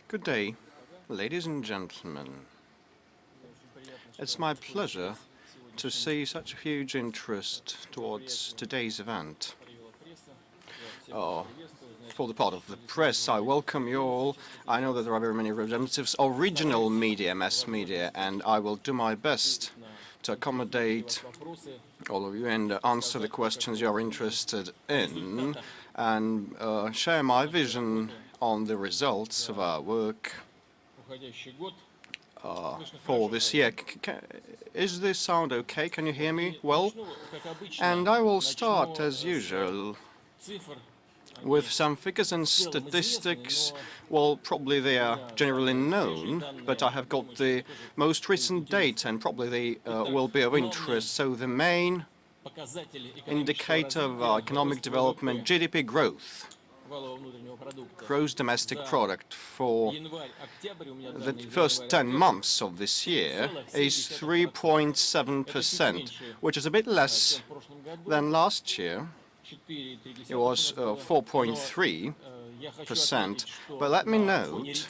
Good day, ladies and gentlemen. It's my pleasure to see such a huge interest towards today's event. For the part of the press, I welcome you all. I know that there are very many representatives of regional media, mass media, and I will do my best to accommodate all of you and answer the questions you are interested in and share my vision on the results of our work for this year. Is this sound okay? Can you hear me well? And I will start, as usual, with some figures and statistics. Well, probably they are generally known, but I have got the most recent data, and probably they will be of interest. So the main indicator of economic development, GDP growth, gross domestic product for the first 10 months of this year is 3.7%, which is a bit less than last year. It was 4.3%. But let me note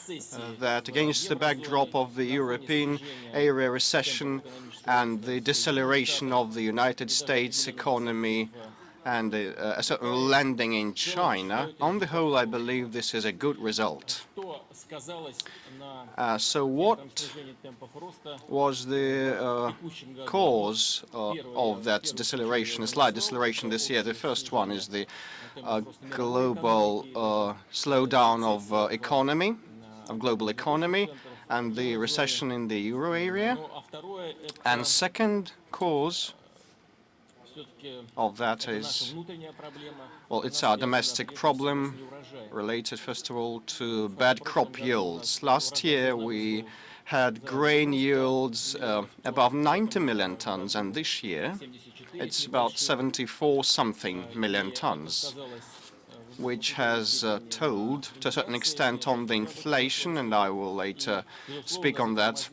that against the backdrop of the European area recession and the deceleration of the United States economy and a certain landing in China, on the whole, I believe this is a good result. So what was the cause of that deceleration, a slight deceleration this year? The first one is the global slowdown of global economy, and the recession in the euro area. And second cause of that is, well, it's our domestic problem related, first of all, to bad crop yields. Last year we had grain yields above 90 million tons, and this year it's about 74-something million tons, which has told to a certain extent on the inflation, and I will later speak on that,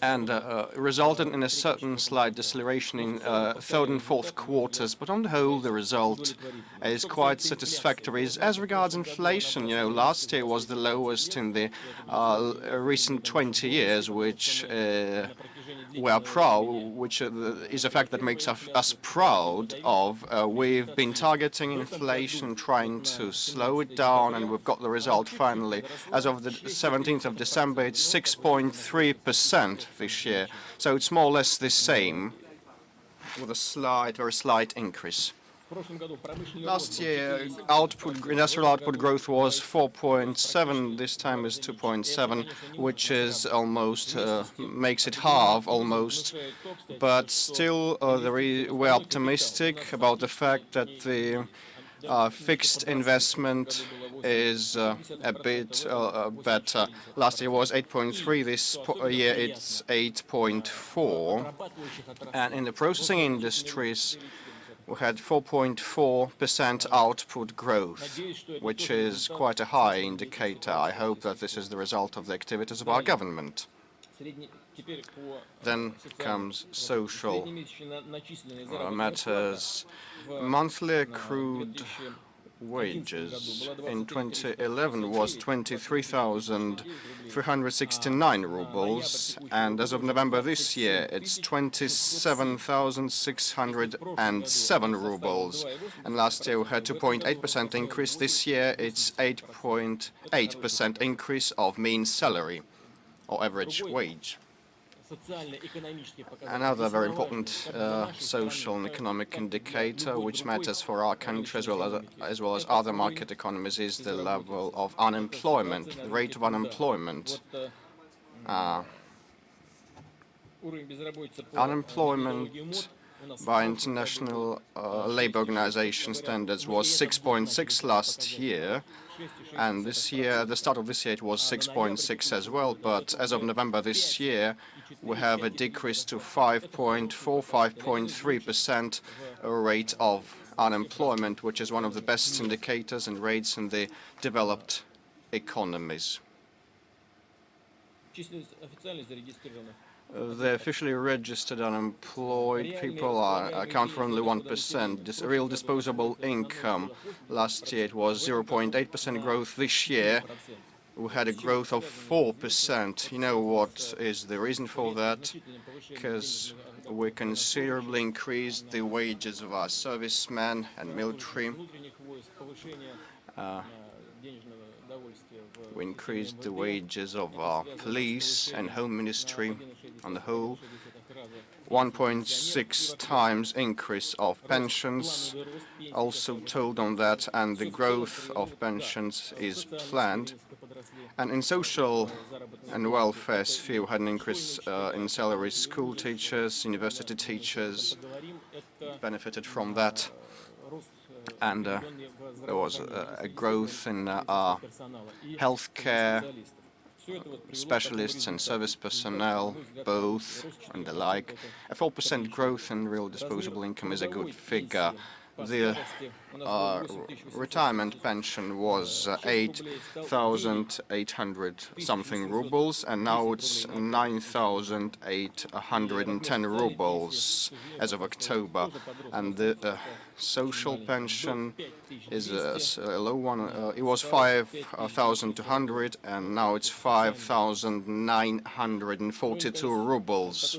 and resulted in a certain slight deceleration in third and fourth quarters. But on the whole, the result is quite satisfactory. As regards inflation, last year was the lowest in the recent 20 years, which we are proud, which is a fact that makes us proud of. We've been targeting inflation, trying to slow it down, and we've got the result finally. As of the 17th of December, it's 6.3% this year. So it's more or less the same, with a very slight increase. Last year, industrial output growth was 4.7. This time is 2.7, which is almost makes it half almost. But still, we're optimistic about the fact that the fixed investment is a bit better. Last year was 8.3. This year it's 8.4. And in the processing industries, we had 4.4% output growth, which is quite a high indicator. I hope that this is the result of the activities of our government. Then comes social matters. Monthly accrued wages in 2011 was 23,369 rubles, and as of November this year it's 27,607 rubles. And last year we had 2.8% increase. This year it's 8.8% increase of mean salary or average wage. Another very important social and economic indicator which matters for our country as well as other market economies is the level of unemployment, the rate of unemployment. Unemployment by International Labour Organization standards was 6.6 last year, and this year, at the start of this year, it was 6.6 as well. But as of November this year, we have a decrease to 5.4, 5.3% rate of unemployment, which is one of the best indicators and rates in the developed economies. The officially registered unemployed people account for only 1%. This real disposable income last year it was 0.8% growth. This year we had a growth of 4%. You know what is the reason for that? Because we considerably increased the wages of our servicemen and military. We increased the wages of our police and home ministry on the whole. 1.6 times increase of pensions also told on that, and the growth of pensions is planned. And in social and welfare sphere, we had an increase in salaries. School teachers, university teachers benefited from that. And there was a growth in healthcare specialists and service personnel, both and the like. A 4% growth in real disposable income is a good figure. The retirement pension was 8,800 something rubles, and now it's 9,810 rubles as of October. And the social pension is a low one. It was 5,200, and now it's 5,942 rubles.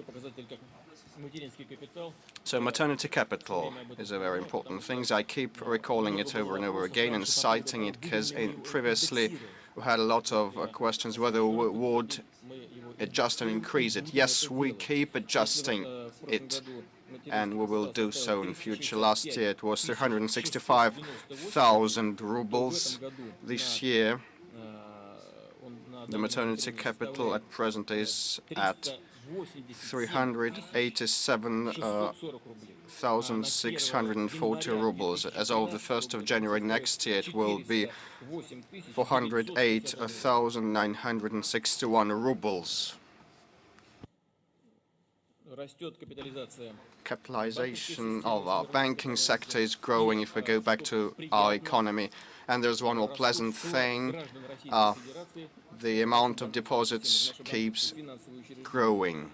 So maternity capital is a very important thing. I keep recalling it over and over again and citing it because previously we had a lot of questions whether we would adjust and increase it. Yes, we keep adjusting it, and we will do so in future. Last year it was 365,000 rubles. This year the maternity capital at present is at 387,640 rubles. As of the 1st of January next year, it will be 408,961 rubles. Capitalization of our banking sector is growing if we go back to our economy. And there's one more pleasant thing. The amount of deposits keeps growing.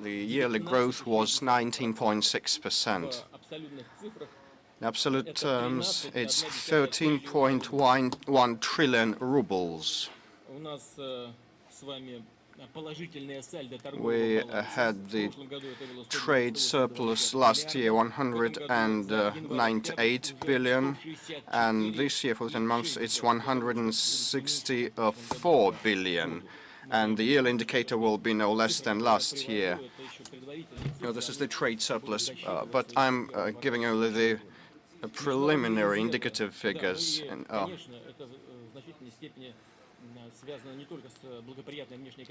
The yearly growth was 19.6%. In absolute terms, it's 13.1 trillion rubles. We had the trade surplus last year, 198 billion, and this year for 10 months it's 164 billion, and the yearly indicator will be no less than last year. This is the trade surplus, but I'm giving only the preliminary indicative figures.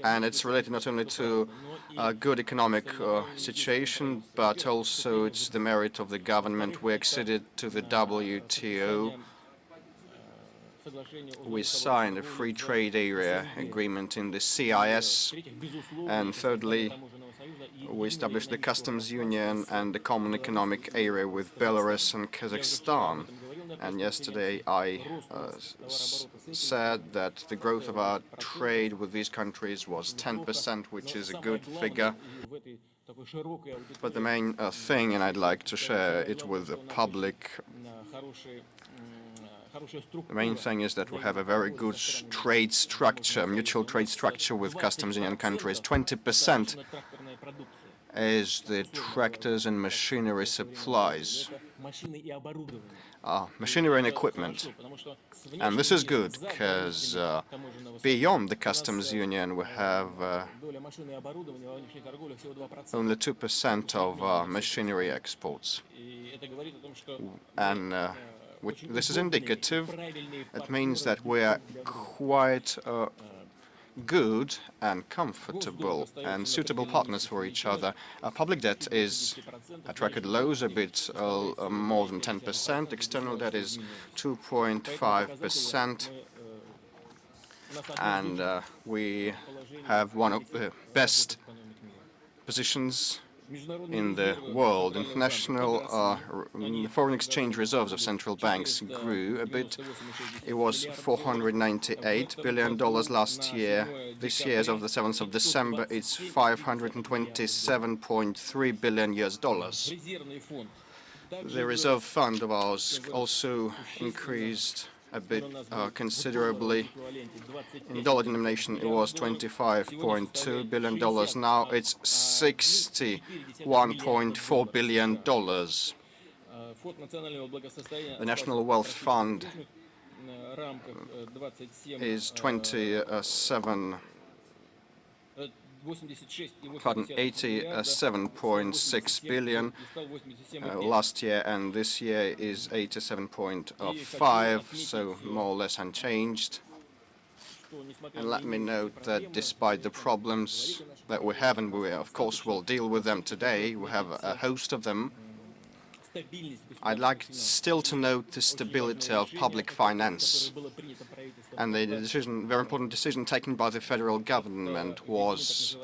And it's related not only to a good economic situation, but also it's the merit of the government. We acceded to the WTO. We signed a free trade area agreement in the CIS. And thirdly, we established the customs union and the common economic area with Belarus and Kazakhstan. And yesterday I said that the growth of our trade with these countries was 10%, which is a good figure. But the main thing, and I'd like to share it with the public, the main thing is that we have a very good trade structure, mutual trade structure with customs union countries. 20% is the tractors and machinery supplies. Machinery and equipment. And this is good because beyond the customs union we have only 2% of machinery exports. And this is indicative. It means that we are quite good and comfortable and suitable partners for each other. Our public debt is at record lows, a bit more than 10%. External debt is 2.5%. And we have one of the best positions in the world. International foreign exchange reserves of central banks grew a bit. It was $498 billion last year. This year, as of the 7th of December, it's $527.3 billion US dollars. The reserve fund of ours also increased a bit considerably. In dollar denomination, it was $25.2 billion. Now it's $61.4 billion. The National Wealth Fund is 87.6 billion last year, and this year is 87.5, so more or less unchanged. And let me note that despite the problems that we have, and we of course will deal with them today, we have a host of them, I'd like still to note the stability of public finance. And the very important decision taken by the federal government was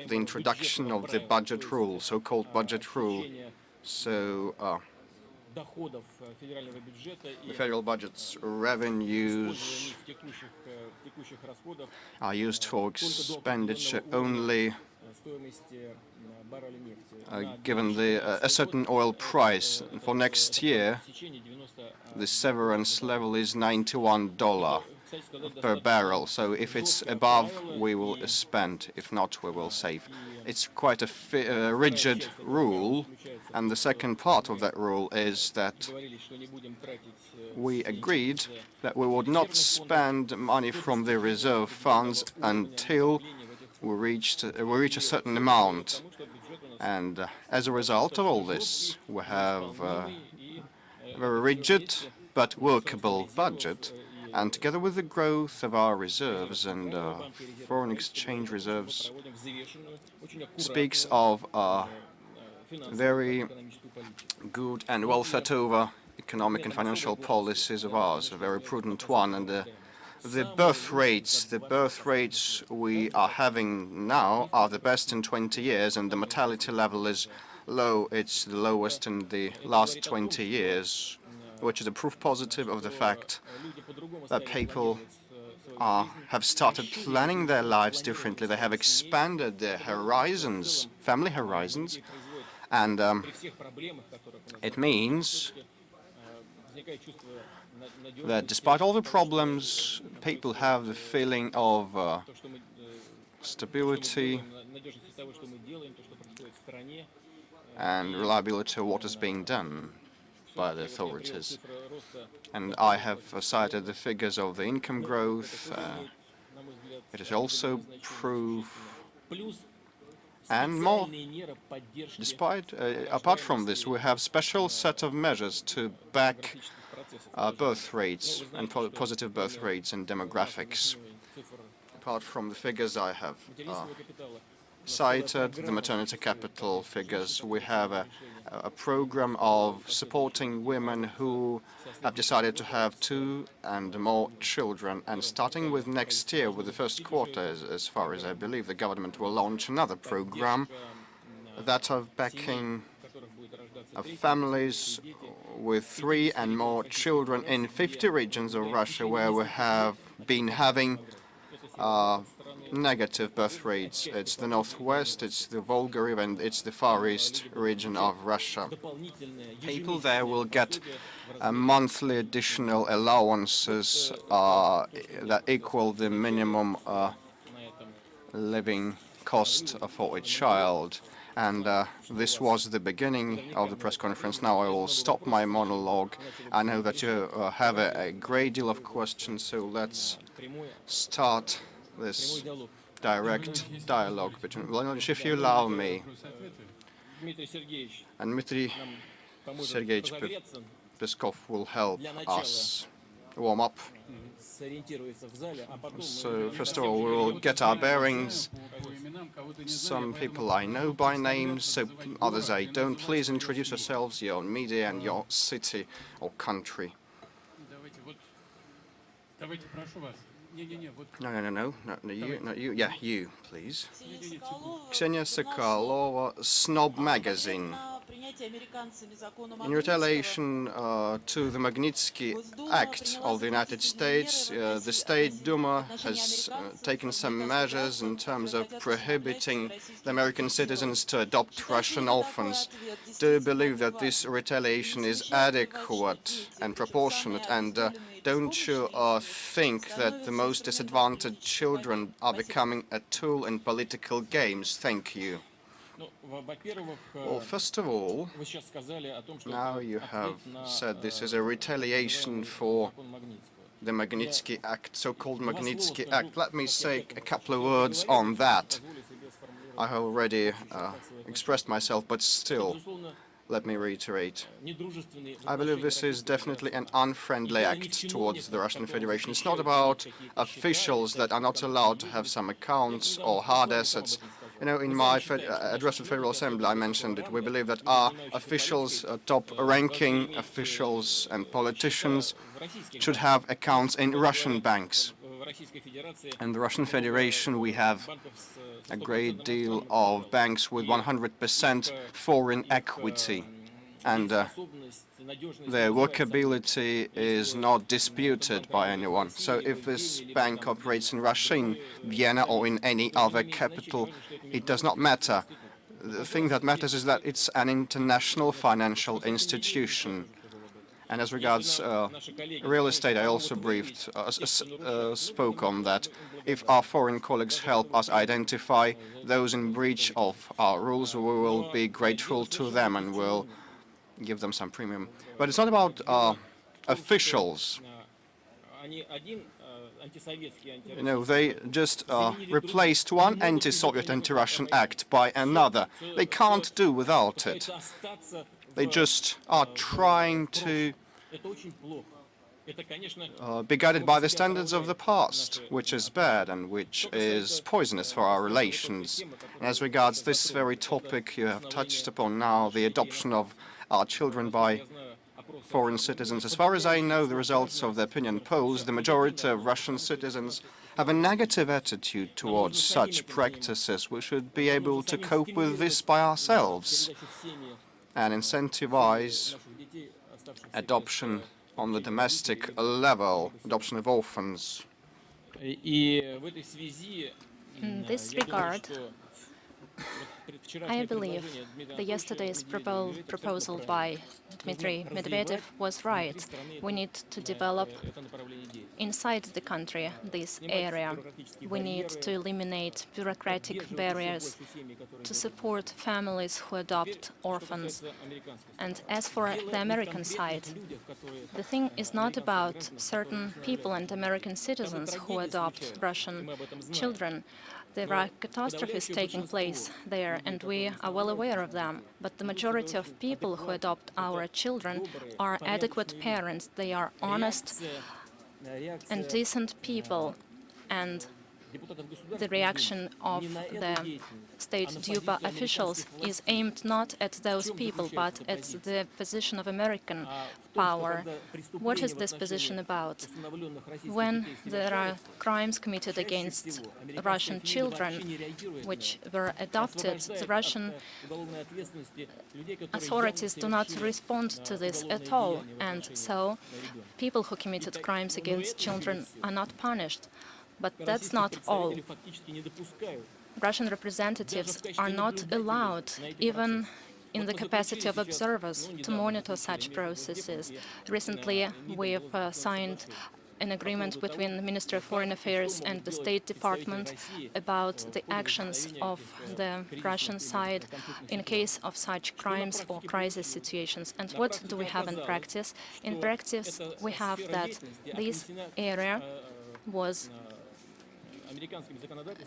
the introduction of the budget rule, so-called budget rule. So the federal budget's revenues are used for expenditure only given a certain oil price. For next year, the severance level is $91 per barrel. So if it's above, we will spend. If not, we will save. It's quite a rigid rule. And the second part of that rule is that we agreed that we would not spend money from the reserve funds until we reach a certain amount. And as a result of all this, we have a very rigid but workable budget. And together with the growth of our reserves and foreign exchange reserves, speaks of very good and well thought over economic and financial policies of ours, a very prudent one. And the birth rates we are having now are the best in 20 years, and the mortality level is low. It's the lowest in the last 20 years, which is a proof positive of the fact that people have started planning their lives differently. They have expanded their horizons, family horizons, and it means that despite all the problems, people have the feeling of stability and reliability of what is being done by the authorities. And I have cited the figures of the income growth. It is also proof. And more, apart from this, we have special set of measures to back birth rates and positive birth rates and demographics. Apart from the figures I have cited, the maternity capital figures, we have a program of supporting women who have decided to have 2 and more children. And starting with next year, with the first quarter, as far as I believe, the government will launch another program that of backing of families with 3 and more children in 50 regions of Russia where we have been having negative birth rates. It's the northwest, it's the Volga River, and it's the Far East region of Russia. People there will get monthly additional allowances that equal the minimum living cost for a child. And this was the beginning of the press conference. Now I will stop my monologue. I know that you have a great deal of questions, so let's start this direct dialogue between Vladimir, if you allow me, and Dmitry Sergeyevich Peskov will help us warm up. So first of all, we will get our bearings. Some people I know by name, so others I don't. Please introduce yourselves, your media, and your city or country. Not you, not you. Yeah, you, please. Ksenia Sokolova, Snob Magazine. In retaliation to the Magnitsky Act of the United States, the State Duma has taken some measures in terms of prohibiting the American citizens to adopt Russian orphans. Do you believe that this retaliation is adequate and proportionate? And don't you think that the most disadvantaged children are becoming a tool in political games? Thank you. Well, first of all, now you have said this is a retaliation for the Magnitsky Act, so-called Magnitsky Act. Let me say a couple of words on that. I have already expressed myself, but still, let me reiterate. I believe this is definitely an unfriendly act towards the Russian Federation. It's not about officials that are not allowed to have some accounts or hard assets. You know, in my address to the Federal Assembly, I mentioned it. We believe that our officials, top-ranking officials and politicians should have accounts in Russian banks. In the Russian Federation, we have a great deal of banks with 100% foreign equity, and their workability is not disputed by anyone. So if this bank operates in Russia, in Vienna, or in any other capital, it does not matter. The thing that matters is that it's an international financial institution. And as regards real estate, I also spoke on that. If our foreign colleagues help us identify those in breach of our rules, we will be grateful to them and will give them some premium. But it's not about officials. You know, they just replaced one anti-Soviet, anti-Russian act by another. They can't do without it. They just are trying to be guided by the standards of the past, which is bad and which is poisonous for our relations. As regards this very topic you have touched upon now, the adoption of our children by foreign citizens, as far as I know the results of the opinion polls, the majority of Russian citizens have a negative attitude towards such practices. We should be able to cope with this by ourselves and incentivize adoption on the domestic level, adoption of orphans. In this regard, I believe that yesterday's proposal by Dmitry Medvedev was right. We need to develop inside the country this area. We need to eliminate bureaucratic barriers to support families who adopt orphans. And as for the American side, the thing is not about certain people and American citizens who adopt Russian children. There are catastrophes taking place there, and we are well aware of them. But the majority of people who adopt our children are adequate parents. They are honest and decent people. And the reaction of the State Dupa officials is aimed not at those people, but at the position of American power. What is this position about? When there are crimes committed against Russian children, which were adopted, the Russian authorities do not respond to this at all, and so people who committed crimes against children are not punished. But that's not all. Russian representatives are not allowed, even in the capacity of observers, to monitor such processes. Recently, we have signed an agreement between the Ministry of Foreign Affairs and the State Department about the actions of the Russian side in case of such crimes or crisis situations. And what do we have in practice? In practice, we have that this area was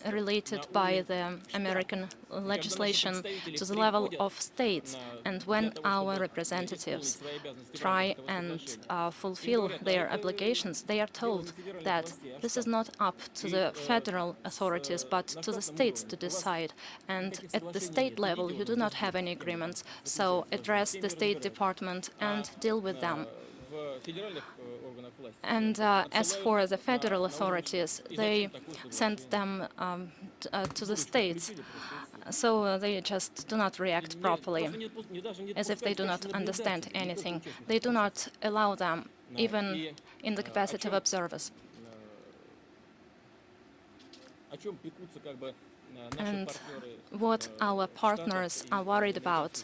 related by the American legislation to the level of states. And when our representatives try and fulfill their obligations, they are told that this is not up to the federal authorities, but to the states to decide. And at the state level, you do not have any agreements, so address the State Department and deal with them. And as for the federal authorities, they send them to the states, so they just do not react properly, as if they do not understand anything. They do not allow them, even in the capacity of observers. And what our partners are worried about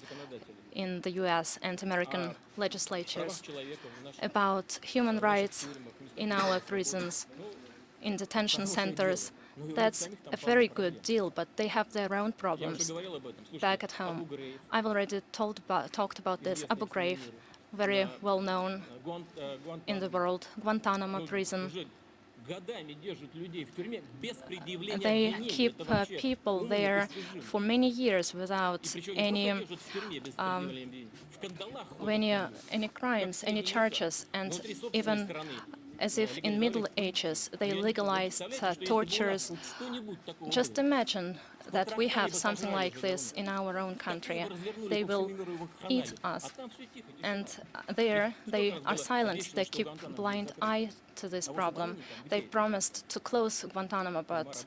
in the US and American legislatures, about human rights in our prisons, in detention centers, that's a very good deal, but they have their own problems back at home. I've already talked about this. Abu Ghraib, very well known in the world, Guantanamo prison. They keep people there for many years without any crimes, any charges, and even as if in Middle Ages they legalized tortures. Just imagine that we have something like this in our own country. They will eat us, and there they are silent. They keep a blind eye to this problem. They promised to close Guantanamo, but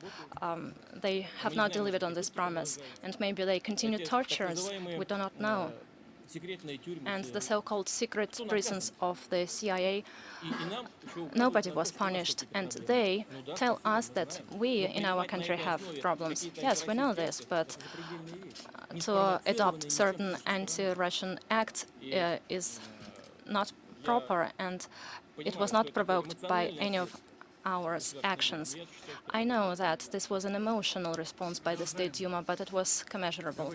they have not delivered on this promise, and maybe they continue tortures. We do not know. And the so-called secret prisons of the CIA, nobody was punished, and they tell us that we in our country have problems. Yes, we know this, but to adopt certain anti-Russian acts is not proper, and it was not provoked by any of our actions. I know that this was an emotional response by the State Duma, but it was commensurable.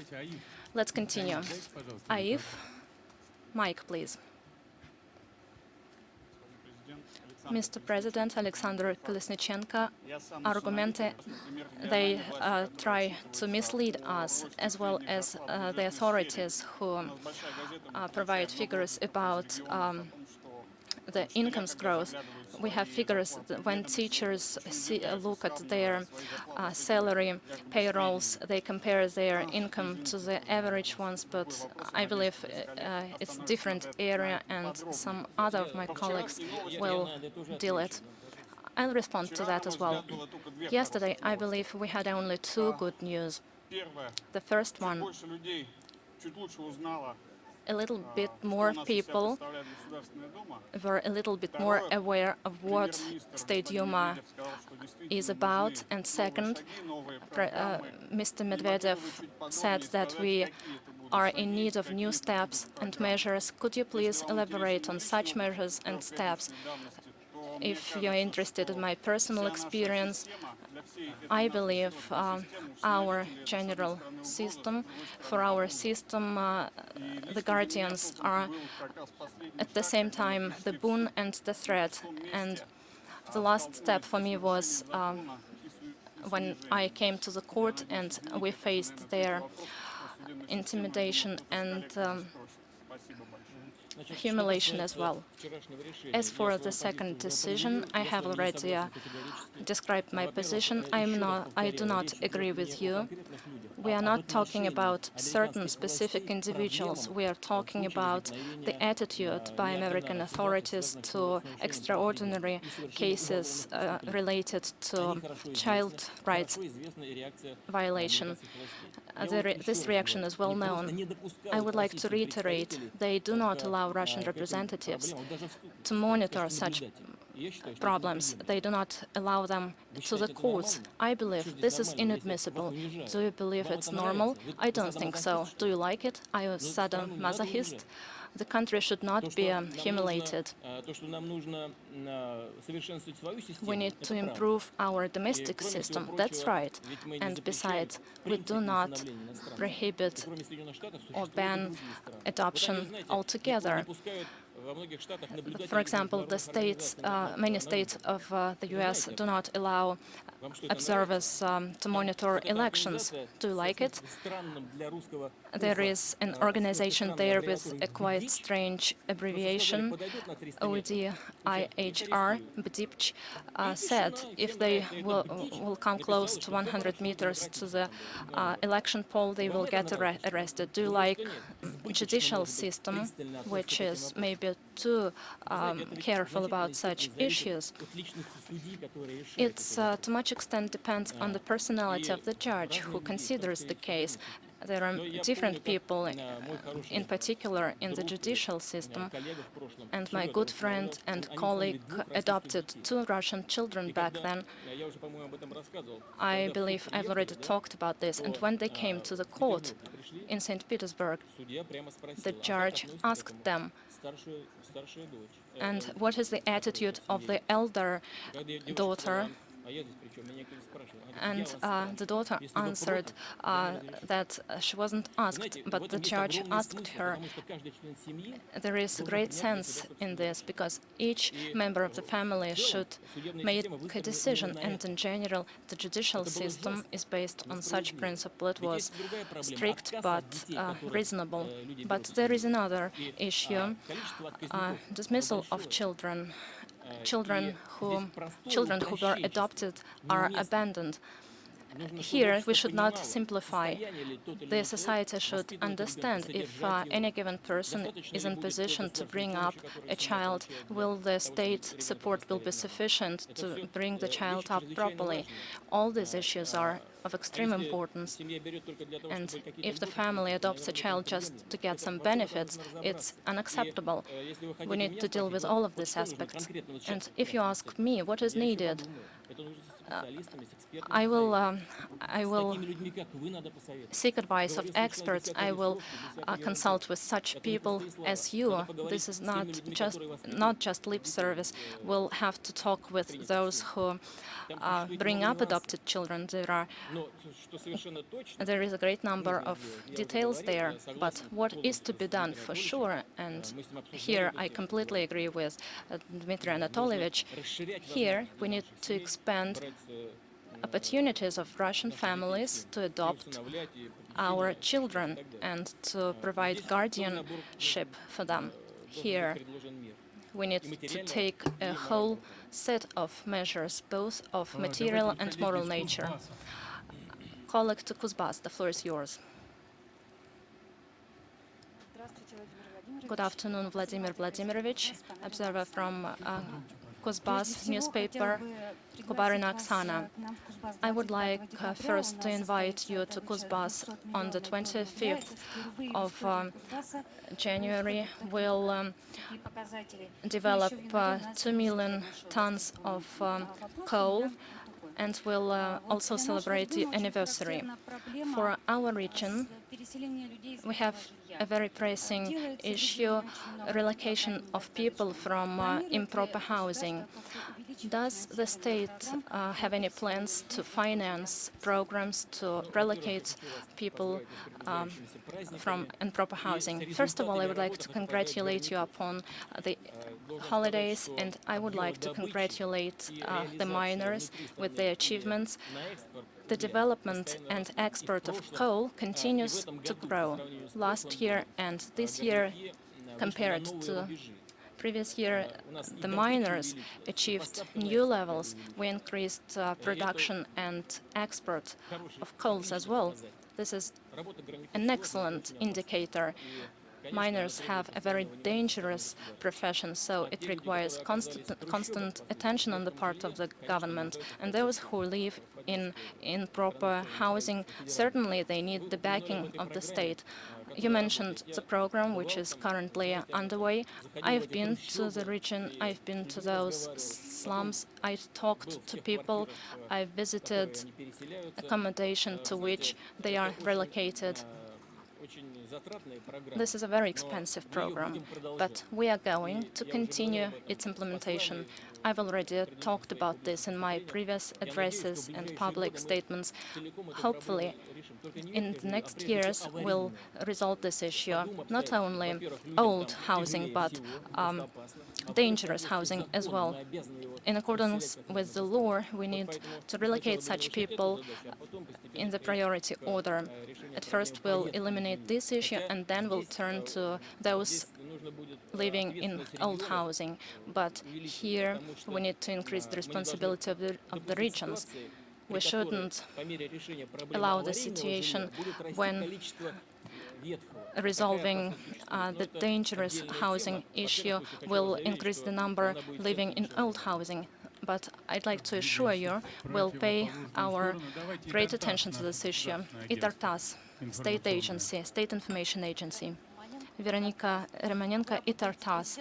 Let's continue. Aif, Mike, please. Mr. President, Alexander Kolesnichenko, argumente, they try to mislead us, as well as the authorities who provide figures about the income's growth. We have figures that when teachers look at their salary payrolls, they compare their income to the average ones, but I believe it's a different area, and some other of my colleagues will deal it. I'll respond to that as well. Yesterday, I believe we had only two good news. The first one, a little bit more people were a little bit more aware of what State Duma is about. And second, Mr. Medvedev said that we are in need of new steps and measures. Could you please elaborate on such measures and steps? If you're interested in my personal experience, I believe our general system, for our system, the guardians are at the same time the boon and the threat. And the last step for me was when I came to the court and we faced their intimidation and humiliation as well. As for the second decision, I have already described my position. I do not agree with you. We are not talking about certain specific individuals. We are talking about the attitude by American authorities to extraordinary cases related to child rights violation. This reaction is well known. I would like to reiterate, they do not allow Russian representatives to monitor such problems. They do not allow them to the courts. I believe this is inadmissible. Do you believe it's normal? I don't think so. Do you like it? Are you a sadomasochist? The country should not be humiliated. We need to improve our domestic system. That's right. And besides, we do not prohibit or ban adoption altogether. For example, many states of the US do not allow observers to monitor elections. Do you like it? There is an organization there with a quite strange abbreviation, ODIHR, BDIPCH, said if they will come close to 100 meters to the election poll, they will get arrested. Do you like judicial system, which is maybe too careful about such issues? It's to much extent depends on the personality of the judge who considers the case. There are different people, in particular in the judicial system, and my good friend and colleague adopted 2 Russian children back then. I believe I've already talked about this, and when they came to the court in St. Petersburg, the judge asked them, and what is the attitude of the elder daughter? And the daughter answered that she wasn't asked, but the judge asked her. There is a great sense in this, because each member of the family should make a decision, and in general, the judicial system is based on such principle. It was strict but reasonable. But there is another issue, dismissal of children. Children who were adopted are abandoned. Here, we should not simplify. The society should understand if any given person is in position to bring up a child, will the state support will be sufficient to bring the child up properly? All these issues are of extreme importance. And if the family adopts a child just to get some benefits, it's unacceptable. We need to deal with all of these aspects. And if you ask me what is needed, I will seek advice of experts. I will consult with such people as you. This is not just lip service. We'll have to talk with those who bring up adopted children. There is a great number of details there, but what is to be done for sure, and here I completely agree with Dmitry Anatolievich, here we need to expand opportunities of Russian families to adopt our children and to provide guardianship for them. Here we need to take a whole set of measures, both of material and moral nature. Colleague to Kuzbas, the floor is yours. Good afternoon, Vladimir Vladimirovich, observer from Kuzbas newspaper, Kubarina Oksana. I would like first to invite you to Kuzbas on the 25th of January. We'll develop 2 million tons of coal, and we'll also celebrate the anniversary. For our region, we have a very pressing issue, relocation of people from improper housing. Does the state have any plans to finance programs to relocate people from improper housing? First of all, I would like to congratulate you upon the holidays, and I would like to congratulate the miners with their achievements. The development and export of coal continues to grow. Last year and this year, compared to previous year, the miners achieved new levels. We increased production and export of coals as well. This is an excellent indicator. Miners have a very dangerous profession, so it requires constant attention on the part of the government. And those who live in proper housing, certainly they need the backing of the state. You mentioned the program, which is currently underway. I've been to the region, I've been to those slums, I've talked to people, I've visited accommodation to which they are relocated. This is a very expensive program, but we are going to continue its implementation. I've already talked about this in my previous addresses and public statements. Hopefully, in the next years, we'll resolve this issue, not only old housing, but dangerous housing as well. In accordance with the law, we need to relocate such people in the priority order. At first, we'll eliminate this issue, and then we'll turn to those living in old housing. But here, we need to increase the responsibility of the regions. We shouldn't allow the situation when resolving the dangerous housing issue will increase the number living in old housing. But I'd like to assure you, we'll pay our great attention to this issue. ITARTAS, state agency, state information agency. Veronika Remanenko, ITARTAS.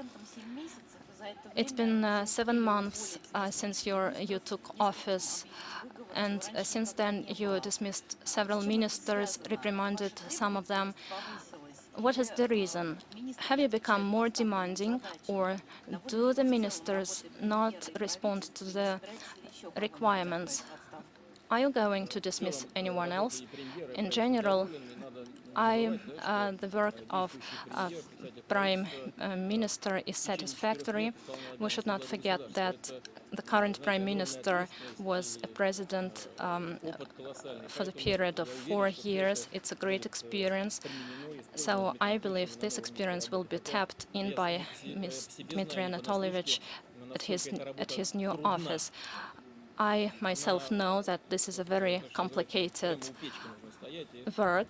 It's been 7 months since you took office, and since then you dismissed several ministers, reprimanded some of them. What is the reason? Have you become more demanding, or do the ministers not respond to the requirements? Are you going to dismiss anyone else? In general, the work of Prime Minister is satisfactory. We should not forget that the current Prime Minister was a president for the period of 4 years. It's a great experience. So I believe this experience will be tapped in by Dmitry Anatolievich at his new office. I myself know that this is a very complicated work.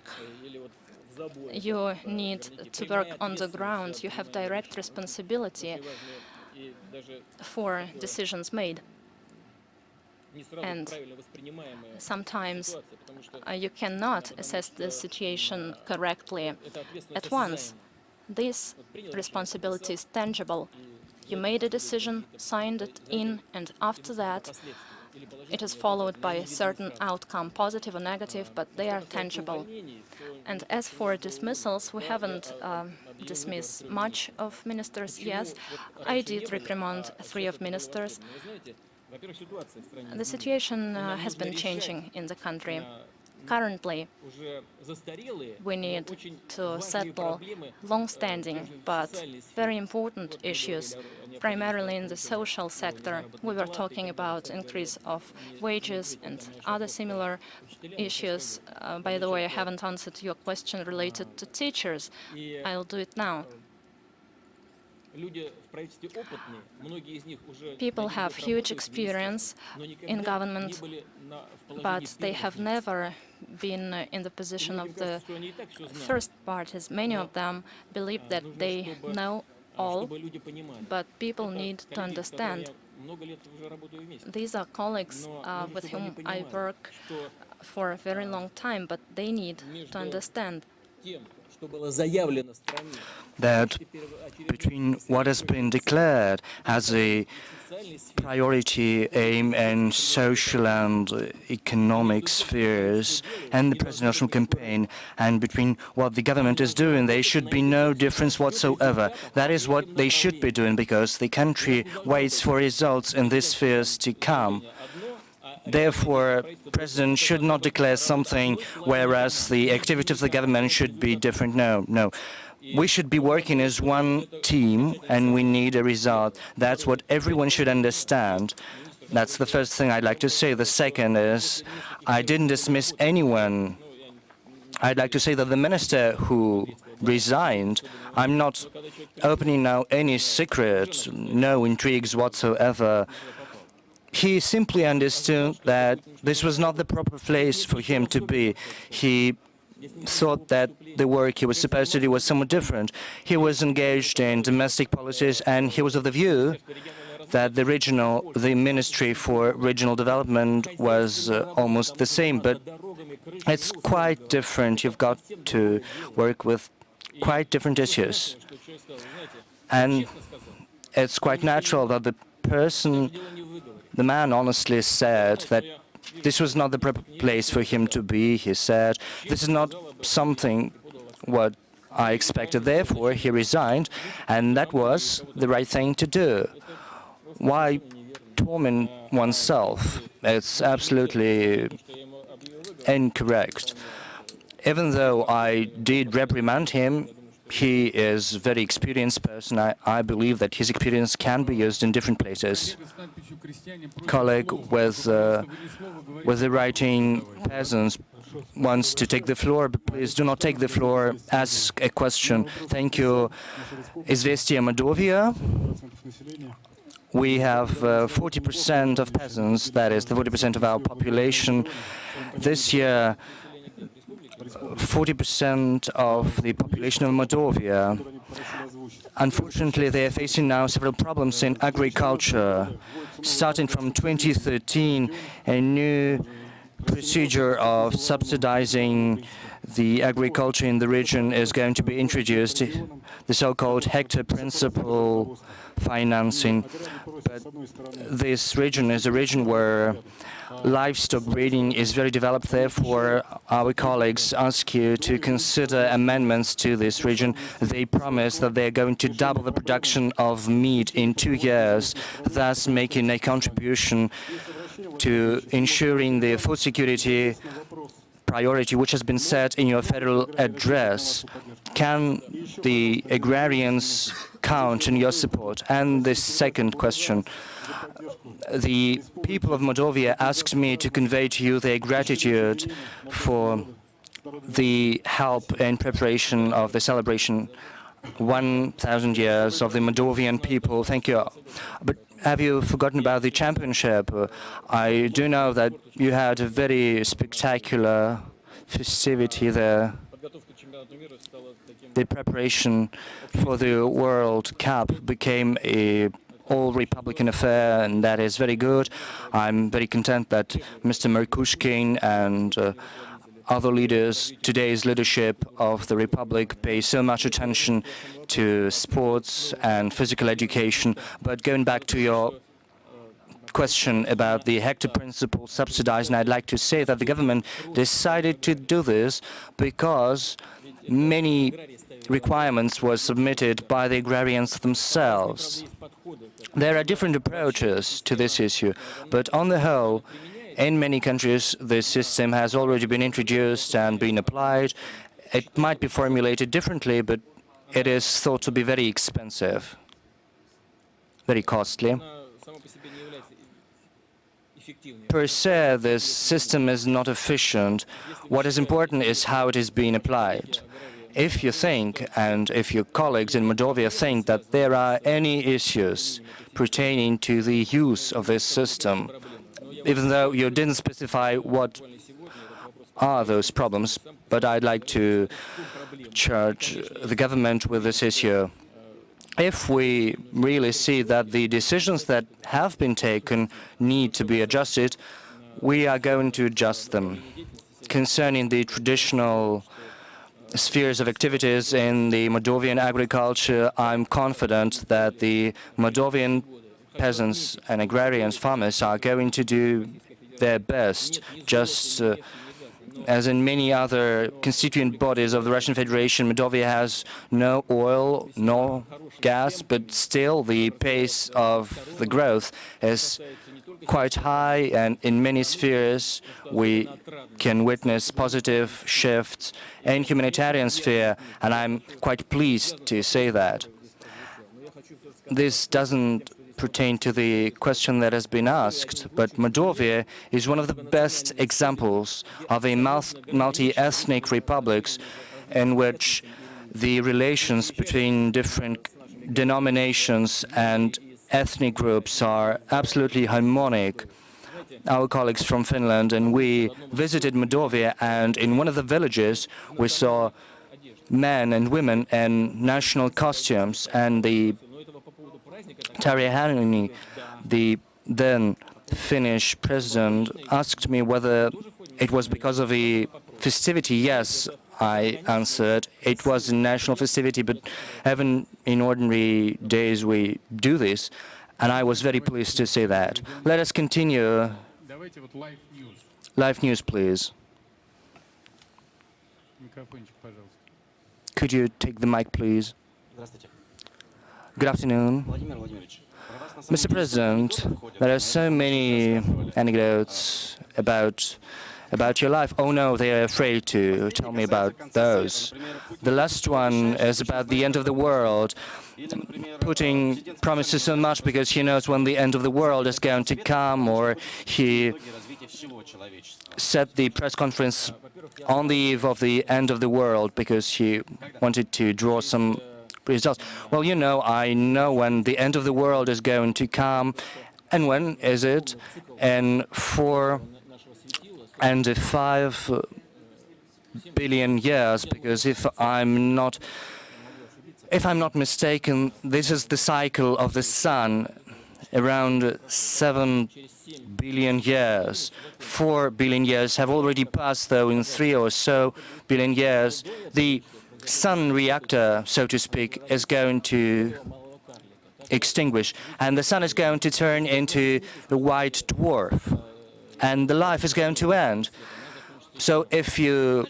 You need to work on the ground. You have direct responsibility for decisions made. And sometimes you cannot assess the situation correctly at once. This responsibility is tangible. You made a decision, signed it in, and after that, it is followed by a certain outcome, positive or negative, but they are tangible. And as for dismissals, we haven't dismissed much of ministers. Yes, I did reprimand 3 of ministers. The situation has been changing in the country. Currently, we need to settle long-standing but very important issues, primarily in the social sector. We were talking about increase of wages and other similar issues. By the way, I haven't answered your question related to teachers. I'll do it now. People have huge experience in government, but they have never been in the position of the first parties. Many of them believe that they know all, but people need to understand. These are colleagues with whom I work for a very long time, but they need to understand that between what has been declared as a priority aim in social and economic spheres and the presidential campaign, and between what the government is doing, there should be no difference whatsoever. That is what they should be doing, because the country waits for results in these spheres to come. Therefore, the President should not declare something, whereas the activity of the government should be different. No. We should be working as one team, and we need a result. That's what everyone should understand. That's the first thing I'd like to say. The second is, I didn't dismiss anyone. I'd like to say that the minister who resigned, I'm not opening now any secret, no intrigues whatsoever. He simply understood that this was not the proper place for him to be. He thought that the work he was supposed to do was somewhat different. He was engaged in domestic policies, and he was of the view that the Ministry for Regional Development was almost the same, but it's quite different. You've got to work with quite different issues. And it's quite natural that the man honestly said that this was not the proper place for him to be. He said, this is not something what I expected. Therefore, he resigned, and that was the right thing to do. Why torment oneself? It's absolutely incorrect. Even though I did reprimand him, he is a very experienced person. I believe that his experience can be used in different places. Colleague with the writing peasants wants to take the floor, but please do not take the floor. Ask a question. Thank you. Izvestia Mordovia. We have 40% of peasants, that is the 40% of our population. This year, 40% of the population of Mordovia. Unfortunately, they are facing now several problems in agriculture. Starting from 2013, a new procedure of subsidizing the agriculture in the region is going to be introduced, the so-called hectare principle financing. But this region is a region where livestock breeding is very developed. Therefore, our colleagues ask you to consider amendments to this region. They promise that they're going to double the production of meat in 2 years, thus making a contribution to ensuring the food security priority which has been set in your federal address. Can the agrarians count on your support? And the second question. The people of Mordovia asked me to convey to you their gratitude for the help in preparation of the celebration 1,000 years of the Moldovan people. Thank you. But have you forgotten about the championship? I do know that you had a very spectacular festivity there. The preparation for the World Cup became a all-Republican affair, and that is very good. I'm very content that Mr. Merkushkin and other leaders, today's leadership of the Republic, pay so much attention to sports and physical education. But going back to your question about the hectare principle subsidizing, I'd like to say that the government decided to do this because many requirements were submitted by the agrarians themselves. There are different approaches to this issue, but on the whole, in many countries, this system has already been introduced and been applied. It might be formulated differently, but it is thought to be very expensive, very costly. Per se, this system is not efficient. What is important is how it is being applied. If you think, and if your colleagues in Mordovia think that there are any issues pertaining to the use of this system, even though you didn't specify what are those problems, but I'd like to charge the government with this issue. If we really see that the decisions that have been taken need to be adjusted, we are going to adjust them. Concerning the traditional spheres of activities in the Moldovan agriculture, I'm confident that the Moldovan peasants and agrarians, farmers, are going to do their best, just as in many other constituent bodies of the Russian Federation. Moldova has no oil, no gas, but still the pace of the growth is quite high, and in many spheres we can witness positive shifts in humanitarian sphere, and I'm quite pleased to say that. This doesn't pertain to the question that has been asked, but Moldova is one of the best examples of a multi-ethnic republics in which the relations between different denominations and ethnic groups are absolutely harmonic. Our colleagues from Finland and we visited Moldova, and in one of the villages we saw men and women in national costumes, and the Tarjahani, the then Finnish president, asked me whether it was because of a festivity. Yes, I answered. It was a national festivity, but even in ordinary days we do this, and I was very pleased to say that. Let us continue. Live news, please. Could you take the mic, please? Good afternoon. Mr. President, there are so many anecdotes about about your life. Oh no, they are afraid to tell me about those. The last one is about the end of the world. Putin promises so much because he knows when the end of the world is going to come, or he set the press conference on the eve of the end of the world because he wanted to draw some results. Well, you know, I know when the end of the world is going to come. And when is it? In 4.5 billion years, because if I'm not mistaken, this is the cycle of the sun, around 7 billion years. 4 billion years have already passed, though in 3 or so billion years, the sun reactor, so to speak, is going to extinguish, and the sun is going to turn into a white dwarf, and the life is going to end. So if you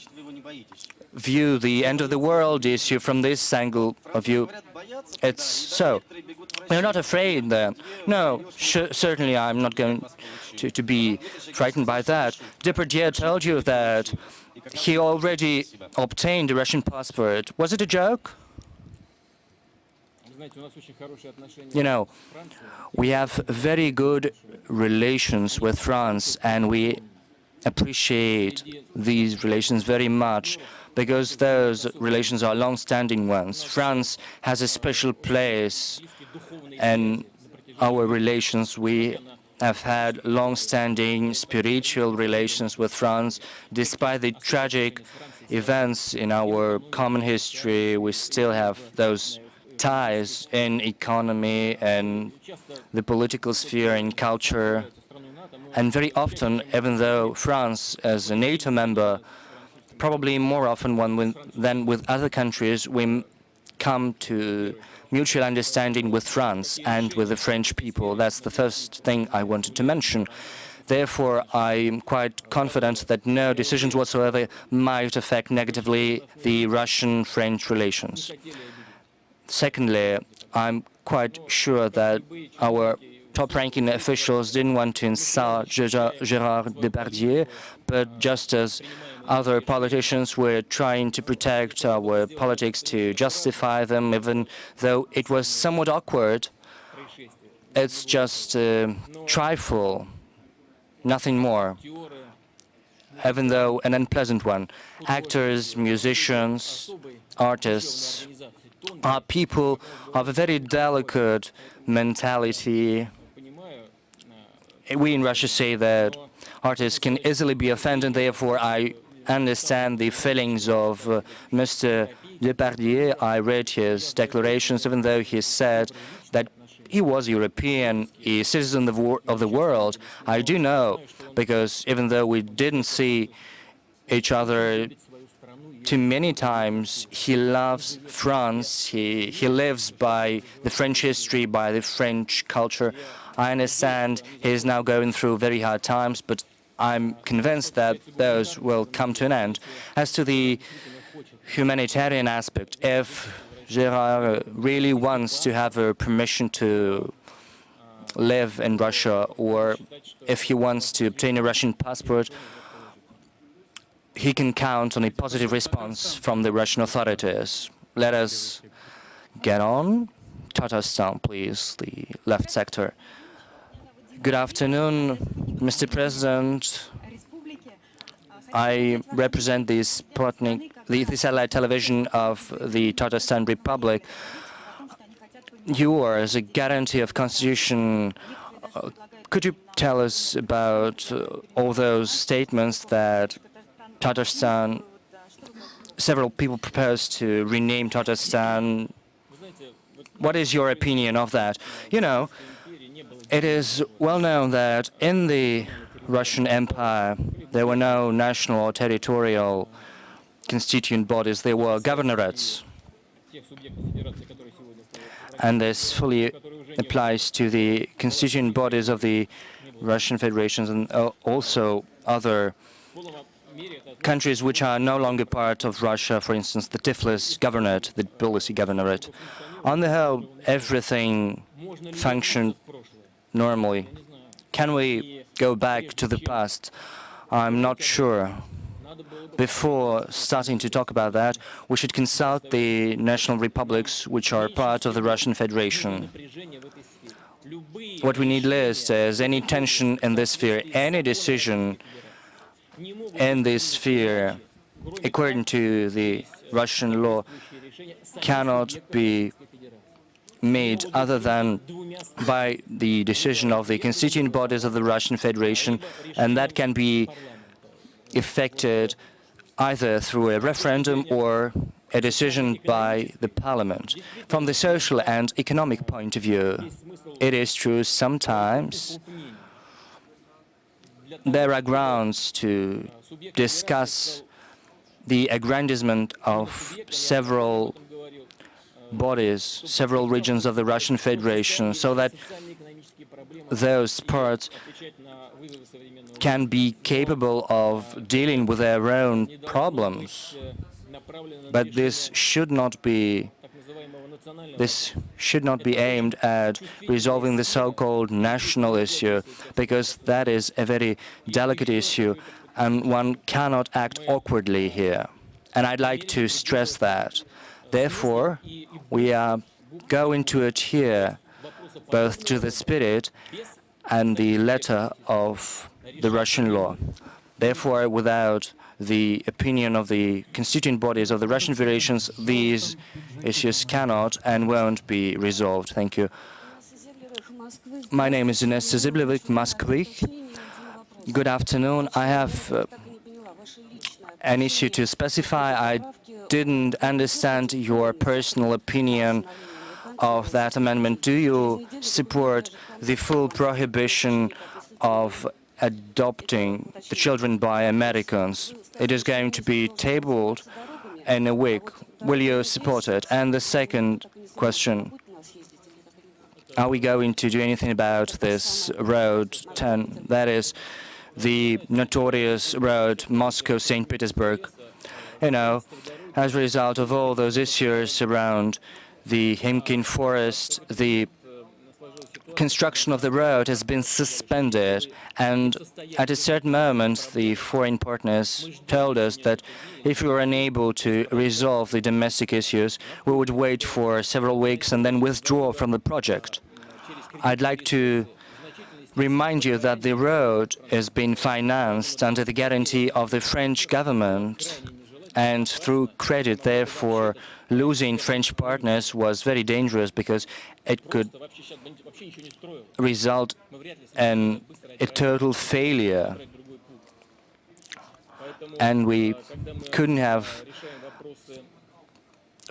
view the end of the world issue from this angle of view, it's so. You're not afraid then? No, certainly I'm not going to be frightened by that. Depardieu told you that he already obtained a Russian passport. Was it a joke? You know, we have very good relations with France, and we appreciate these relations very much because those relations are long-standing ones. France has a special place in our relations. We have had long-standing spiritual relations with France. Despite the tragic events in our common history, we still have those ties in economy and the political sphere and culture. And very often, even though France, as a NATO member, probably more often than with other countries, we come to mutual understanding with France and with the French people. That's the first thing I wanted to mention. Therefore, I'm quite confident that no decisions whatsoever might affect negatively the Russian-French relations. Secondly, I'm quite sure that our top-ranking officials didn't want to insult Gérard Depardieu, but just as other politicians were trying to protect our politics, to justify them, even though it was somewhat awkward, it's just a trifle, nothing more, even though an unpleasant one. Actors, musicians, artists are people of a very delicate mentality. We in Russia say that artists can easily be offended, therefore I understand the feelings of Mr. Depardieu. I read his declarations, even though he said that he was European, a citizen of the world. I do know, because even though we didn't see each other too many times, he loves France. He lives by the French history, by the French culture. I understand he is now going through very hard times, but I'm convinced that those will come to an end. As to the humanitarian aspect, if Gérard really wants to have a permission to live in Russia, or if he wants to obtain a Russian passport, he can count on a positive response from the Russian authorities. Let us get on. Tatarstan, please, the left sector. Good afternoon, Mr. President. I represent the satellite television of the Tatarstan Republic. You are, as a guarantee of constitution, could you tell us about all those statements that Tatarstan, several people propose to rename Tatarstan? What is your opinion of that? You know, it is well known that in the Russian Empire, there were no national or territorial constituent bodies. There were governorates. And this fully applies to the constituent bodies of the Russian federations and also other countries which are no longer part of Russia, for instance, the Tiflis Governorate, the Tbilisi Governorate. On the whole, everything functioned normally. Can we go back to the past? I'm not sure. Before starting to talk about that, we should consult the national republics which are part of the Russian Federation. What we need list is any tension in this sphere, any decision in this sphere, according to the Russian law, cannot be made other than by the decision of the constituent bodies of the Russian Federation, and that can be effected either through a referendum or a decision by the parliament. From the social and economic point of view, it is true sometimes there are grounds to discuss the aggrandizement of several bodies, several regions of the Russian Federation, so that those parts can be capable of dealing with their own problems. But this should not be aimed at resolving the so-called national issue, because that is a very delicate issue, and one cannot act awkwardly here. And I'd like to stress that. Therefore, we are going to adhere both to the spirit and the letter of the Russian law. Therefore, without the opinion of the constituent bodies of the Russian Federation, these issues cannot and won't be resolved. Thank you. My name is Ines Ziblevik, Moskvik. Good afternoon. I have an issue to specify. I didn't understand your personal opinion of that amendment. Do you support the full prohibition of adopting the children by Americans? It is going to be tabled in a week. Will you support it? And the second question, are we going to do anything about this Road 10? That is the notorious road Moscow-St. Petersburg. You know, as a result of all those issues around the Himkin forest, the construction of the road has been suspended, and at a certain moment the foreign partners told us that if we were unable to resolve the domestic issues, we would wait for several weeks and then withdraw from the project. I'd like to remind you that the road is being financed under the guarantee of the French government and through credit. Therefore, losing French partners was very dangerous because it could result in a total failure, and we couldn't have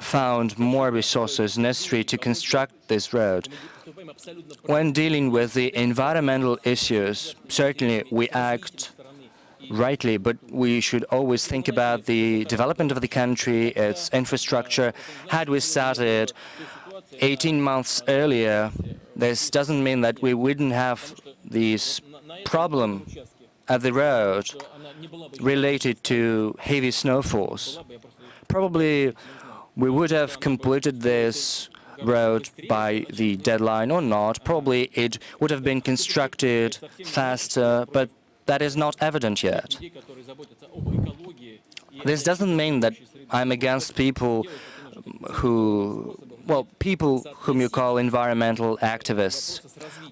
found more resources necessary to construct this road. When dealing with the environmental issues, certainly we act rightly, but we should always think about the development of the country, its infrastructure. Had we started 18 months earlier, this doesn't mean that we wouldn't have this problem at the road related to heavy snowfalls. Probably we would have completed this road by the deadline or not. Probably it would have been constructed faster, but that is not evident yet. This doesn't mean that I'm against people whom you call environmental activists,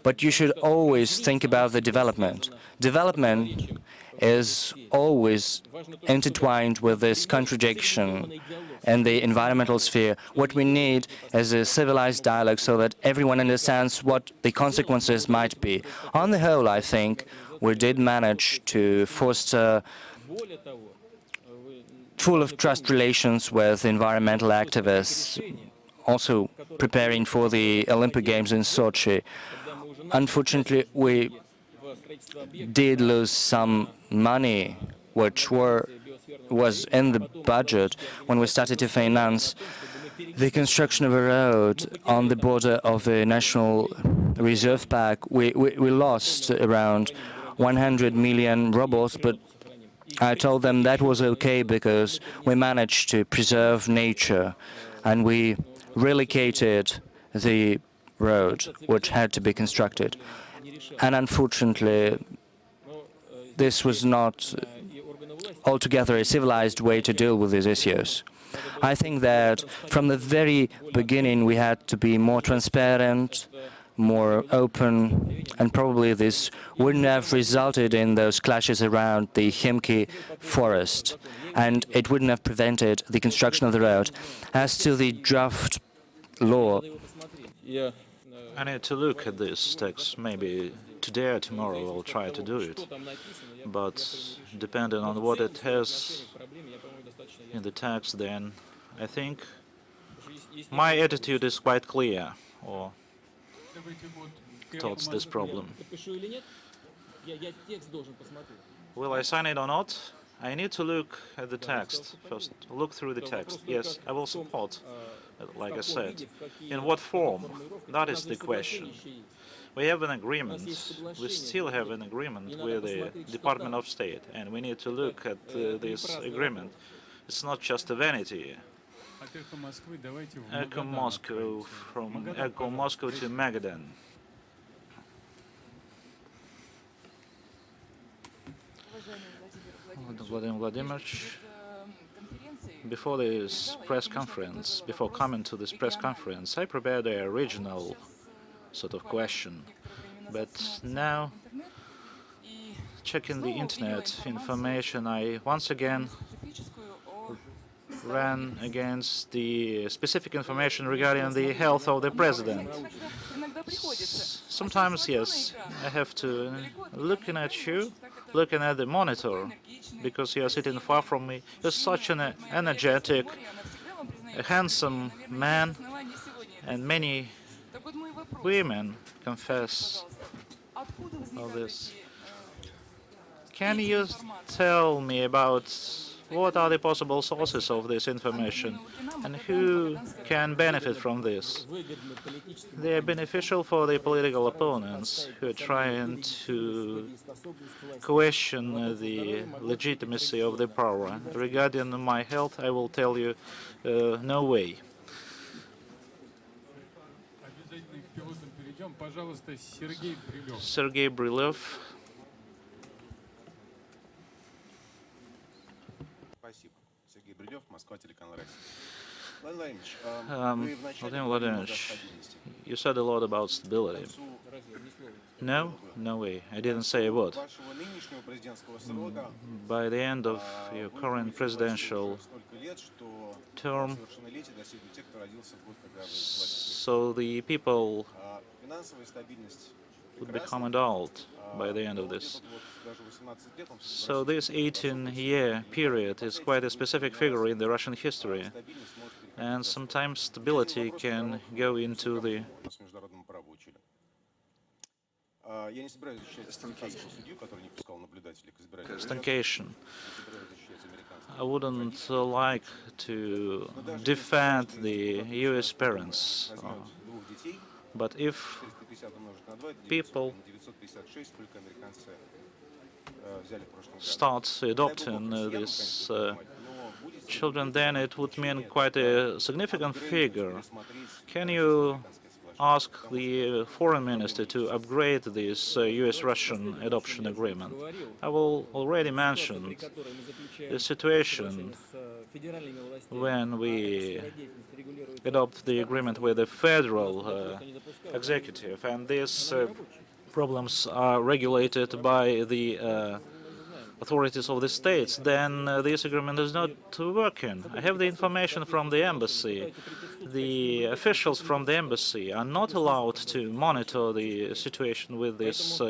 but you should always think about the development. Development is always intertwined with this contradiction in the environmental sphere. What we need is a civilized dialogue so that everyone understands what the consequences might be. On the whole, I think we did manage to foster full of trust relations with environmental activists, also preparing for the Olympic Games in Sochi. Unfortunately, we did lose some money which was in the budget when we started to finance the construction of a road on the border of the National Reserve Park. We lost around 100 million rubles, but I told them that was okay because we managed to preserve nature and we relocated the road which had to be constructed. And unfortunately, this was not altogether a civilized way to deal with these issues. I think that from the very beginning we had to be more transparent, more open, and probably this wouldn't have resulted in those clashes around the Khimki forest, and it wouldn't have prevented the construction of the road. As to the draft law, I need to look at this text. Maybe today or tomorrow I'll try to do it. But depending on what it has in the text, then I think my attitude is quite clear or towards this problem. Will I sign it or not? I need to look at the text first. Look through the text. Yes, I will support, like I said. In what form? That is the question. We have an agreement. We still have an agreement with the Department of State, and we need to look at this agreement. It's not just a vanity. Echo Moscow, from Echo Moscow to Magadan. Vladimir Vladimirovich, before this press conference, before coming to this press conference, I prepared a original sort of question. But now, checking the internet information, I once again ran against the specific information regarding the health of the president. Sometimes, yes, I have to looking at you, looking at the monitor, because you are sitting far from me. You're such an energetic, a handsome man, and many women confess all this. Can you tell me about what are the possible sources of this information and who can benefit from this? They are beneficial for the political opponents who are trying to question the legitimacy of the power. Regarding my health, I will tell you, no way. Sergei Brilov. Vladimir Vladimirovich, you said a lot about stability. No? No way. I didn't say a word. By the end of your current presidential term, so the people would become adult by the end of this. So this 18-year period is quite a specific figure in the Russian history, and sometimes stability can go into the stagnation. I wouldn't like to defend the US parents, but if people start adopting these children, then it would mean quite a significant figure. Can you ask the foreign minister to upgrade this US-Russian adoption agreement? I will already mention the situation when we adopt the agreement with the federal executive, and these problems are regulated by the authorities of the states, then this agreement is not working. I have the information from the embassy. The officials from the embassy are not allowed to monitor the situation with these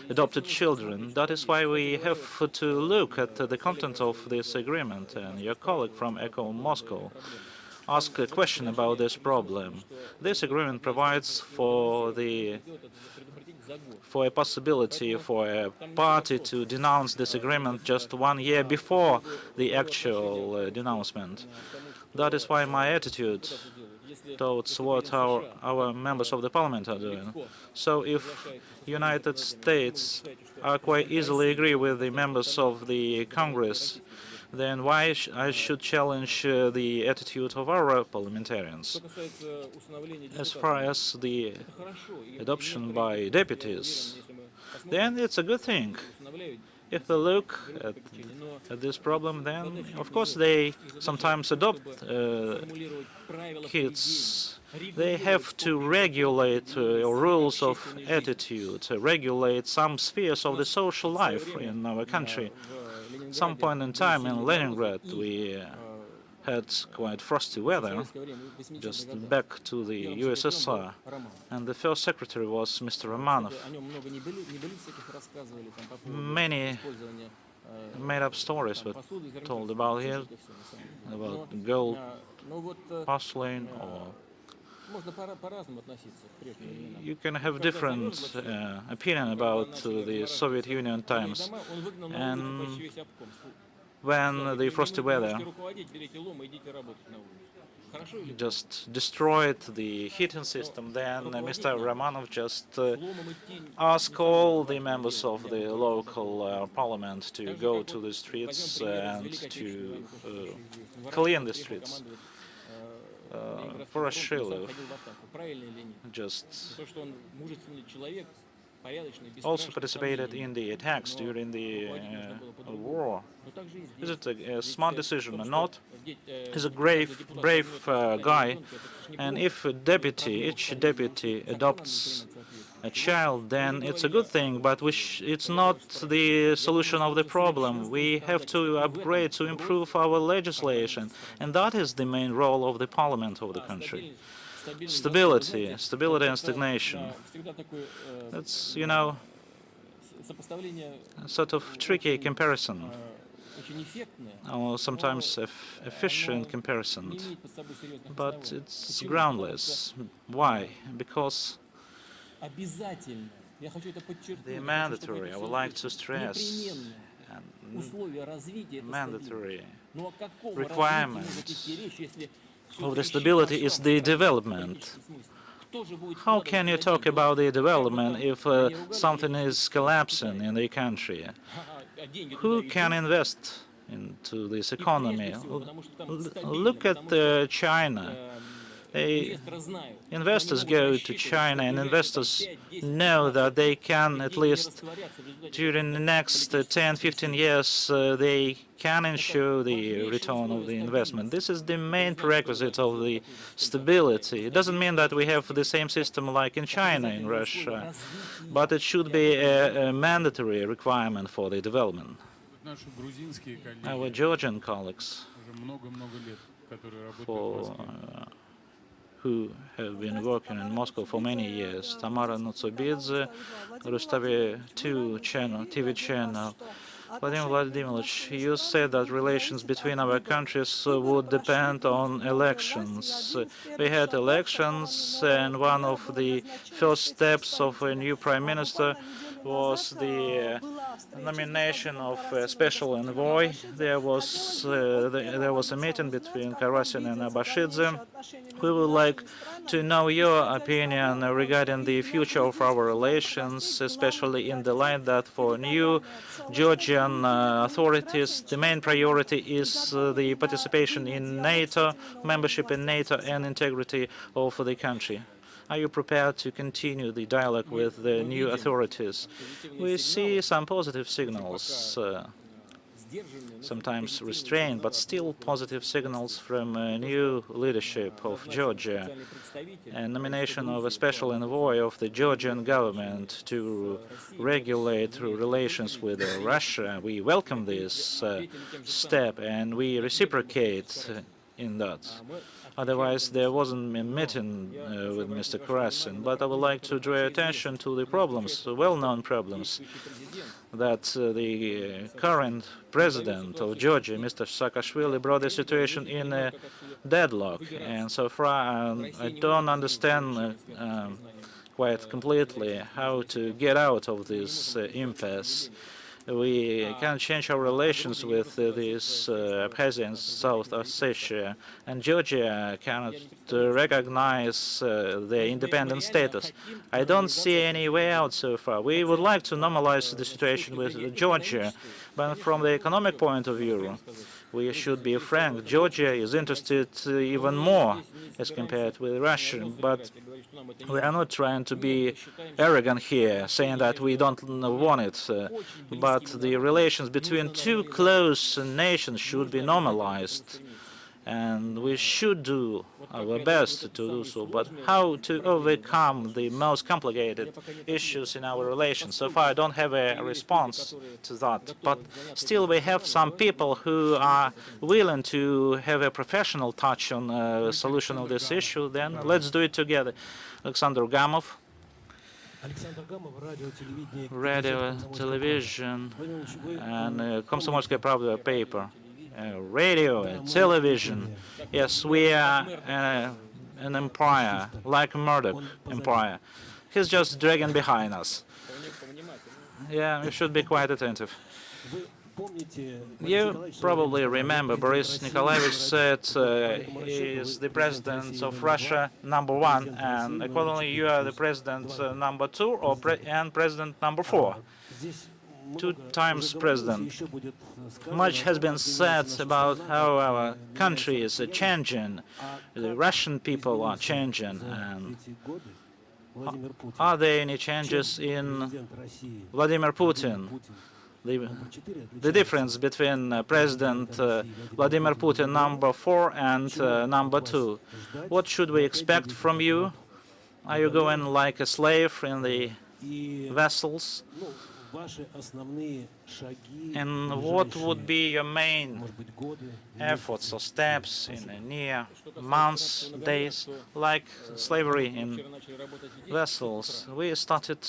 adopted children. That is why we have to look at the content of this agreement. And your colleague from ECHO Moscow asked a question about this problem. This agreement provides for a possibility for a party to denounce this agreement just 1 year before the actual denouncement. That is why my attitude towards what our members of the parliament are doing. So if United States are quite easily agree with the members of the Congress, then why I should challenge the attitude of our parliamentarians? As far as the adoption by deputies, then it's a good thing. If we look at this problem, then of course they sometimes adopt kids. They have to regulate rules of attitude, regulate some spheres of the social life in our country. Some point in time in Leningrad we had quite frosty weather, just back to the USSR, and the first secretary was Mr. Romanov. Many made-up stories were told about him, about gold porcelain, or you can have different opinion about the Soviet Union times. And when the frosty weather just destroyed the heating system, then Mr. Romanov just asked all the members of the local parliament to go to the streets and to clean the streets. Voroshilov just also participated in the attacks during the war. Is it a smart decision or not? He's a brave guy, and if each deputy adopts a child, then it's a good thing, but it's not the solution of the problem. We have to upgrade, to improve our legislation, and that is the main role of the parliament of the country. Stability and stagnation. That's, you know, a sort of tricky comparison, or sometimes efficient comparison, but it's groundless. Why? Because the mandatory, I would like to stress, mandatory requirement of the stability is the development. How can you talk about the development if something is collapsing in the country? Who can invest into this economy? Look at China. Investors go to China, and investors know that they can, at least during the next 10-15 years, they can ensure the return of the investment. This is the main prerequisite of the stability. It doesn't mean that we have the same system like in China, in Russia, but it should be a mandatory requirement for the development. Our Georgian colleagues who have been working in Moscow for many years, Tamara Nutsubidze, Rustavi 2 channel, TV channel. Vladimir Vladimirovich, you said that relations between our countries would depend on elections. We had elections, and one of the first steps of a new prime minister was the nomination of a special envoy. There was a meeting between Karasin and Abashidze. We would like to know your opinion regarding the future of our relations, especially in the light that for new Georgian authorities, the main priority is the participation in NATO, membership in NATO, and integrity of the country. Are you prepared to continue the dialogue with the new authorities? We see some positive signals, sometimes restrained, but still positive signals from new leadership of Georgia, and nomination of a special envoy of the Georgian government to regulate relations with Russia. We welcome this step, and we reciprocate in that. Otherwise, there wasn't a meeting with Mr. Karasin. But I would like to draw attention to the problems, well-known problems, that the current president of Georgia, Mr. Saakashvili, brought the situation in a deadlock. And so far, I don't understand quite completely how to get out of this impasse. We can change our relations with these Abkhazia and South Ossetia, and Georgia cannot recognize their independent status. I don't see any way out so far. We would like to normalize the situation with Georgia, but from the economic point of view, We should be frank. Georgia is interested even more as compared with Russia, but we are not trying to be arrogant here, saying that we don't want it. But the relations between two close nations should be normalized, and we should do our best to do so. But how to overcome the most complicated issues in our relations? So far, I don't have a response to that. But still, we have some people who are willing to have a professional touch on a solution of this issue. Then let's do it together. Alexander Gamov, radio, television, and Komsomolskaya Pravda paper. Radio, television. Yes, we are an empire, like Murdoch empire. He's just dragging behind us. Yeah, we should be quite attentive. You probably remember Boris Nikolaevich said he is the president of Russia #1, and accordingly you are the president #2 or and president #4. 2 times president. Much has been said about how our country is changing, the Russian people are changing, and are there any changes in Vladimir Putin? The difference between President Vladimir Putin #4 and #2. What should we expect from you? Are you going like a slave in the vessels? And what would be your main efforts or steps in the near months, days, like slavery in vessels? We started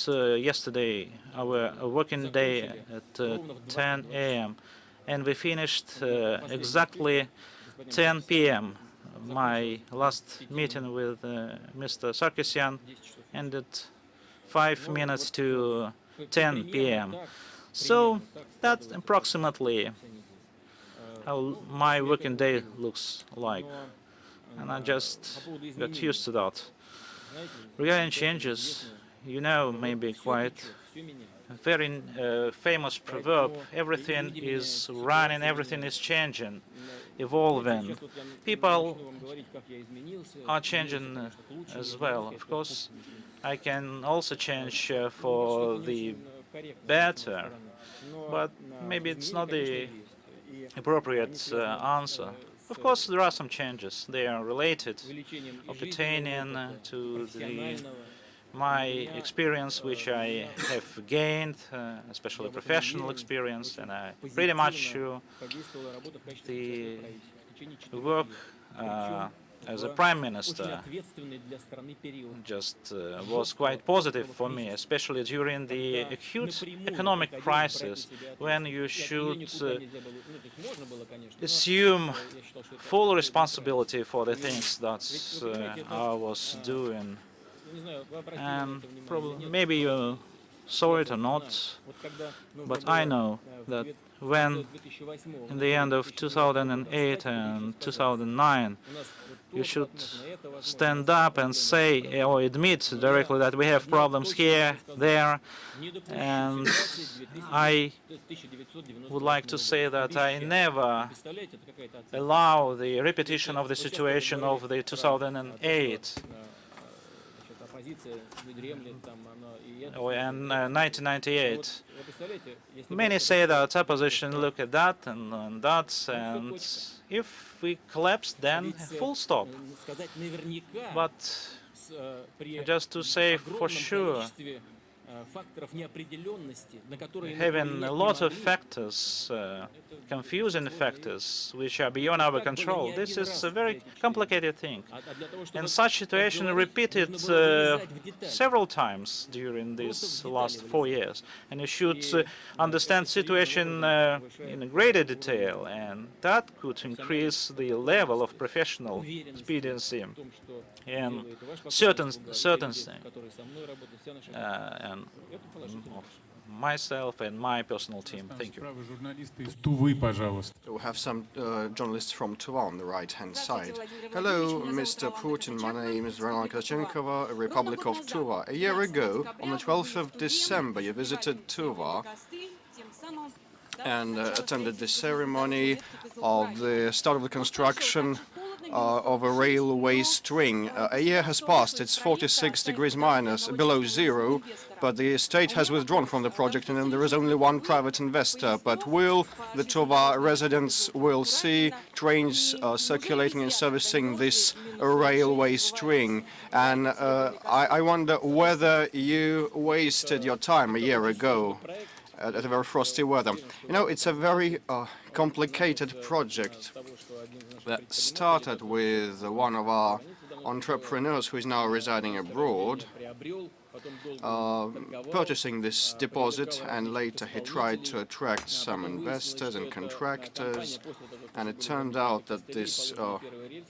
yesterday our working day at 10 a.m. and we finished exactly 10 p.m. My last meeting with Mr. Sarkisyan ended 5 minutes to 10 p.m. So that's approximately how my working day looks like, and I just got used to that. Regarding changes, you know, maybe quite a very famous proverb: everything is running, everything is changing, evolving. People are changing as well. Of course, I can also change for the better, but maybe it's not the appropriate answer. Of course, there are some changes. They are related or pertaining to my experience, which I have gained, especially professional experience, and I pretty much the work as a prime minister just was quite positive for me, especially during the acute economic crisis, when you should assume full responsibility for the things that I was doing. And probably, maybe you saw it or not, but I know that when, in the end of 2008 and 2009, you should stand up and say or admit directly that we have problems here, there, and I would like to say that I never allow the repetition of the situation of the 2008 and 1998. Many say that opposition look at that and that, and if we collapse, then full stop. But just to say for sure, having a lot of factors, confusing factors, which are beyond our control, this is a very complicated thing. And such situation repeated several times during these last 4 years. And you should understand situation in greater detail, and that could increase the level of professional expediency and certainty and of myself and my personal team. Thank you. We have some journalists from Tuva on the right-hand side. Hello, Mr. Putin. My name is Rana Kochenkova, Republic of Tuva. A year ago, on the 12th of December, you visited Tuva, and attended the ceremony of the start of the construction of a railway string. A year has passed. It's 46 degrees minus below zero, but the state has withdrawn from the project, and then there is only one private investor. But will the Tova residents will see trains circulating and servicing this railway string? And I wonder whether you wasted your time a year ago at a very frosty weather. You know, it's a very complicated project that started with one of our entrepreneurs who is now residing abroad, purchasing this deposit, and later he tried to attract some investors and contractors, and it turned out that this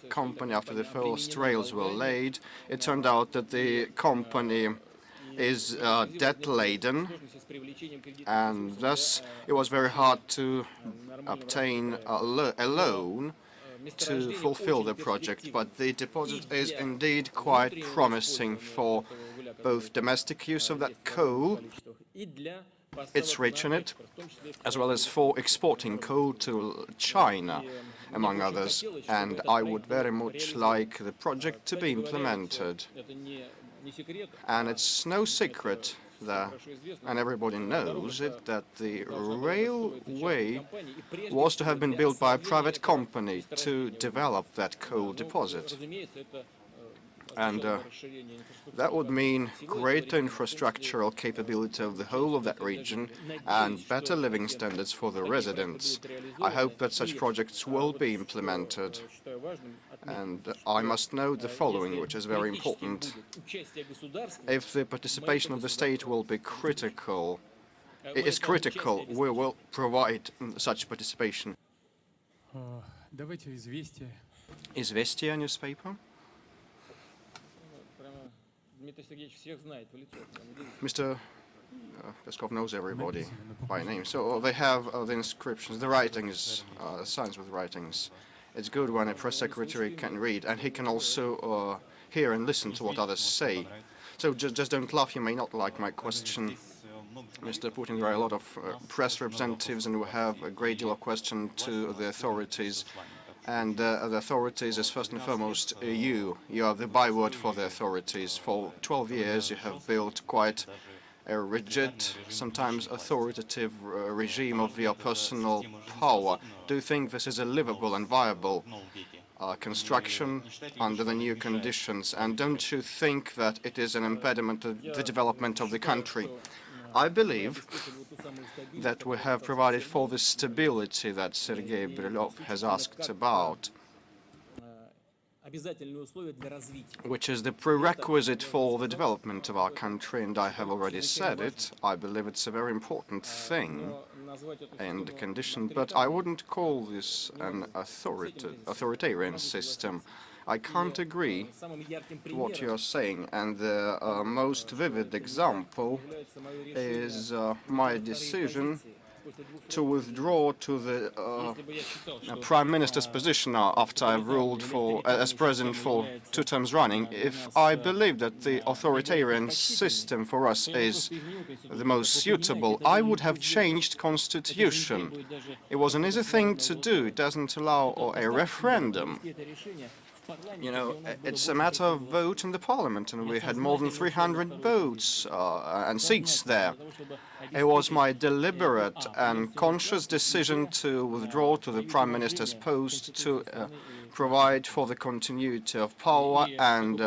company, after the first rails were laid, it turned out that the company is debt-laden, and thus it was very hard to obtain a loan to fulfill the project. But the deposit is indeed quite promising for both domestic use of that coal, it's rich in it, as well as for exporting coal to China, among others. And I would very much like the project to be implemented. And it's no secret that, and everybody knows it, that the railway was to have been built by a private company to develop that coal deposit. And that would mean greater infrastructural capability of the whole of that region and better living standards for the residents. I hope that such projects will be implemented. And I must note the following, which is very important. If the participation of the state will be critical, we will provide such participation. Izvestia newspaper. Mr. Peskov knows everybody by name. So they have the inscriptions, the writings, signs with writings. It's good when a press secretary can read, and he can also hear and listen to what others say. So just don't laugh, you may not like my question. Mr. Putin, there are a lot of press representatives, and we have a great deal of questions to the authorities. And the authorities is first and foremost you. You are the byword for the authorities. For 12 years you have built quite a rigid, sometimes authoritative regime of your personal power. Do you think this is a livable and viable construction under the new conditions? And don't you think that it is an impediment to the development of the country? I believe that we have provided for the stability that Sergei Brylov has asked about, which is the prerequisite for the development of our country, and I have already said it. I believe it's a very important thing and condition, but I wouldn't call this an authoritarian system. I can't agree to what you're saying, and the most vivid example is my decision to withdraw to the Prime Minister's position after I've ruled as President for 2 terms running. If I believe that the authoritarian system for us is the most suitable, I would have changed constitution. It was an easy thing to do. It doesn't allow a referendum. You know, it's a matter of vote in the parliament, and we had more than 300 votes and seats there. It was my deliberate and conscious decision to withdraw to the Prime Minister's post to provide for the continuity of power and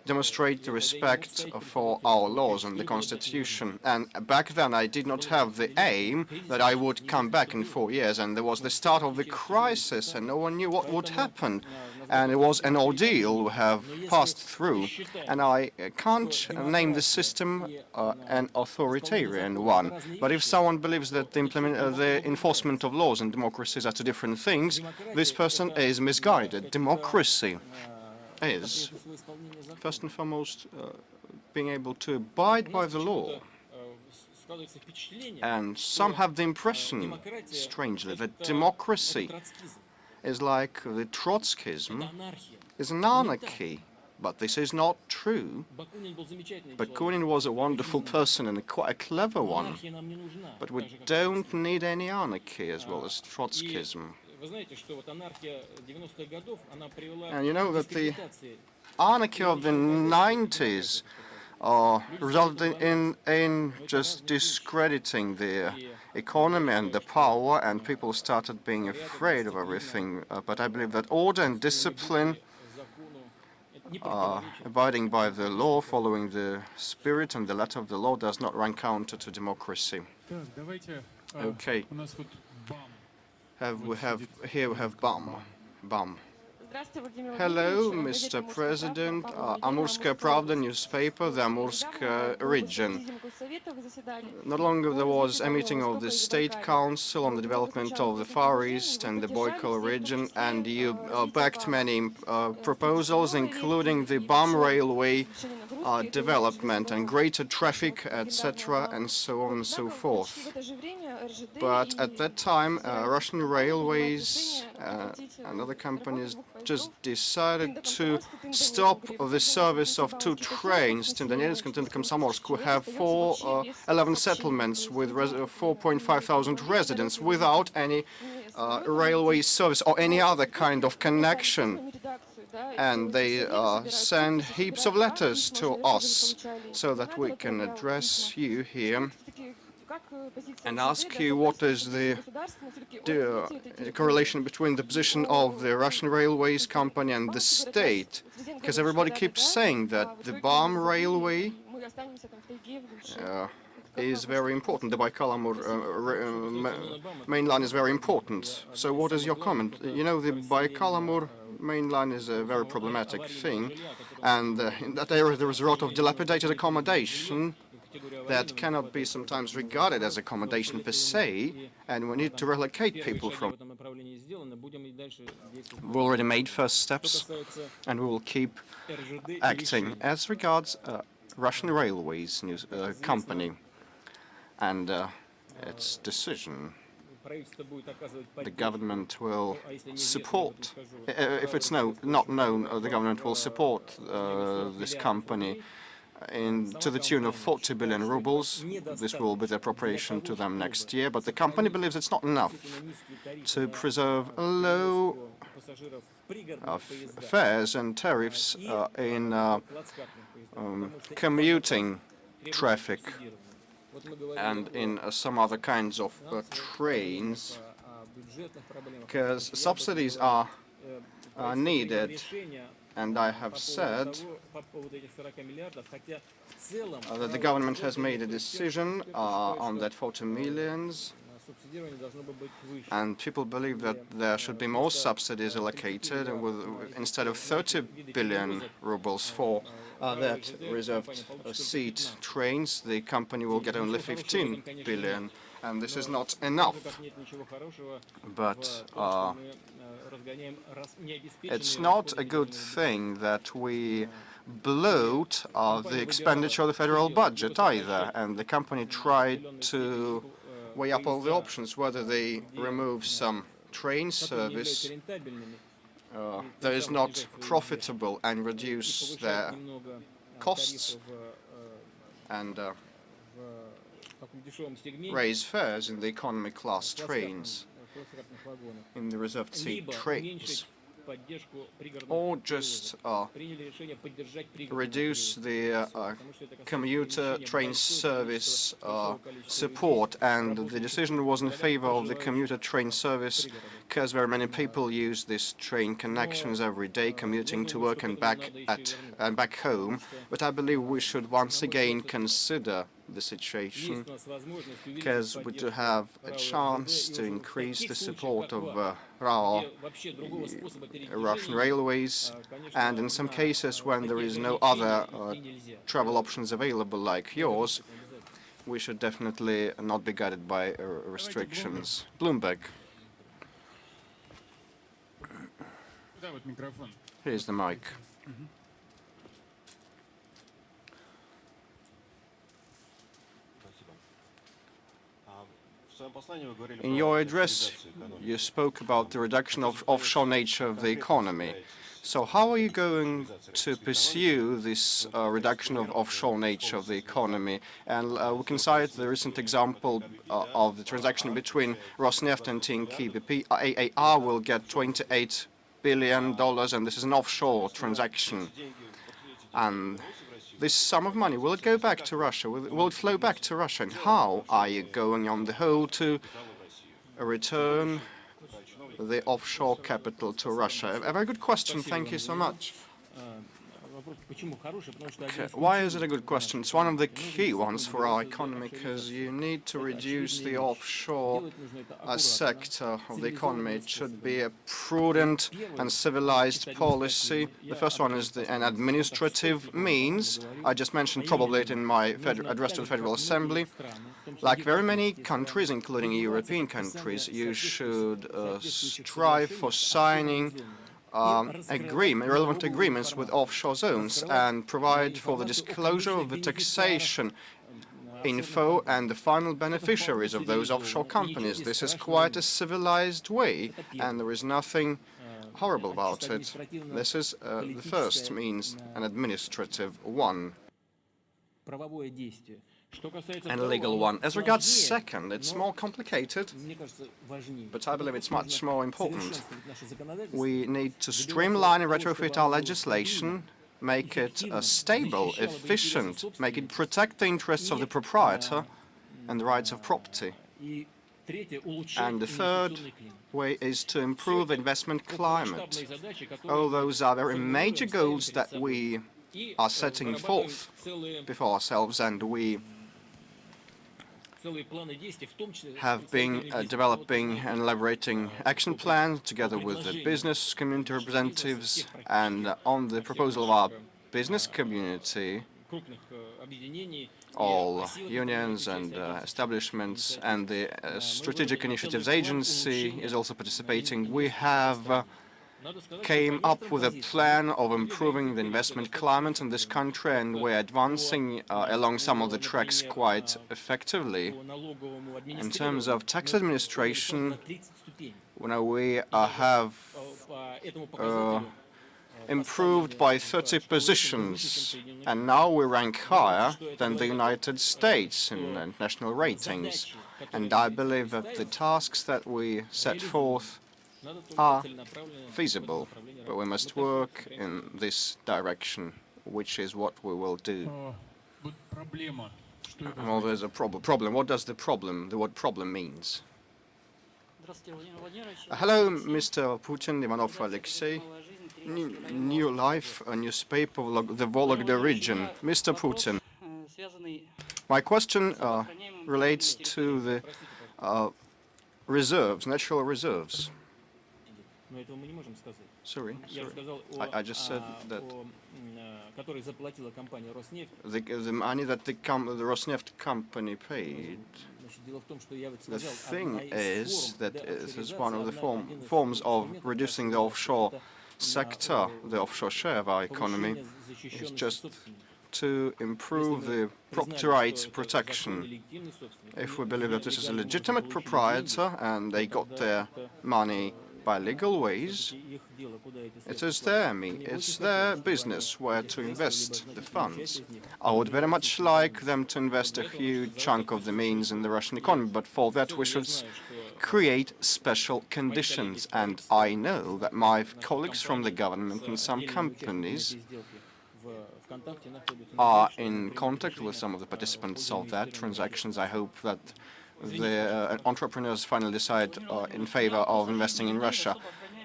demonstrate the respect for our laws and the Constitution. And back then I did not have the aim that I would come back in 4 years, and there was the start of the crisis and no one knew what would happen. And it was an ordeal we have passed through, and I can't name the system an authoritarian one. But if someone believes that the enforcement of laws and democracies are 2 different things, this person is misguided. Democracy is, first and foremost, being able to abide by the law. And some have the impression, strangely, that democracy is like the Trotskyism, is an anarchy. But this is not true. Bakunin was a wonderful person and quite a clever one. But we don't need any anarchy as well as Trotskyism. And you know that the anarchy of the 90s resulted in just discrediting the economy and the power, and people started being afraid of everything. But I believe that order and discipline, abiding by the law, following the spirit and the letter of the law, does not run counter to democracy. Okay. Here we have BAM. Hello, Mr. President. Amurskaya Pravda newspaper, the Amursk region. Not long ago there was a meeting of the State Council on the development of the Far East and the Baikal region, and you backed many proposals, including the BAM railway development and greater traffic, etc., and so on and so forth. But at that time, Russian railways and other companies just decided to stop the service of two trains, Tindonetsk and Komsomolsk, who have 11 settlements with 4,500 residents, without any railway service or any other kind of connection. And they send heaps of letters to us so that we can address you here and ask you what is the correlation between the position of the Russian Railways company and the state, because everybody keeps saying that the BAM railway is very important. The Baikal-Amur main line is very important. So what is your comment? You know, the Baikal-Amur main line is a very problematic thing, and in that area there is a lot of dilapidated accommodation that cannot be sometimes regarded as accommodation per se, and we need to relocate people from. We've already made first steps, and we will keep acting. As regards Russian Railways company and its decision, the government will support, if it's not known, the government will support this company to the tune of 40 billion rubles. This will be the appropriation to them next year, but the company believes it's not enough to preserve low fares and tariffs in commuting traffic and in some other kinds of trains, because subsidies are needed. And I have said that the government has made a decision on that 40 millions, and people believe that there should be more subsidies allocated, and instead of 30 billion rubles for that reserved seat trains, the company will get only 15 billion, and this is not enough. But it's not a good thing that we bloat the expenditure of the federal budget either, and the company tried to weigh up all the options, whether they remove some train service that is not profitable and reduce their costs and raise fares in the economy class trains, in the reserved seat trains, or just reduce the commuter train service support. And the decision was in favor of the commuter train service because very many people use these train connections every day, commuting to work and back home. But I believe we should once again consider the situation, because we do have a chance to increase the support of our Russian railways, and in some cases when there is no other travel options available like yours, we should definitely not be guided by restrictions. Bloomberg. Here's the mic. In your address, you spoke about the reduction of offshore nature of the economy. So how are you going to pursue this reduction of offshore nature of the economy? And we can cite the recent example of the transaction between Rosneft and TNK BP. AAR will get $28 billion, and this is an offshore transaction. And this sum of money, will it go back to Russia? Will it flow back to Russia? And how are you going on the whole to return the offshore capital to Russia? A very good question. Thank you so much. Okay. Why is it a good question? It's one of the key ones for our economy, because you need to reduce the offshore sector of the economy. It should be a prudent and civilized policy. The first one is an administrative means. I just mentioned probably it in my address to the Federal Assembly. Like very many countries, including European countries, you should strive for signing relevant agreements with offshore zones and provide for the disclosure of the taxation info and the final beneficiaries of those offshore companies. This is quite a civilized way, and there is nothing horrible about it. This is the first means, an administrative one. And a legal one. As regards second, it's more complicated, but I believe it's much more important. We need to streamline and retrofit our legislation, make it stable, efficient, make it protect the interests of the proprietor and the rights of property. And the third way is to improve investment climate. All those are very major goals that we are setting forth before ourselves, and we have been developing and elaborating action plans together with the business community representatives, and on the proposal of our business community, all unions and establishments and the Strategic Initiatives Agency is also participating. We have came up with a plan of improving the investment climate in this country, and we're advancing along some of the tracks quite effectively. In terms of tax administration, we have improved by 30 positions, and now we rank higher than the United States in international ratings. And I believe that the tasks that we set forth are feasible, but we must work in this direction, which is what we will do. Well, there's a problem. What does the word problem means? Hello, Mr. Putin, Ivanov Alexei. New Life, a newspaper, the Vologda region. Mr. Putin, my question relates to the reserves, natural reserves. Sorry. I just said that the money that the Rosneft company paid. The thing is that this is one of the forms of reducing the offshore sector, the offshore share of our economy. It's just to improve the property rights protection. If we believe that this is a legitimate proprietor and they got their money by legal ways, it is their business where to invest the funds. I would very much like them to invest a huge chunk of the means in the Russian economy, but for that we should create special conditions. And I know that my colleagues from the government and some companies are in contact with some of the participants of that transactions. I hope that the entrepreneurs finally decide in favor of investing in Russia.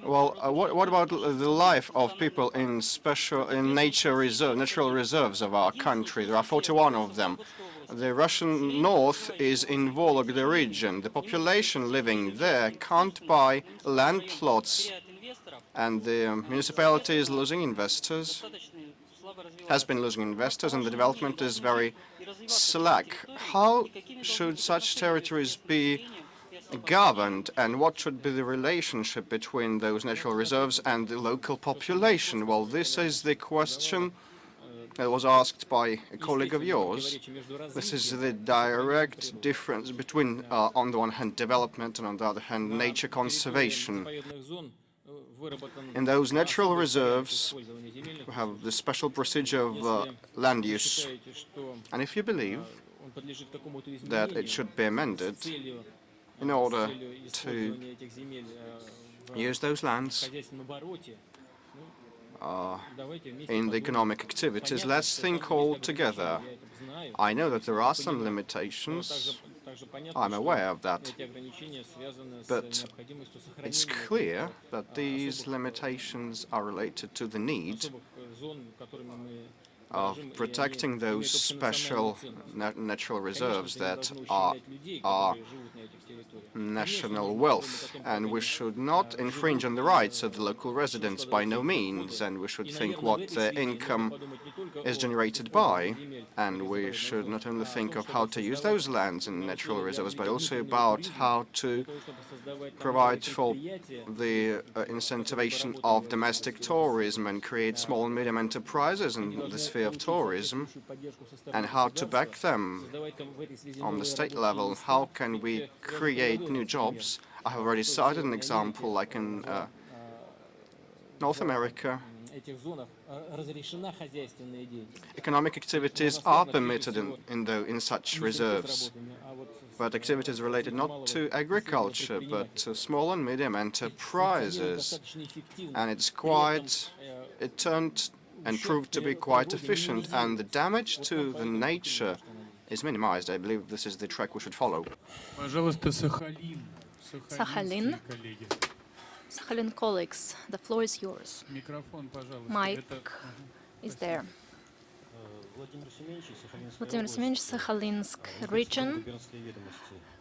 Well, what about the life of people in natural reserves of our country? There are 41 of them. The Russian north is in Vologda region. The population living there can't buy land plots, and the municipality is losing investors, has been losing investors, and the development is very slack. How should such territories be governed, and what should be the relationship between those natural reserves and the local population? Well, this is the question that was asked by a colleague of yours. This is the direct difference between, on the one hand, development and on the other hand, nature conservation. In those natural reserves, we have the special procedure of land use. And if you believe that it should be amended in order to use those lands in the economic activities, let's think all together. I know that there are some limitations. I'm aware of that. But it's clear that these limitations are related to the need of protecting those special natural reserves that are national wealth. And we should not infringe on the rights of the local residents by no means, and we should think what their income is generated by. And we should not only think of how to use those lands in natural reserves, but also about how to provide for the incentivation of domestic tourism and create small and medium enterprises in the sphere of tourism, and how to back them on the state level. How can we create new jobs? I have already cited an example, like in North America. Economic activities are permitted in such reserves, but activities related not to agriculture, but to small and medium enterprises. And it turned and proved to be quite efficient, and the damage to the nature is minimized. I believe this is the track we should follow. Sakhalin. Sakhalin colleagues, the floor is yours. Mic is there. Vladimir Semyonich, Sakhalinsk region,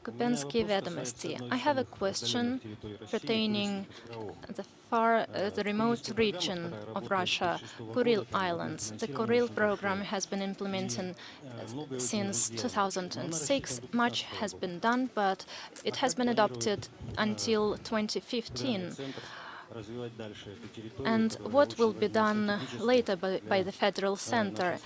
Kupensky Vedomosti. I have a question pertaining the remote region of Russia, Kuril Islands. The Kuril program has been implemented since 2006. Much has been done, but it has been adopted until 2015. And what will be done later by the federal center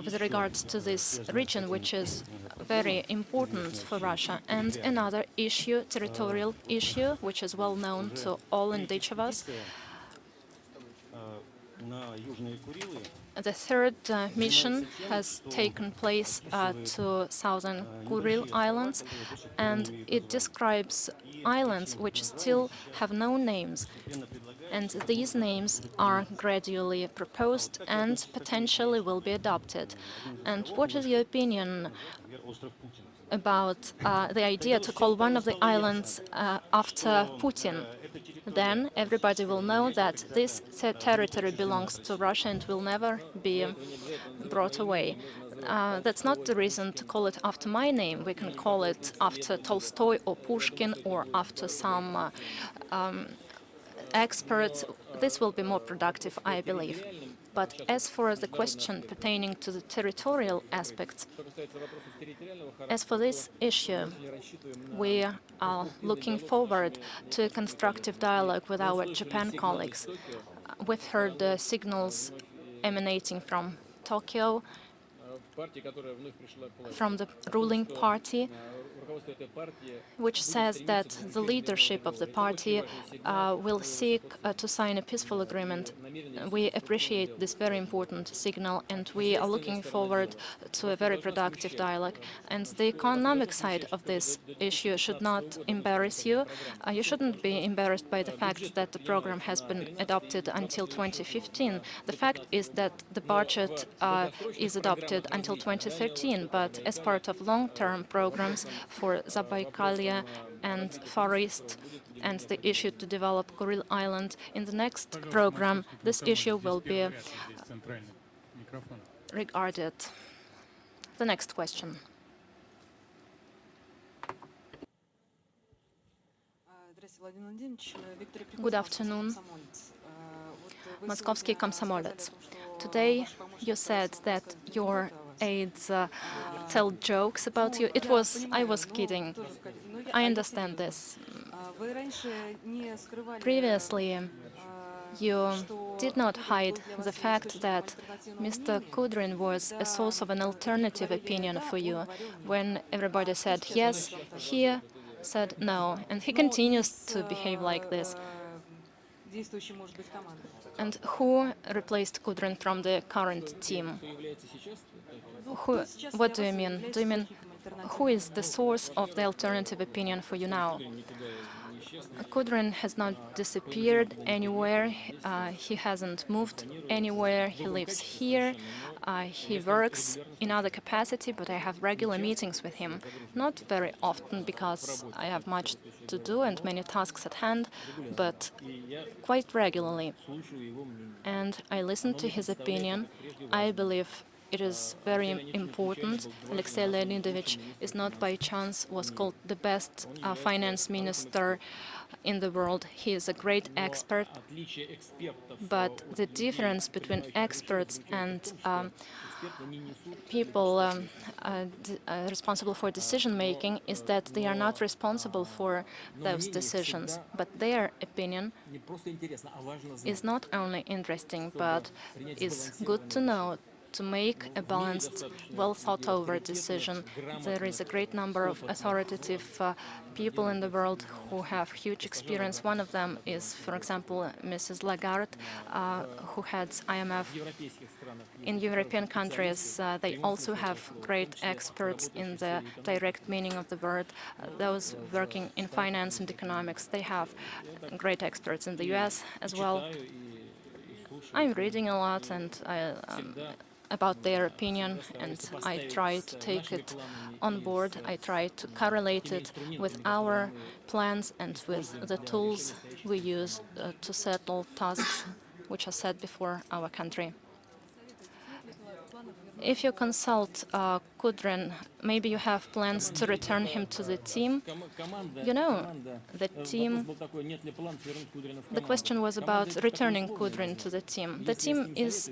with regards to this region, which is very important for Russia? And another issue, territorial issue, which is well known to all in each of us. The third mission has taken place to southern Kuril Islands, and it describes islands which still have no names. And these names are gradually proposed and potentially will be adopted. And what is your opinion about the idea to call one of the islands after Putin? Then everybody will know that this territory belongs to Russia and will never be brought away. That's not the reason to call it after my name. We can call it after Tolstoy or Pushkin or after some experts. This will be more productive, I believe. But as for the question pertaining to the territorial aspects, as for this issue, we are looking forward to a constructive dialogue with our Japan colleagues. We've heard signals emanating from Tokyo, from the ruling party, which says that the leadership of the party will seek to sign a peaceful agreement. We appreciate this very important signal, and we are looking forward to a very productive dialogue. And the economic side of this issue should not embarrass you. You shouldn't be embarrassed by the fact that the program has been adopted until 2015. The fact is that the budget is adopted until 2013, but as part of long-term programs for Zabaikalia and Far East and the issue to develop Kuril Island, in the next program, this issue will be regarded. The next question. Good afternoon, Moskovsky Komsomolets. Today you said that your aides tell jokes about you. I was kidding. I understand this. Previously, you did not hide the fact that Mr. Kudrin was a source of an alternative opinion for you. When everybody said yes, he said no, and he continues to behave like this. And who replaced Kudrin from the current team? What do you mean? Do you mean who is the source of the alternative opinion for you now? Kudrin has not disappeared anywhere. He hasn't moved anywhere. He lives here. He works in other capacity, but I have regular meetings with him. Not very often because I have much to do and many tasks at hand, but quite regularly. And I listen to his opinion. I believe it is very important. Alexei Leonidovich is not by chance was called the best finance minister in the world. He is a great expert, but the difference between experts and people responsible for decision-making is that they are not responsible for those decisions, but their opinion is not only interesting, but is good to know to make a balanced, well-thought-over decision. There is a great number of authoritative people in the world who have huge experience. One of them is, for example, Mrs. Lagarde, who heads IMF. In European countries, they also have great experts in the direct meaning of the word. Those working in finance and economics, they have great experts in the US as well. I'm reading a lot and about their opinion, and I try to take it on board. I try to correlate it with our plans and with the tools we use to settle tasks which are set before our country. If you consult Kudrin, maybe you have plans to return him to the team. You know, the team. The question was about returning Kudrin to the team. The team is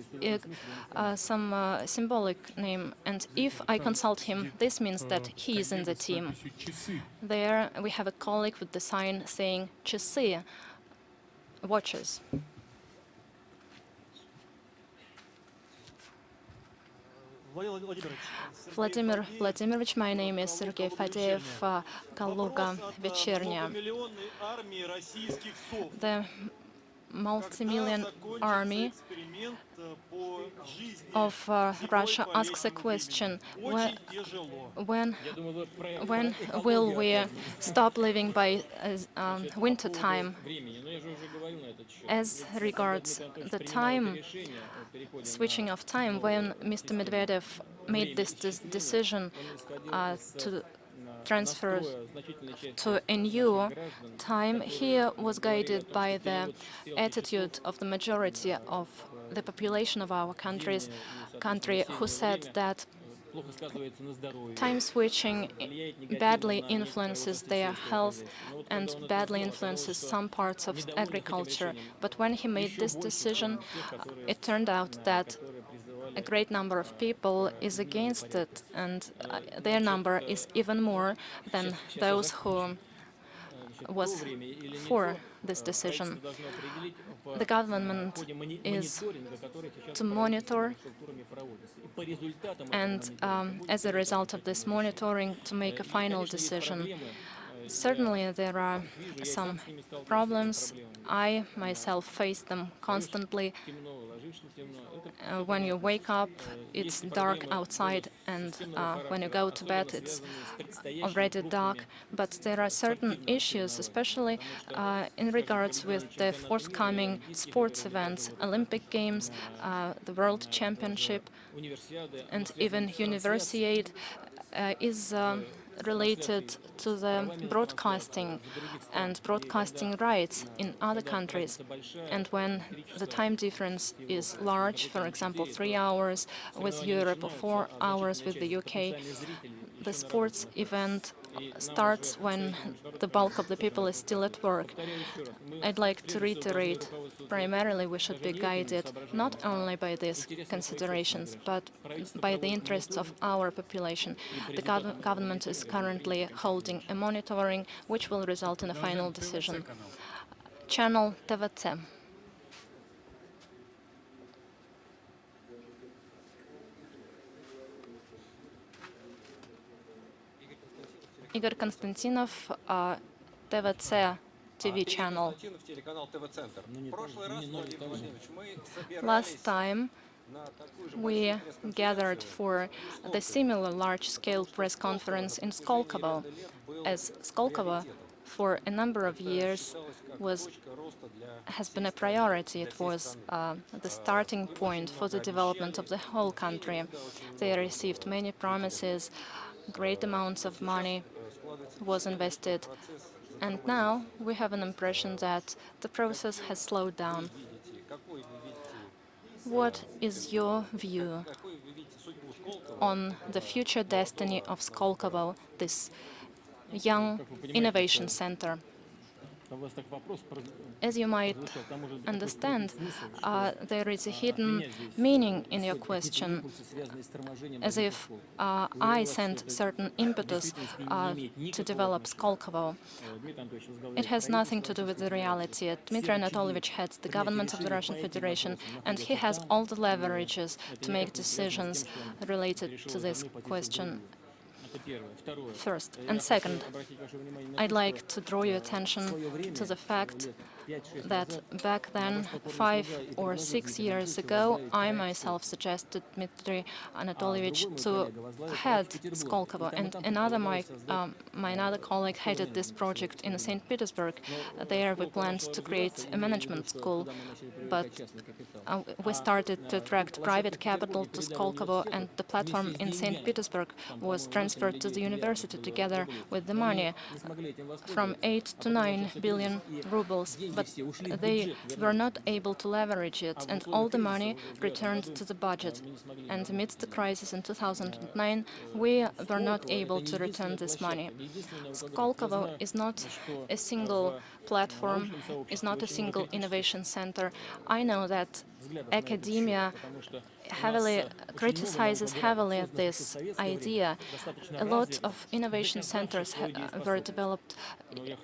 some symbolic name, and if I consult him, this means that he is in the team. There we have a colleague with the sign saying "часы," watches. Vladimir Vladimirovich, my name is Sergei Fadeev, Kaluga, Вечерняя. The multi-million army of Russia asks a question: when will we stop living by winter time? As regards the time, switching of time, when Mr. Medvedev made this decision to transfer to a new time, he was guided by the attitude of the majority of the population of our country, who said that time switching badly influences their health and badly influences some parts of agriculture. But when he made this decision, it turned out that a great number of people is against it, and their number is even more than those who was for this decision. The government is to monitor and, as a result of this monitoring, to make a final decision. Certainly, there are some problems. I myself face them constantly. When you wake up, it's dark outside, and when you go to bed, it's already dark. But there are certain issues, especially in regards with the forthcoming sports events, Olympic Games, the World Championship, and even Universiade is related to the broadcasting and broadcasting rights in other countries. And when the time difference is large, for example, 3 hours with Europe or 4 hours with the UK, the sports event starts when the bulk of the people is still at work. I'd like to reiterate, primarily we should be guided not only by these considerations, but by the interests of our population. The government is currently holding a monitoring which will result in a final decision. Channel TVC. Igor Konstantinov, TVC TV channel. Last time, we gathered for the similar large-scale press conference in Skolkovo, as Skolkovo, for a number of years, has been a priority. It was the starting point for the development of the whole country. They received many promises, great amounts of money was invested, and now we have an impression that the process has slowed down. What is your view on the future destiny of Skolkovo, this young innovation center? As you might understand, there is a hidden meaning in your question, as if I sent certain impetus to develop Skolkovo. It has nothing to do with the reality. Dmitry Anatolyevich heads the government of the Russian Federation, and he has all the leverages to make decisions related to this question. First. And second, I'd like to draw your attention to the fact that back then, 5 or 6 years ago, I myself suggested Dmitry Anatolyevich to head Skolkovo, and my another colleague headed this project in St. Petersburg. There we planned to create a management school, but we started to attract private capital to Skolkovo, and the platform in St. Petersburg was transferred to the university together with the money, from 8 to 9 billion rubles, but they were not able to leverage it, and all the money returned to the budget. And amidst the crisis in 2009, we were not able to return this money. Skolkovo is not a single platform, is not a single innovation center. I know that academia criticizes heavily this idea. A lot of innovation centers were developed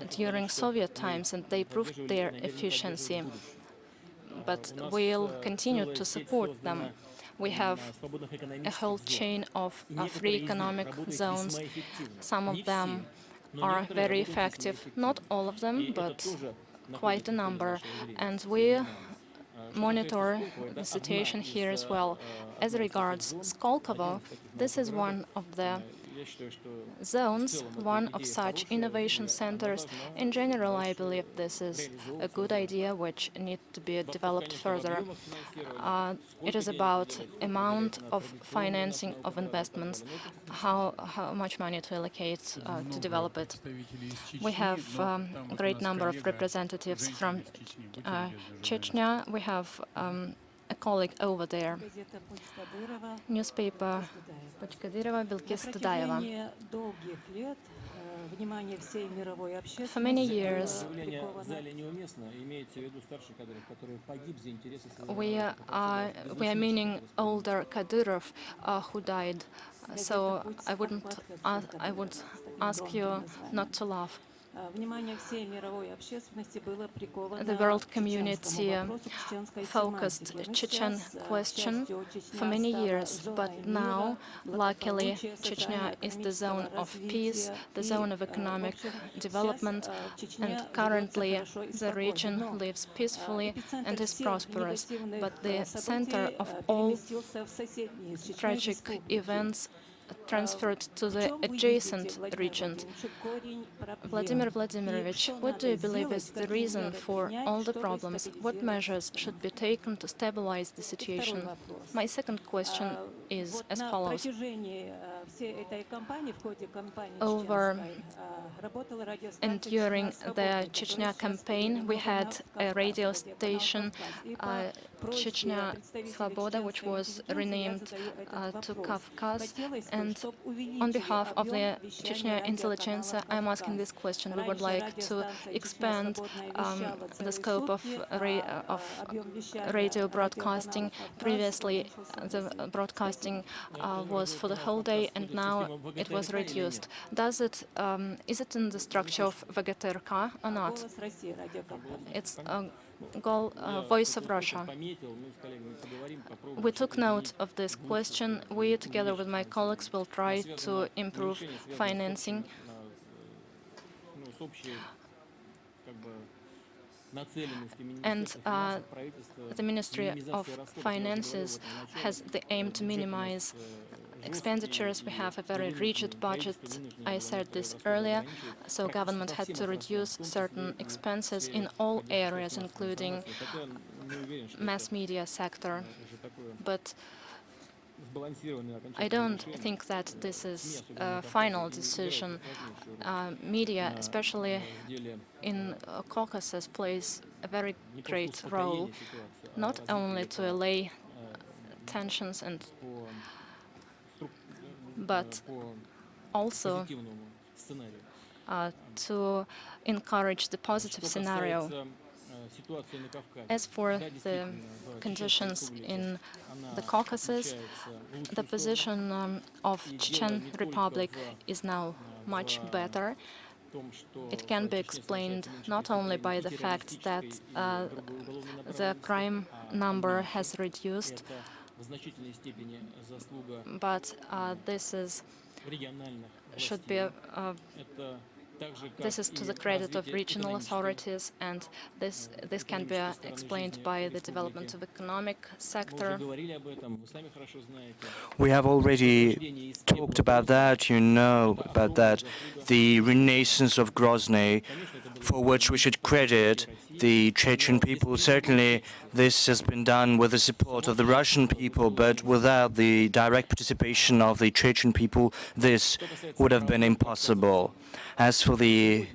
during Soviet times, and they proved their efficiency. But we'll continue to support them. We have a whole chain of free economic zones. Some of them are very effective. Not all of them, but quite a number. And we monitor the situation here as well. As regards Skolkovo, this is one of the zones, one of such innovation centers. In general, I believe this is a good idea which needs to be developed further. It is about amount of financing of investments, how much money to allocate to develop it. We have a great number of representatives from Chechnya. We have a colleague over there. Newspaper Kadyrova, Belkis-Tadayeva. For many years, we are meaning older Kadyrov who died. So I would ask you not to laugh. The world community focused Chechen question for many years, but now, luckily, Chechnya is the zone of peace, the zone of economic development, and currently the region lives peacefully and is prosperous. But the center of all tragic events transferred to the adjacent region. Vladimir Vladimirovich, what do you believe is the reason for all the problems? What measures should be taken to stabilize the situation? My second question is as follows. Over and during the Chechnya campaign, we had a radio station, Chechnya Svoboda, which was renamed to Kavkaz. And on behalf of the Chechnya intelligentsia, I'm asking this question. We would like to expand the scope of radio broadcasting. Previously, the broadcasting was for the whole day, and now it was reduced. Is it in the structure of VGTRK or not? It's Voice of Russia. We took note of this question. We, together with my colleagues, will try to improve financing And the Ministry of Finances has the aim to minimize expenditures. We have a very rigid budget. I said this earlier. So government had to reduce certain expenses in all areas, including mass media sector. But I don't think that this is a final decision. Media, especially in Caucasus, plays a very great role, not only to allay tensions but also to encourage the positive scenario. As for the conditions in the Caucasus, the position of Chechen Republic is now much better. It can be explained not only by the fact that the crime number has reduced, but this is to the credit of regional authorities, and this can be explained by the development of economic sector. We have already talked about that, you know about that, the renaissance of Grozny, for which we should credit the Chechen people. Certainly this has been done with the support of the Russian people, but without the direct participation of the Chechen people, this would have been impossible. As for the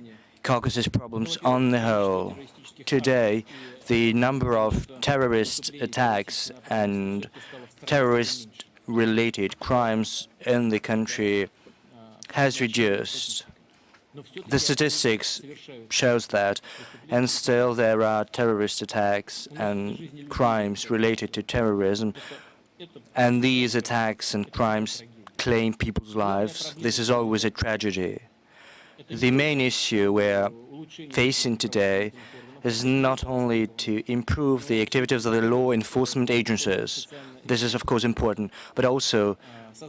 Caucasus problems on the whole, today the number of terrorist attacks and terrorist-related crimes in the country has reduced. The statistics shows that, and still there are terrorist attacks and crimes related to terrorism, and these attacks and crimes claim people's lives. This is always a tragedy. The main issue we're facing today is not only to improve the activities of the law enforcement agencies, this is of course important, but also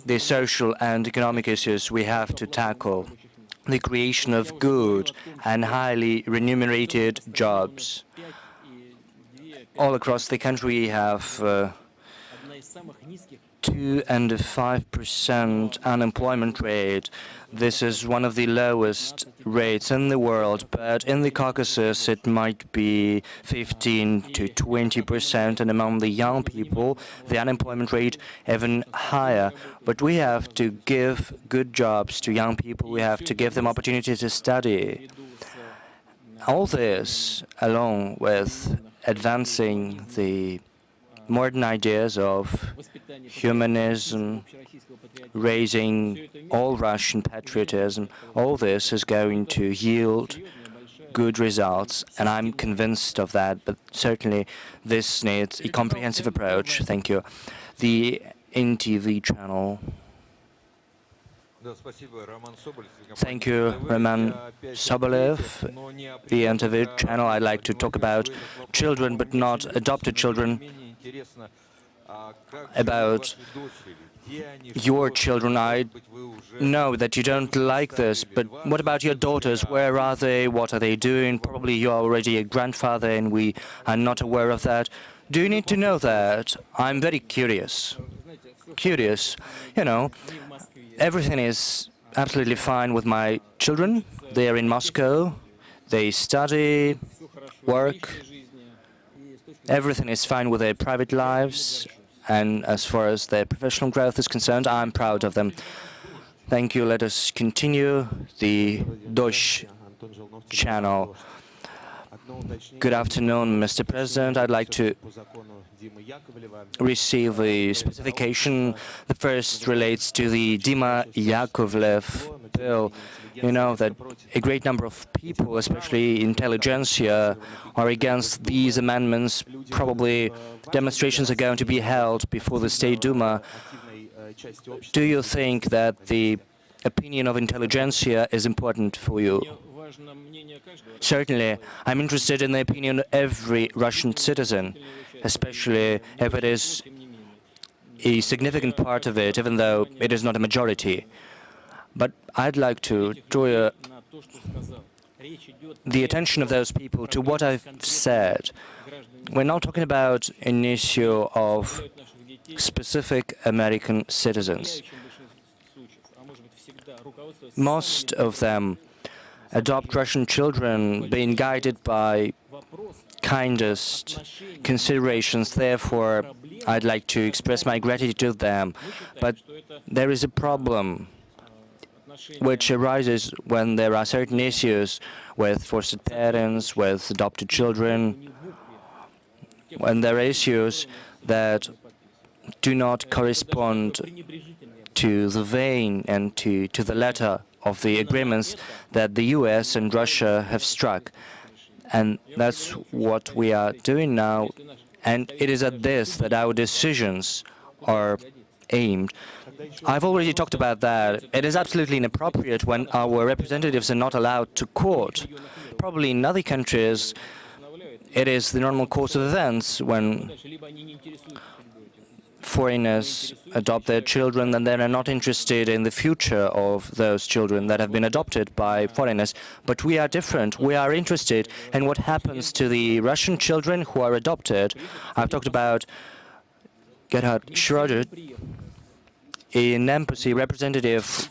the social and economic issues we have to tackle. The creation of good and highly remunerated jobs. All across the country we have 2.5% unemployment rate. This is one of the lowest rates in the world, but in the Caucasus it might be 15 to 20%, and among the young people the unemployment rate even higher. But we have to give good jobs to young people, we have to give them opportunities to study. All this, along with advancing the modern ideas of humanism, raising all Russian patriotism, all this is going to yield good results, and I'm convinced of that, but certainly this needs a comprehensive approach. Thank you. The NTV channel. Thank you, Roman Sobolev. The NTV channel, I'd like to talk about children, but not adopted children, about your children. I know that you don't like this, but what about your daughters? Where are they? What are they doing? Probably you are already a grandfather and we are not aware of that. Do you need to know that? I'm very curious. You know, everything is absolutely fine with my children. They are in Moscow. They study, work. Everything is fine with their private lives. And as far as their professional growth is concerned, I'm proud of them. Thank you. Let us continue. The Dosh channel. Good afternoon, Mr. President. I'd like to receive a specification. The first relates to the Dima Yakovlev bill. You know that a great number of people, especially intelligentsia, are against these amendments. Probably demonstrations are going to be held before the State Duma. Do you think that the opinion of intelligentsia is important for you? Certainly, I'm interested in the opinion of every Russian citizen, especially if it is a significant part of it, even though it is not a majority. But I'd like to draw your the attention of those people to what I've said. We're not talking about an issue of specific American citizens. Most of them adopt Russian children being guided by kindest considerations. Therefore, I'd like to express my gratitude to them. But there is a problem which arises when there are certain issues with foster parents, with adopted children, when there are issues that do not correspond to the vein and to the letter of the agreements that the US and Russia have struck. And that's what we are doing now. And it is at this that our decisions are aimed. I've already talked about that. It is absolutely inappropriate when our representatives are not allowed to court. Probably in other countries, it is the normal course of events when foreigners adopt their children and then are not interested in the future of those children that have been adopted by foreigners. But we are different. We are interested in what happens to the Russian children who are adopted. I've talked about Gerhard Schroeder. An embassy representative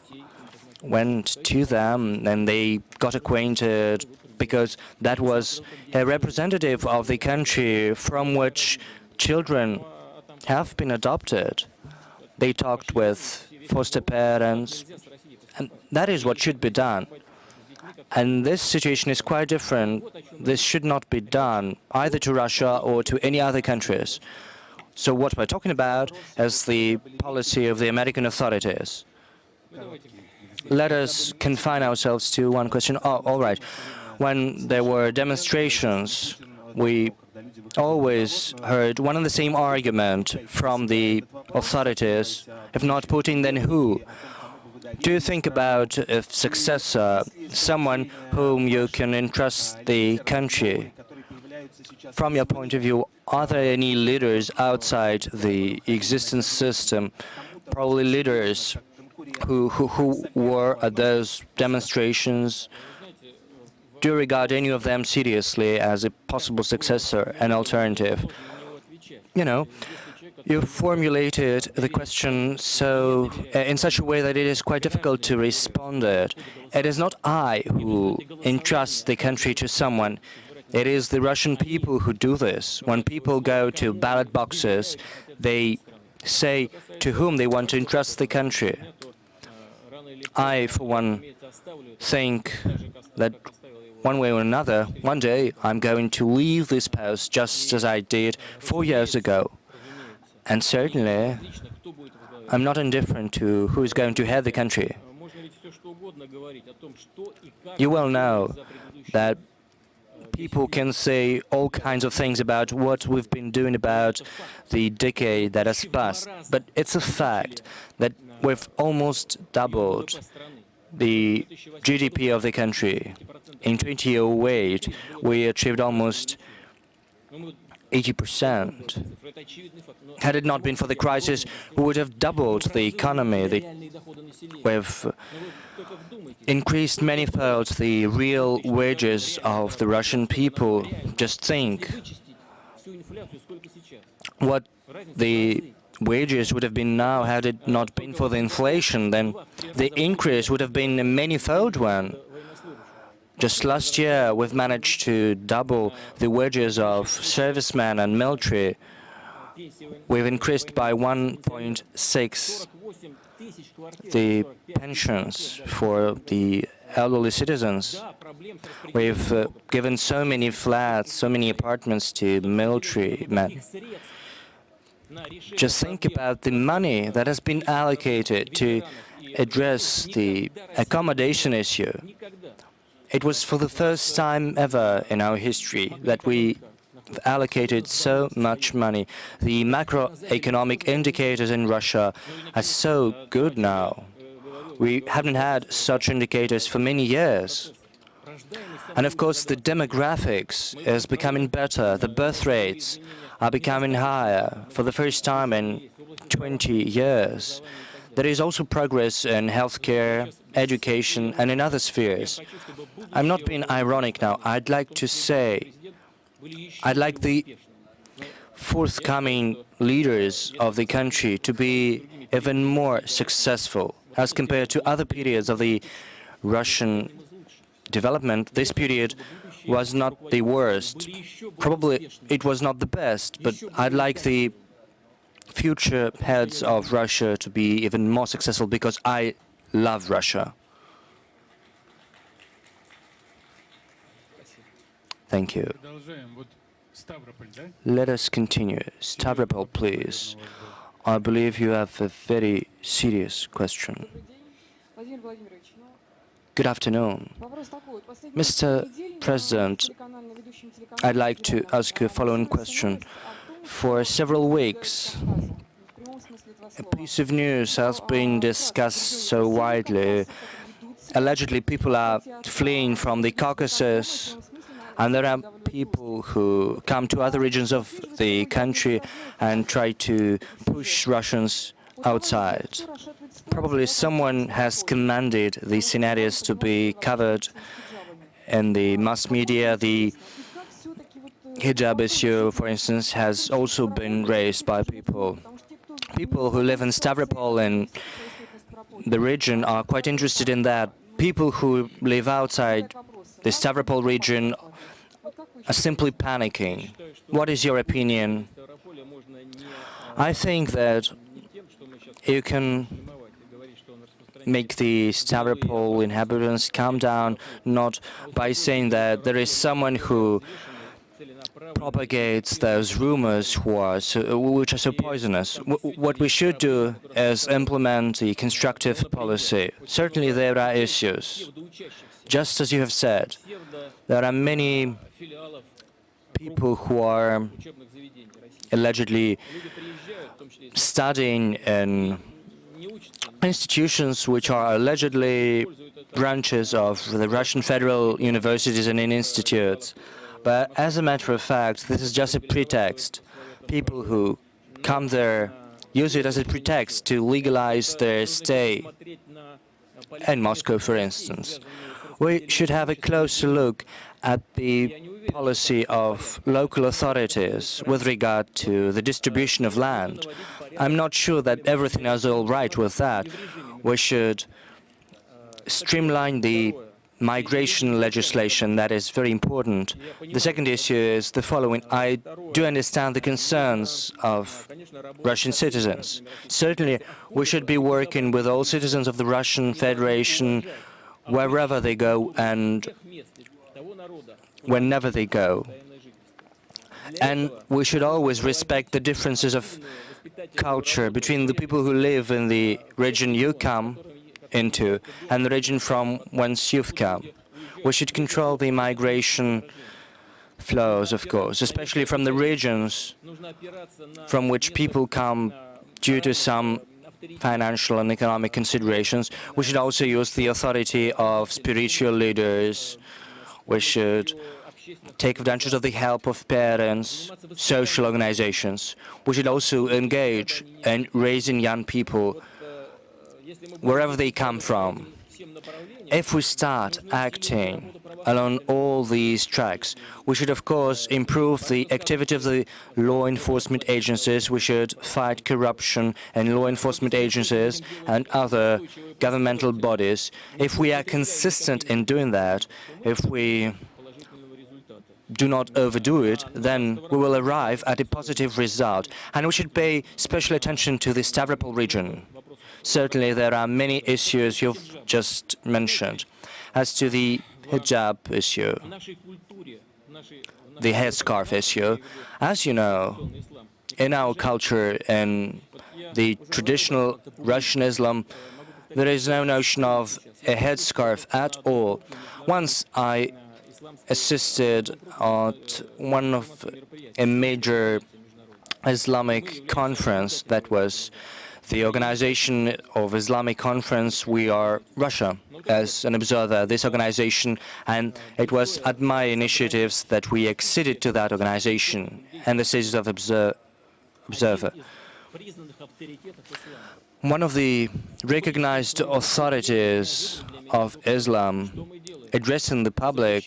went to them and they got acquainted because that was a representative of the country from which children have been adopted. They talked with foster parents, and that is what should be done. And this situation is quite different. This should not be done either to Russia or to any other countries. So what we're talking about is the policy of the American authorities. Let us confine ourselves to one question. Oh, all right. When there were demonstrations, we always heard one and the same argument from the authorities. If not Putin, then who? Do you think about a successor, someone whom you can entrust the country? From your point of view, are there any leaders outside the existing system, probably leaders who were at those demonstrations? Do you regard any of them seriously as a possible successor, an alternative? You know, you formulated the question in such a way that it is quite difficult to respond to it. It is not I who entrust the country to someone. It is the Russian people who do this. When people go to ballot boxes, they say to whom they want to entrust the country. I, for one, think that one way or another, one day I'm going to leave this post just as I did 4 years ago. And certainly, I'm not indifferent to who is going to head the country. You well know that people can say all kinds of things about what we've been doing about the decade that has passed, but it's a fact that we've almost doubled the GDP of the country. In 2008, we achieved almost 80%. Had it not been for the crisis, we would have doubled the economy. We've increased manifold the real wages of the Russian people. Just think what the wages would have been now had it not been for the inflation. Then the increase would have been a manifold one. Just last year, we've managed to double the wages of servicemen and military. We've increased by 1.6 the pensions for the elderly citizens. We've given so many flats, so many apartments to military men. Just think about the money that has been allocated to address the accommodation issue. It was for the first time ever in our history that we allocated so much money. The macroeconomic indicators in Russia are so good now. We haven't had such indicators for many years. And of course, the demographics is becoming better. The birth rates are becoming higher for the first time in 20 years. There is also progress in healthcare, education, and in other spheres. I'm not being ironic now. I'd like to say, I'd like the forthcoming leaders of the country to be even more successful as compared to other periods of the Russian development. This period was not the worst. Probably it was not the best, but I'd like the future heads of Russia to be even more successful because I love Russia. Thank you. Let us continue. Stavropol, please. I believe you have a very serious question. Good afternoon. Mr. President, I'd like to ask you a following question. For several weeks, a piece of news has been discussed so widely. Allegedly, people are fleeing from the Caucasus, and there are people who come to other regions of the country and try to push Russians outside. Probably someone has commanded these scenarios to be covered in the mass media. The hijab issue, for instance, has also been raised by people. People who live in Stavropol and the region are quite interested in that. People who live outside the Stavropol region are simply panicking. What is your opinion? I think that you can make the Stavropol inhabitants calm down, not by saying that there is someone who propagates those rumors which are so poisonous. What we should do is implement the constructive policy. Certainly there are issues. Just as you have said, there are many people who are allegedly studying in institutions which are allegedly branches of the Russian federal universities and institutes. But as a matter of fact, this is just a pretext. People who come there use it as a pretext to legalize their stay in Moscow, for instance. We should have a closer look at the policy of local authorities with regard to the distribution of land. I'm not sure that everything is all right with that. We should streamline the migration legislation. That is very important. The second issue is the following. I do understand the concerns of Russian citizens. Certainly, we should be working with all citizens of the Russian Federation wherever they go and whenever they go. And we should always respect the differences of culture between the people who live in the region you come into and the region from whence you've come. We should control the migration flows, of course, especially from the regions from which people come due to some financial and economic considerations. We should also use the authority of spiritual leaders. We should take advantage of the help of parents, social organizations. We should also engage in raising young people wherever they come from. If we start acting along all these tracks, we should, of course, improve the activity of the law enforcement agencies. We should fight corruption in law enforcement agencies and other governmental bodies. If we are consistent in doing that, if we do not overdo it, then we will arrive at a positive result. And we should pay special attention to the Stavropol region. Certainly, there are many issues you've just mentioned. As to the hijab issue, the headscarf issue, as you know, in our culture, in the traditional Russian Islam, there is no notion of a headscarf at all. Once I assisted at one of a major Islamic conference, that was the Organization of Islamic Conference. We are Russia as an observer, this organization, and it was at my initiatives that we acceded to that organization and the status of observer. One of the recognized authorities of Islam addressing the public,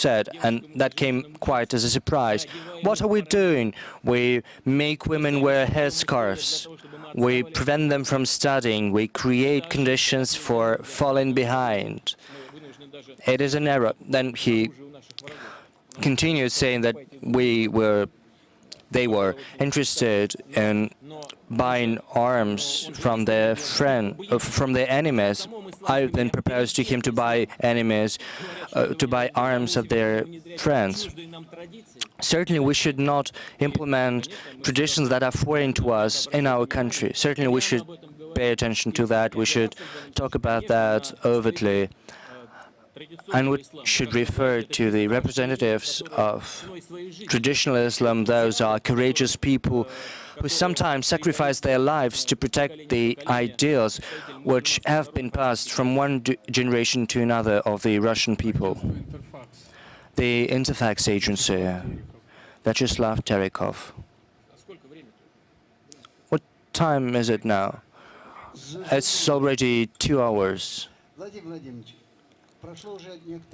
said, and that came quite as a surprise, "What are we doing? We make women wear headscarves. We prevent them from studying. We create conditions for falling behind. It is an error." Then he continued saying that they were interested in buying arms from their enemies. I then proposed to him to buy arms of their friends. Certainly, we should not implement traditions that are foreign to us in our country. Certainly, we should pay attention to that. We should talk about that overtly. And we should refer to the representatives of traditional Islam. Those are courageous people who sometimes sacrifice their lives to protect the ideals which have been passed from one generation to another of the Russian people. The Interfax Agency, Vyacheslav Terikov. What time is it now? It's already 2 hours.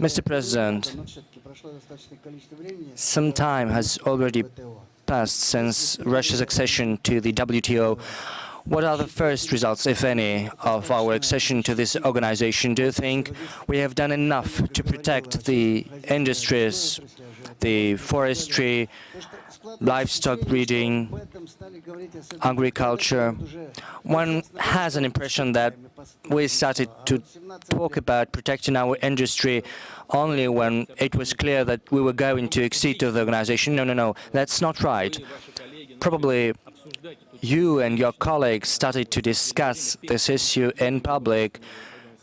Mr. President, some time has already passed since Russia's accession to the WTO. What are the first results, if any, of our accession to this organization? Do you think we have done enough to protect the industries, the forestry, livestock breeding, agriculture? One has an impression that we started to talk about protecting our industry only when it was clear that we were going to accede to the organization. No, that's not right. Probably you and your colleagues started to discuss this issue in public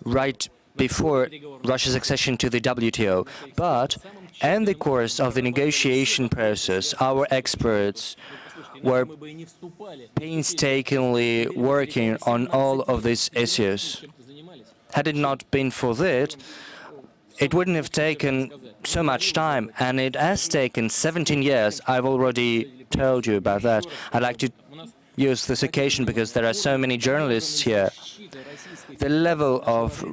right before Russia's accession to the WTO. But in the course of the negotiation process, our experts were painstakingly working on all of these issues. Had it not been for that, it wouldn't have taken so much time, and it has taken 17 years. I've already told you about that. I'd like to use this occasion because there are so many journalists here. The level of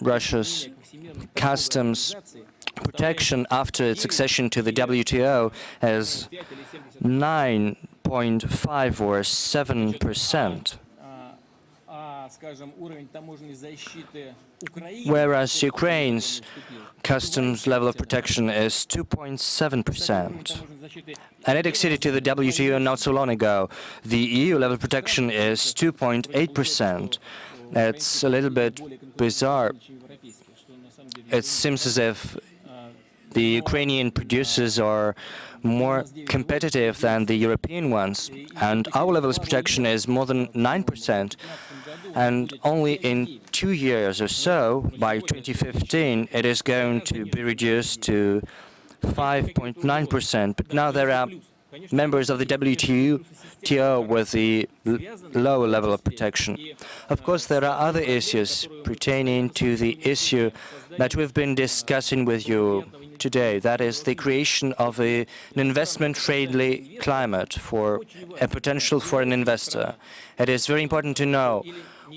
Russia's customs protection after its accession to the WTO is 9.5 or 7%. Whereas Ukraine's customs level of protection is 2.7%. And it acceded to the WTO not so long ago. The EU level of protection is 2.8%. It's a little bit bizarre. It seems as if the Ukrainian producers are more competitive than the European ones, and our level of protection is more than 9%. And only in 2 years or so, by 2015, it is going to be reduced to 5.9%. But now there are members of the WTO with the lower level of protection. Of course, there are other issues pertaining to the issue that we've been discussing with you today. That is the creation of an investment-friendly climate for a potential foreign investor. It is very important to know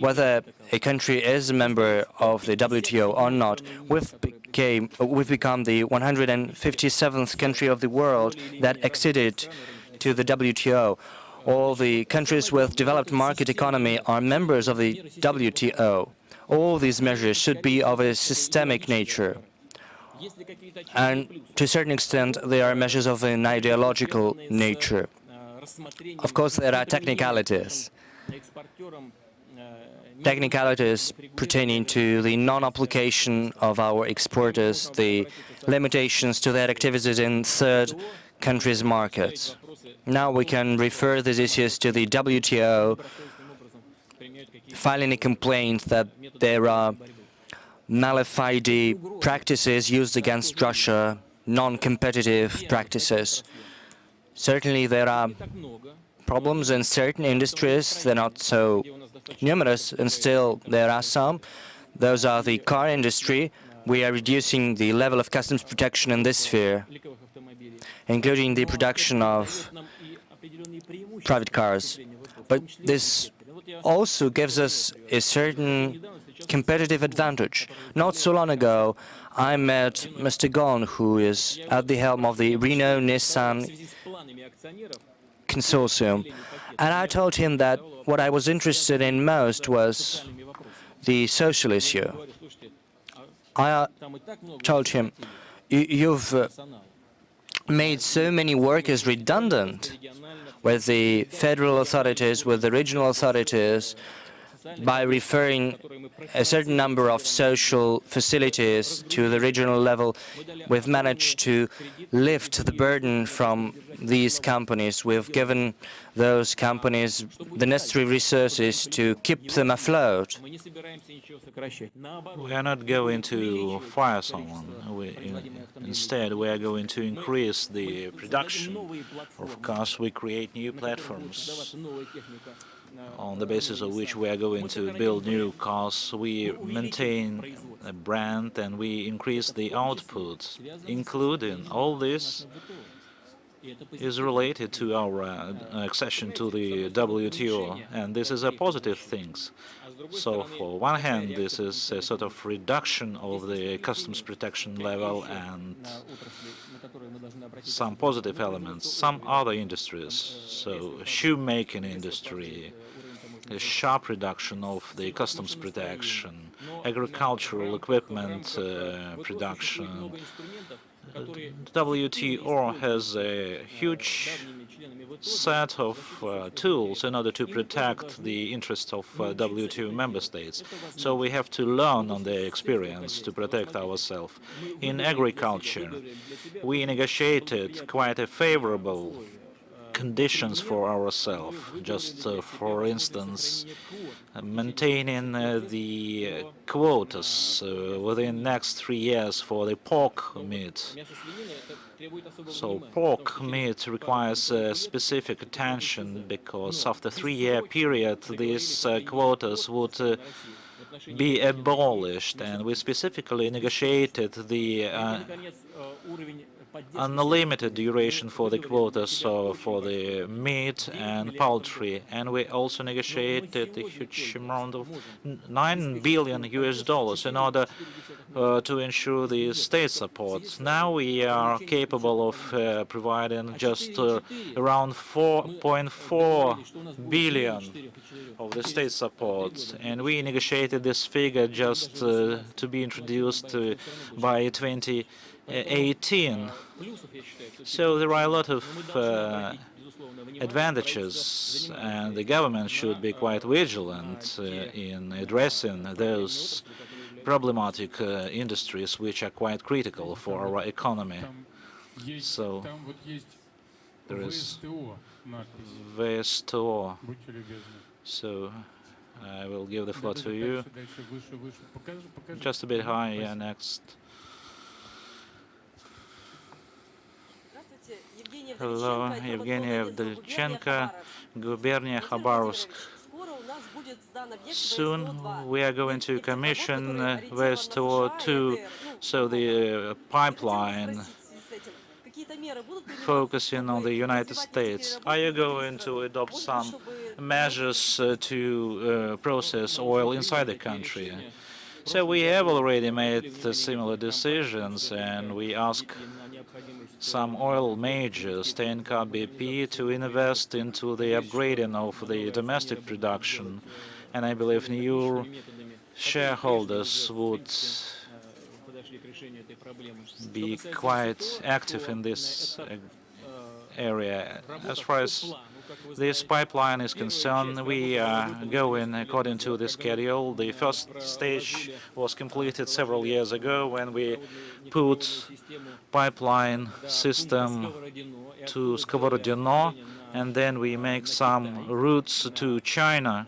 whether a country is a member of the WTO or not. We've become the 157th country of the world that acceded to the WTO. All the countries with developed market economy are members of the WTO. All these measures should be of a systemic nature. And to a certain extent, they are measures of an ideological nature. Of course, there are technicalities. Technicalities pertaining to the non-application of our exporters, the limitations to their activities in third countries' markets. Now we can refer these issues to the WTO, filing a complaint that there are malafide practices used against Russia, non-competitive practices. Certainly there are problems in certain industries. They're not so numerous, and still there are some. Those are the car industry. We are reducing the level of customs protection in this sphere, including the production of private cars. But this also gives us a certain competitive advantage. Not so long ago, I met Mr. Gon, who is at the helm of the Renault-Nissan consortium, and I told him that what I was interested in most was the social issue. I told him, you've made so many workers redundant with the federal authorities, with the regional authorities, by referring a certain number of social facilities to the regional level. We've managed to lift the burden from these companies. We've given those companies the necessary resources to keep them afloat. We are not going to fire someone. Instead, we are going to increase the production of cars. We create new platforms on the basis of which we are going to build new cars. We maintain a brand and we increase the output, including all this is related to our accession to the WTO, and this is a positive thing. So, for one hand, this is a sort of reduction of the customs protection level and some positive elements. Some other industries, so shoemaking industry, a sharp reduction of the customs protection, agricultural equipment production. WTO has a huge set of tools in order to protect the interests of WTO member states. So we have to learn on their experience to protect ourselves. In agriculture, we negotiated quite a favorable conditions for ourselves. Just for instance, maintaining the quotas within next 3 years for the pork meat. So pork meat requires specific attention because after 3-year period these quotas would be abolished, and we specifically negotiated the unlimited duration for the quotas for the meat and poultry, and we also negotiated a huge amount of $9 billion in order to ensure the state support. Now we are capable of providing just around 4.4 billion of the state support, and we negotiated this figure just to be introduced by 2018. So there are a lot of advantages, and the government should be quite vigilant in addressing those problematic industries which are quite critical for our economy. So there is VSTO. So I will give the floor to you. Just a bit higher next. Hello, Evgeny Avdolchenko, Gubernia Khabarovsk. Soon we are going to commission VSTO-2, so the pipeline focusing on the United States. Are you going to adopt some measures to process oil inside the country? So we have already made similar decisions, and we ask some oil majors, TNK BP, to invest into the upgrading of the domestic production, and I believe new shareholders would be quite active in this area. As far as this pipeline is concerned, we are going according to the schedule. The first stage was completed several years ago when we put pipeline system to Skоворodino, and then we make some routes to China.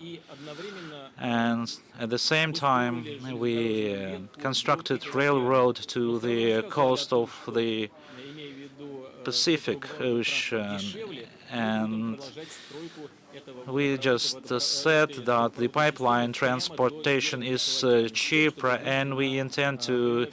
And at the same time, we constructed railroad to the coast of the Pacific Ocean, and we just said that the pipeline transportation is cheaper, and we intend to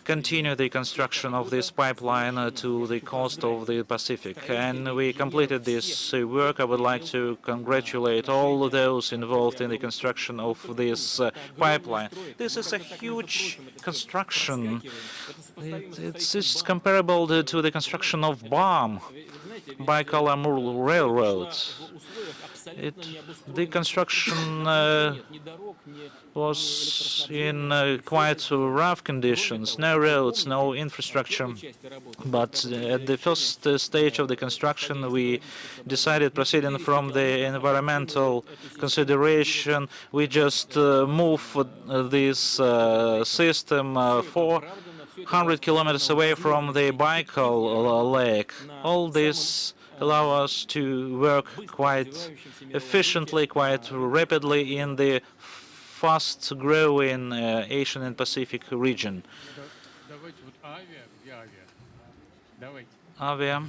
continue the construction of this pipeline to the coast of the Pacific. And we completed this work. I would like to congratulate all those involved in the construction of this pipeline. This is a huge construction. It's comparable to the construction of BAM, Baikal-Amur Railroad. The construction was in quite rough conditions, no roads, no infrastructure. But at the first stage of the construction, we decided, proceeding from the environmental consideration, we just move this system 400 kilometers away from the Baikal Lake. All this allow us to work quite efficiently, quite rapidly in the fast-growing Asian and Pacific region. Avia,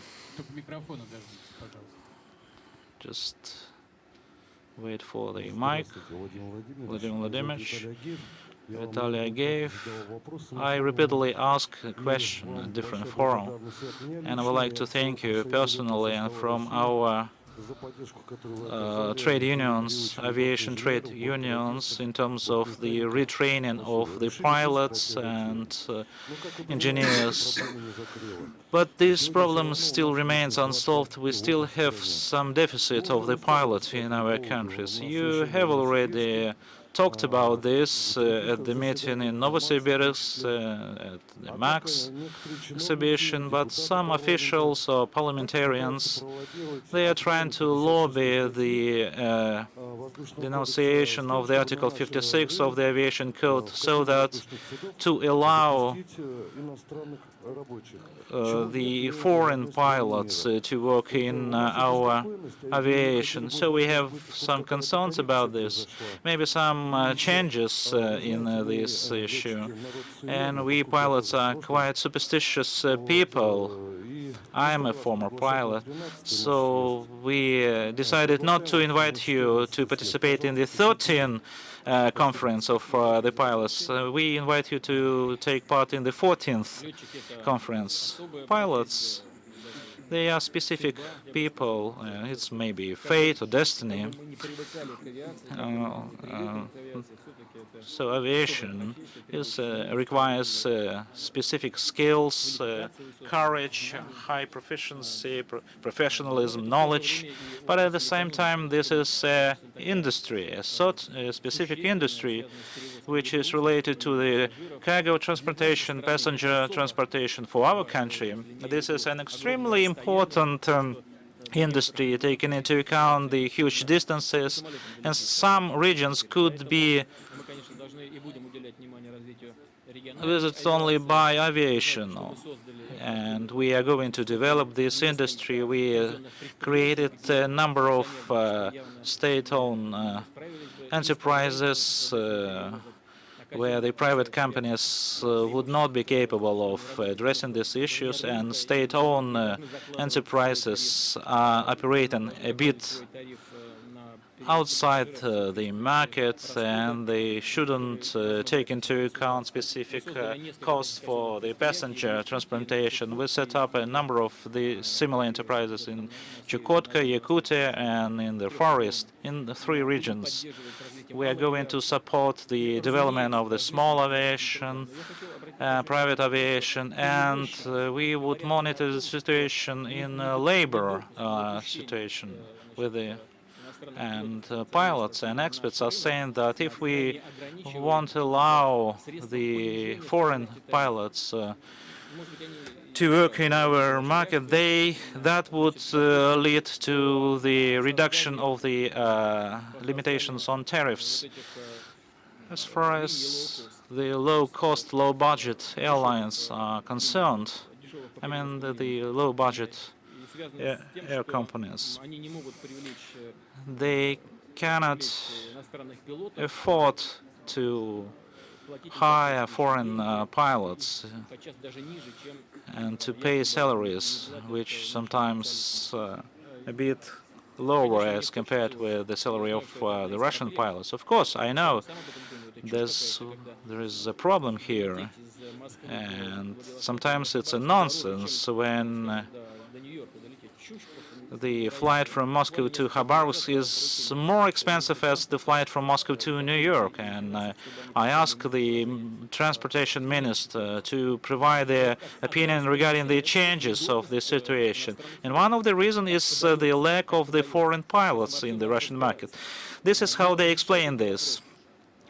just wait for the mic. Vladimir Vladimirovich, Vitaly Ageev. I repeatedly ask a question in different forums, and I would like to thank you personally and from our trade unions, aviation trade unions, in terms of the retraining of the pilots and engineers. But this problem still remains unsolved. We still have some deficit of the pilot in our countries. You have already talked about this at the meeting in Novosibirsk, at the MAX exhibition, but some officials or parliamentarians, they are trying to lobby the denunciation of the Article 56 of the Aviation Code so that to allow the foreign pilots to work in our aviation. So we have some concerns about this, maybe some changes in this issue. And we pilots are quite superstitious people. I'm a former pilot, so we decided not to invite you to participate in the 13th conference of the pilots. We invite you to take part in the 14th conference. Pilots, they are specific people. It's maybe fate or destiny. So aviation requires specific skills, courage, high proficiency, professionalism, knowledge. But at the same time, this is an industry, a specific industry, which is related to the cargo transportation, passenger transportation for our country. This is an extremely important industry, taking into account the huge distances, and some regions could be visited only by aviation. And we are going to develop this industry. We created a number of state-owned enterprises where the private companies would not be capable of addressing these issues, and state-owned enterprises are operating a bit outside the market, and they shouldn't take into account specific costs for the passenger transportation. We set up a number of the similar enterprises in Chukotka, Yakutia, and in the forest, in the 3 regions. We are going to support the development of the small aviation, private aviation, and we would monitor the situation in labor situation with the pilots and experts are saying that if we won't allow the foreign pilots to work in our market, that would lead to the reduction of the limitations on tariffs. As far as the low-cost, low-budget airlines are concerned, I mean the low-budget air companies, they cannot afford to hire foreign pilots and to pay salaries which sometimes a bit lower as compared with the salary of the Russian pilots. Of course, I know there is a problem here. And sometimes it's a nonsense when the flight from Moscow to Khabarovsk is more expensive as the flight from Moscow to New York. And I asked the transportation minister to provide their opinion regarding the changes of the situation. And one of the reasons is the lack of the foreign pilots in the Russian market. This is how they explain this.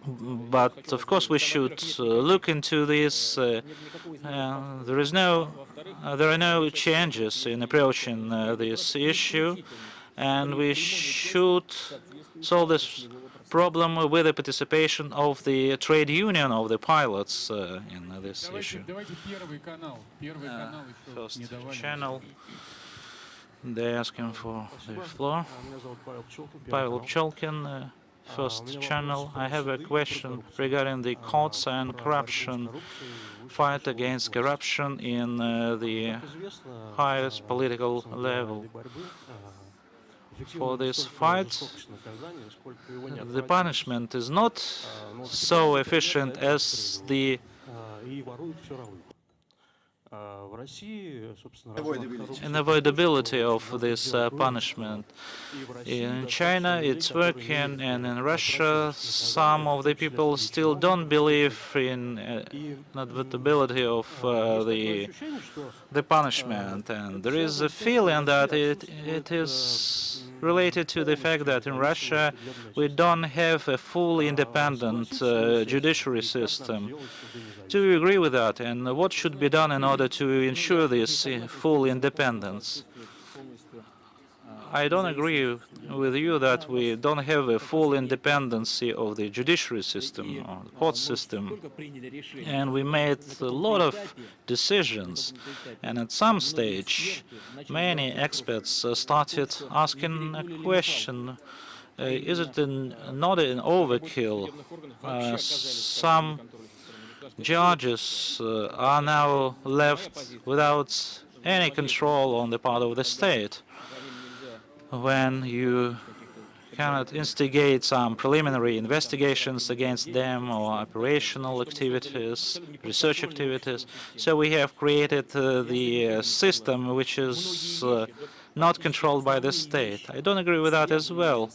But of course we should look into this. There are no changes in approaching this issue, and we should solve this problem with the participation of the trade union of the pilots in this issue. First channel, they're asking for the floor. Pavel Cholkin. First channel. I have a question regarding the courts and corruption, fight against corruption in the highest political level. For this fight, the punishment is not so efficient as the unavoidability of this punishment. In China it's working, and in Russia some of the people still don't believe in unavoidability of the punishment, and there is a feeling that it is related to the fact that in Russia we don't have a fully independent judiciary system. Do you agree with that? And what should be done in order to ensure this full independence? I don't agree with you that we don't have a full independency of the judiciary system or the court system. And we made a lot of decisions. And at some stage, many experts started asking a question. Is it not an overkill? Some judges are now left without any control on the part of the state. When you cannot instigate some preliminary investigations against them or operational activities, research activities. So we have created the system which is not controlled by the state. I don't agree with that as well.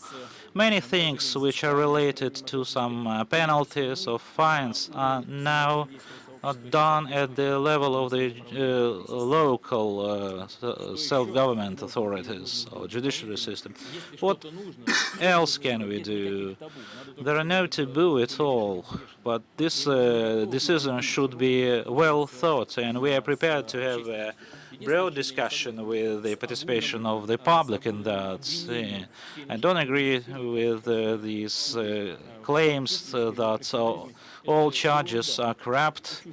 Many things which are related to some penalties or fines are now done at the level of the local self-government authorities or judiciary system. What else can we do? There are no taboo at all, but this decision should be well thought, and we are prepared to have a broad discussion with the participation of the public in that. I don't agree with these claims that all charges are corrupt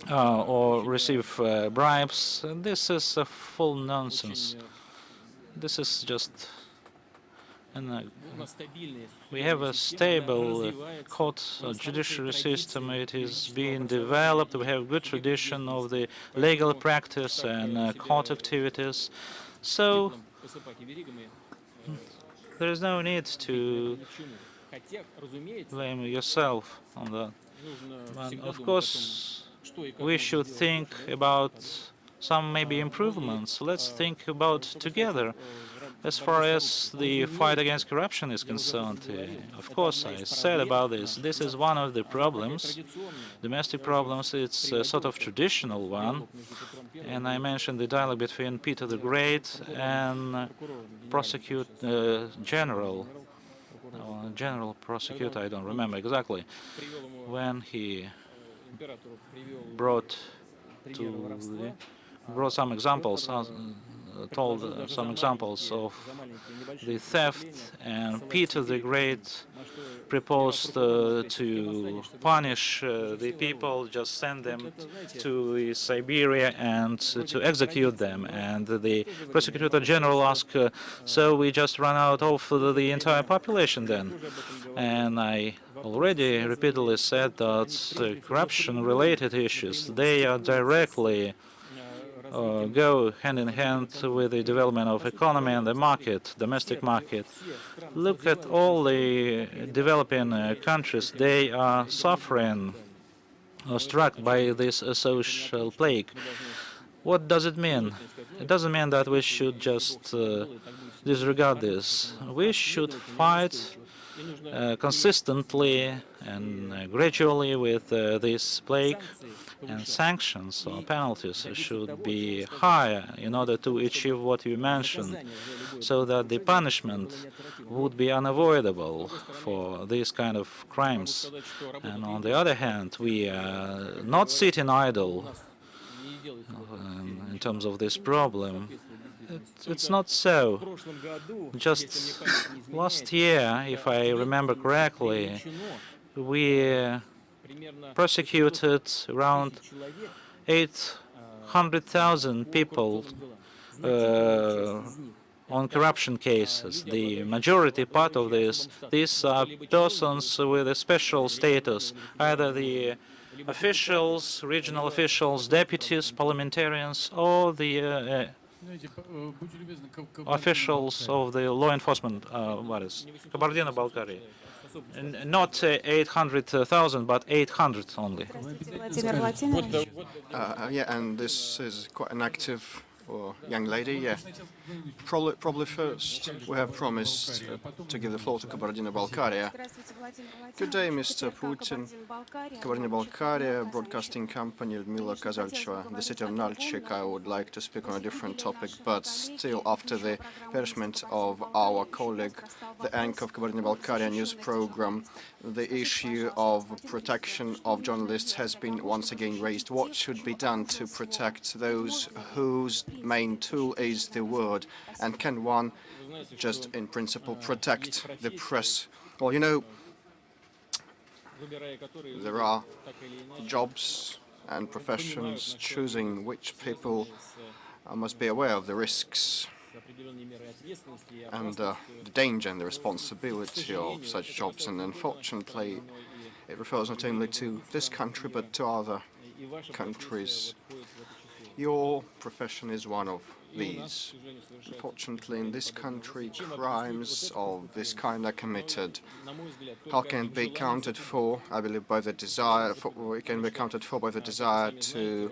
or receive bribes. This is a full nonsense. This is just we have a stable court judiciary system. It is being developed. We have good tradition of the legal practice and court activities. So there is no need to blame yourself on that. But of course, we should think about some maybe improvements. Let's think about together. As far as the fight against corruption is concerned, of course, I said about this. This is one of the problems, domestic problems. It's a sort of traditional one. And I mentioned the dialogue between Peter the Great and General prosecutor, I don't remember exactly, when he brought some examples, told some examples of the theft, and Peter the Great proposed to punish the people, just send them to Siberia and to execute them. And the prosecutor general asked, so we just run out of the entire population then? And I already repeatedly said that corruption-related issues, they are directly go hand in hand with the development of economy and the market, domestic market. Look at all the developing countries. They are suffering struck by this social plague. What does it mean? It doesn't mean that we should just disregard this. We should fight consistently and gradually with this plague, and sanctions or penalties should be higher in order to achieve what you mentioned, so that the punishment would be unavoidable for these kind of crimes. And on the other hand, we are not sitting idle in terms of this problem. It's not so. Just last year, if I remember correctly, we prosecuted around 800,000 people on corruption cases. The majority part of these are persons with a special status, either the officials, regional officials, deputies, parliamentarians, or the officials of the law enforcement bodies. Kabardino-Balkaria. Not 800,000, but 800 only. Yeah, and this is quite an active young lady. Yeah, probably first we have promised to give the floor to Kabardino-Balkaria. Good day, Mr. Putin. Kabardino-Balkaria Broadcasting Company, Ludmila Kazalcheva, the city of Nalchik. I would like to speak on a different topic, but still, after the perishment of our colleague, the anchor of Kabardino-Balkaria news program, the issue of protection of journalists has been once again raised. What should be done to protect those whose main tool is the word? And can one just in principle protect the press? Well, you know, there are jobs and professions choosing which people must be aware of the risks and the danger and the responsibility of such jobs. And unfortunately, it refers not only to this country but to other countries. Your profession is one of these. Unfortunately, in this country, crimes of this kind are committed. How can it be accounted for? I believe by the desire. It can be accounted for by the desire to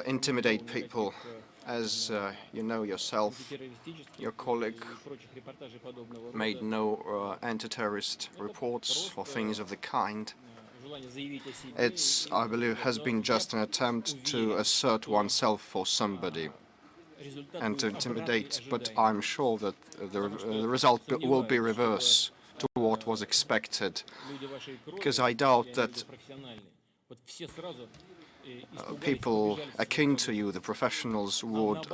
intimidate people. As you know yourself, your colleague made no anti-terrorist reports or things of the kind. It's, I believe, has been just an attempt to assert oneself for somebody and to intimidate, but I'm sure that the result will be reverse to what was expected, because I doubt that people akin to you, the professionals, would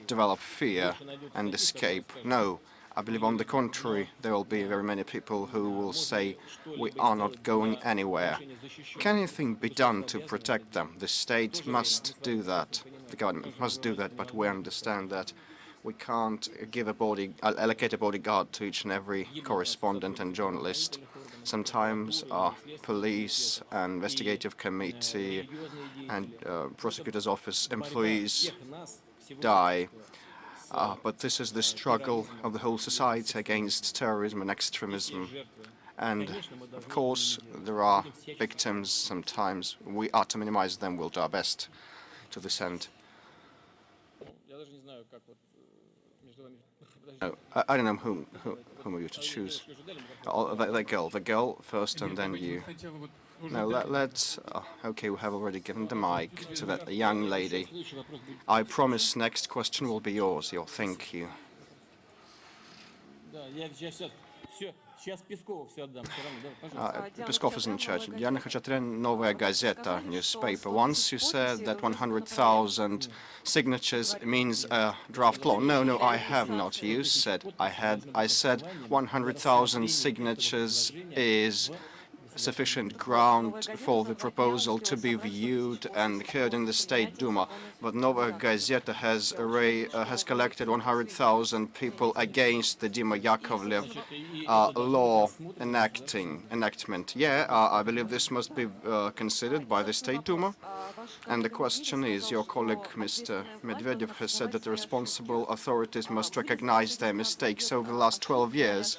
develop fear and escape. No, I believe on the contrary, there will be very many people who will say, we are not going anywhere. Can anything be done to protect them? The state must do that. The government must do that, but we understand that we can't give allocate a bodyguard to each and every correspondent and journalist. Sometimes police and investigative committee and prosecutor's office employees die. But this is the struggle of the whole society against terrorism and extremism. And of course, there are victims sometimes. We are to minimize them. We'll do our best to this end. No, I don't know whom are you to choose. Oh, the girl first, and then you. No, let's. Okay, we have already given the mic to that young lady. I promise next question will be yours. Thank you. Peskov is in charge. Yana Khachaturian, Novaya Gazeta newspaper. Once you said that 100,000 signatures means a draft law. No, I have not. You said I said 100,000 signatures is sufficient ground for the proposal to be viewed and heard in the State Duma. But Novaya Gazeta has collected 100,000 people against the Dima Yakovlev law enactment. Yeah, I believe this must be considered by the State Duma. And the question is, your colleague Mr. Medvedev has said that the responsible authorities must recognize their mistakes over the last 12 years.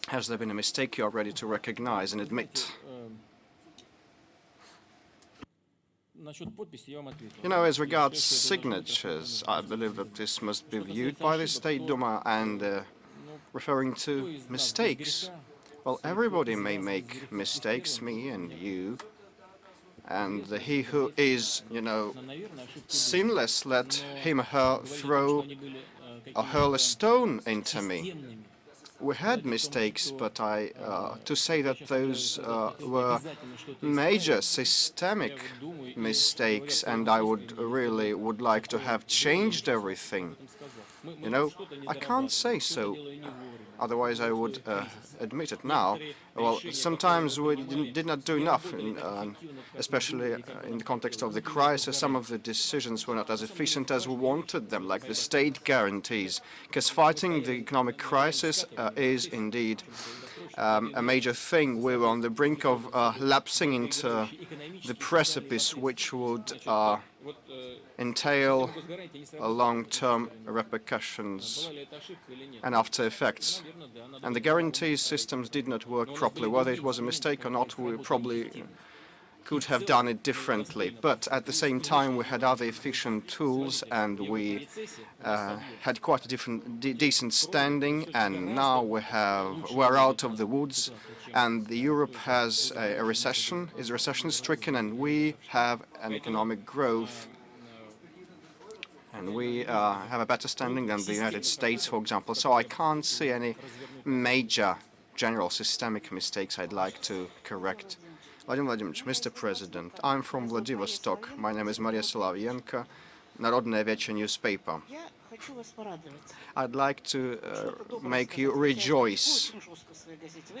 Has there been a mistake you are ready to recognize and admit? You know, as regards signatures, I believe that this must be viewed by the State Duma and referring to mistakes. Well, everybody may make mistakes, me and you, and he who is, you know, sinless, let him or her throw or hurl a stone into me. We had mistakes, but to say that those were major systemic mistakes, and I would really like to have changed everything. You know, I can't say so. Otherwise, I would admit it now. Well, sometimes we did not do enough, especially in the context of the crisis. Some of the decisions were not as efficient as we wanted them, like the state guarantees, because fighting the economic crisis is indeed a major thing. We were on the brink of lapsing into the precipice, which would entail long-term repercussions and after effects. And the guarantee systems did not work properly. Whether it was a mistake or not, we probably could have done it differently. But at the same time, we had other efficient tools, and we had quite a decent standing. And now we're out of the woods, and Europe has a recession, is recession-stricken, and we have an economic growth. And we have a better standing than the United States, for example. So I can't see any major general systemic mistakes I'd like to correct. Vladimir Vladimirovich, Mr. President, I'm from Vladivostok. My name is Maria Solovienko, Narodnaya Vecha newspaper. I'd like to make you rejoice,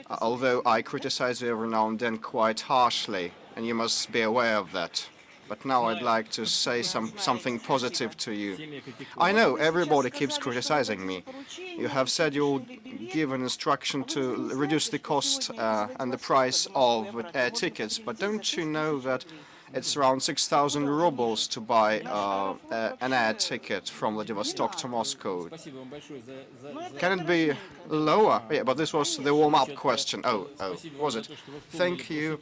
although I criticize you every now and then quite harshly, and you must be aware of that. But now I'd like to say something positive to you. I know everybody keeps criticizing me. You have said you'll give an instruction to reduce the cost and the price of air tickets, but don't you know that it's around 6,000 rubles to buy an air ticket from Vladivostok to Moscow? Can it be lower? Yeah, but this was the warm-up question. Oh, was it? Thank you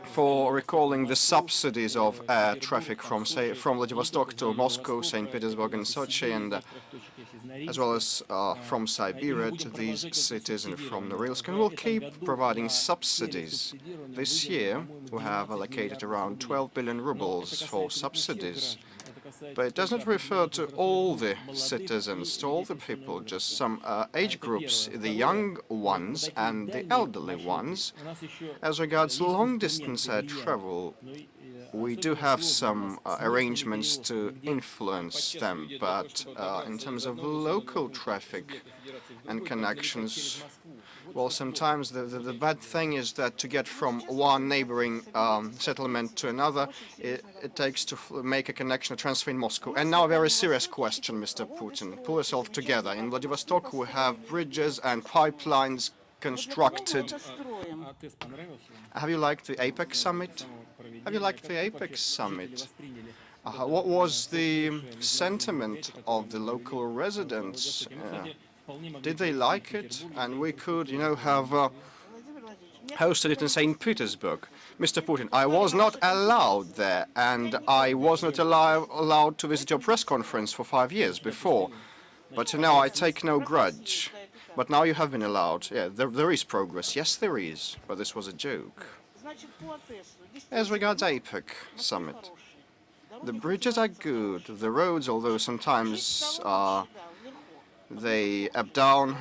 for recalling the subsidies of air traffic from Vladivostok to Moscow, St. Petersburg, and Sochi, and as well as from Siberia to these cities and from Norilsk. And we'll keep providing subsidies. This year, we have allocated around 12 billion rubles for subsidies. But it doesn't refer to all the citizens, to all the people, just some age groups, the young ones and the elderly ones. As regards long-distance air travel, we do have some arrangements to influence them, but in terms of local traffic and connections, well, sometimes the bad thing is that to get from one neighboring settlement to another, it takes to make a connection, a transfer in Moscow. And now a very serious question, Mr. Putin. Pull yourself together. In Vladivostok, we have bridges and pipelines constructed. Have you liked the APEC summit? Have you liked the APEC summit? What was the sentiment of the local residents? Did they like it? And we could, you know, have hosted it in St. Petersburg. Mr. Putin, I was not allowed there, and I was not allowed to visit your press conference for 5 years before. But now I take no grudge. But now you have been allowed. Yeah, there is progress. Yes, there is. But this was a joke. As regards APEC summit, the bridges are good. The roads, although sometimes they ebb down,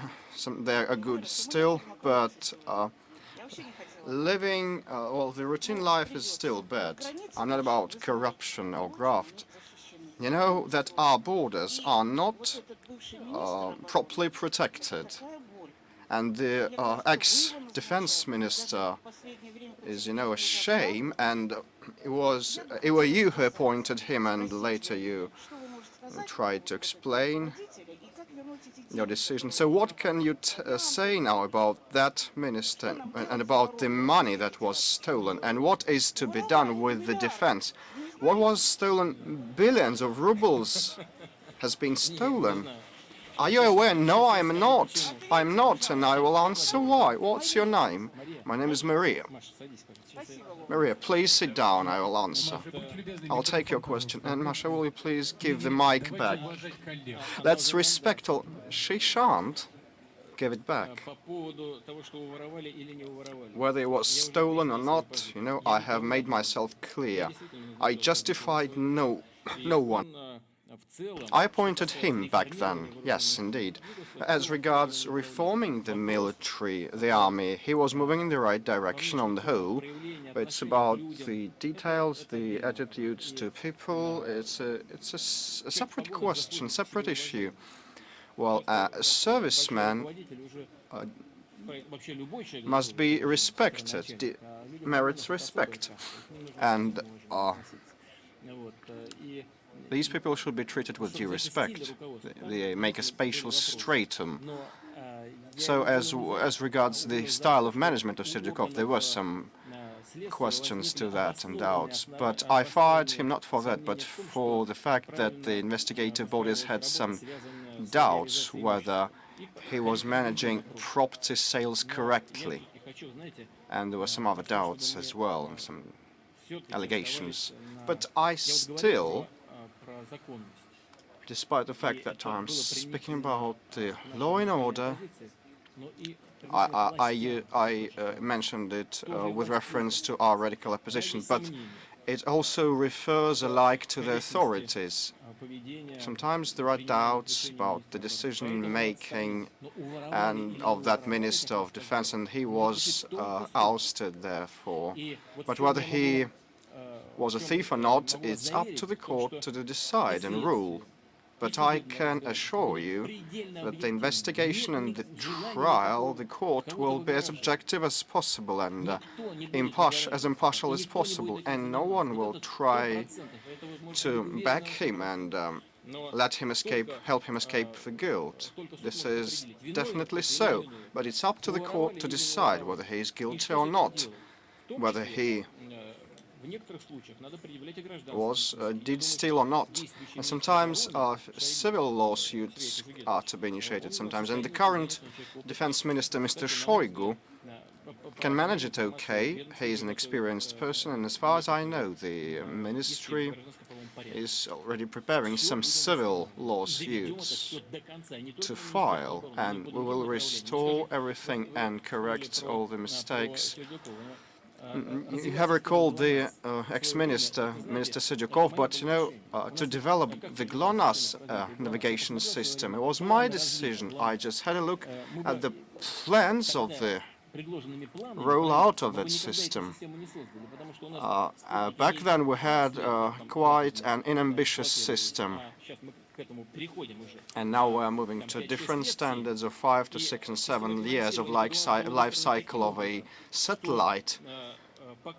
they are good still, but living, well, the routine life is still bad. I'm not about corruption or graft. You know that our borders are not properly protected. And the ex-defense minister is, you know, a shame, and it were you who appointed him, and later you tried to explain your decision. So what can you say now about that minister and about the money that was stolen, and what is to be done with the defense? What was stolen? Billions of rubles has been stolen. Are you aware? No, I'm not. I'm not, and I will answer why. What's your name? My name is Maria. Maria, please sit down. I will answer. I'll take your question. And Masha, will you please give the mic back? Let's respect all. She shan't give it back. Whether it was stolen or not, you know, I have made myself clear. I justified no one. I appointed him back then, yes, indeed. As regards reforming the military, the army, he was moving in the right direction on the whole. But it's about the details, the attitudes to people. It's a separate question, separate issue. Well, a serviceman must be respected, merits respect, and these people should be treated with due respect. They make a spatial stratum. So as regards the style of management of Serdyukov, there were some questions to that and doubts. But I fired him not for that, but for the fact that the investigative bodies had some doubts whether he was managing property sales correctly. And there were some other doubts as well, and some allegations. But I still, despite the fact that I'm speaking about the law and order, I mentioned it with reference to our radical opposition, but it also refers alike to the authorities. Sometimes there are doubts about the decision-making and of that Minister of Defense, and he was ousted, therefore. But whether he was a thief or not, it's up to the court to decide and rule. But I can assure you that the investigation and the trial, the court will be as objective as possible and as impartial as possible, and no one will try to back him and let him escape, help him escape the guilt. This is definitely so, but it's up to the court to decide whether he is guilty or not, whether he did steal or not. And sometimes civil lawsuits are to be initiated sometimes. And the current defense minister, Mr. Shoigu, can manage it okay. He is an experienced person, and as far as I know, the ministry is already preparing some civil lawsuits to file, and we will restore everything and correct all the mistakes. You have recalled the ex-minister, Minister Serdyukov, but you know, to develop the GLONASS navigation system, it was my decision. I just had a look at the plans of the rollout of that system. Back then we had quite an unambitious system. And now we're moving to different standards of 5 to 6 and 7 years of life cycle of a satellite.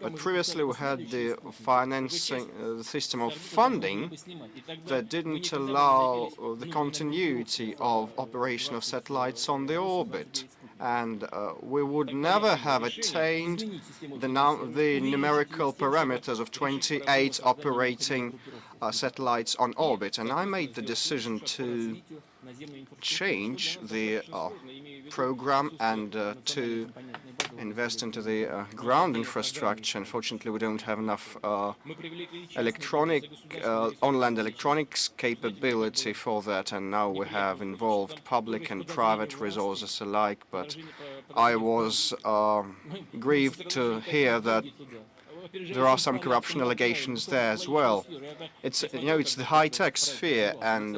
But previously we had the financing system of funding that didn't allow the continuity of operation of satellites on the orbit. And we would never have attained the numerical parameters of 28 operating satellites on orbit. And I made the decision to change the program and to invest into the ground infrastructure. Unfortunately, we don't have enough on-land electronics capability for that, and now we have involved public and private resources alike. But I was grieved to hear that there are some corruption allegations there as well. It's it's the high-tech sphere, and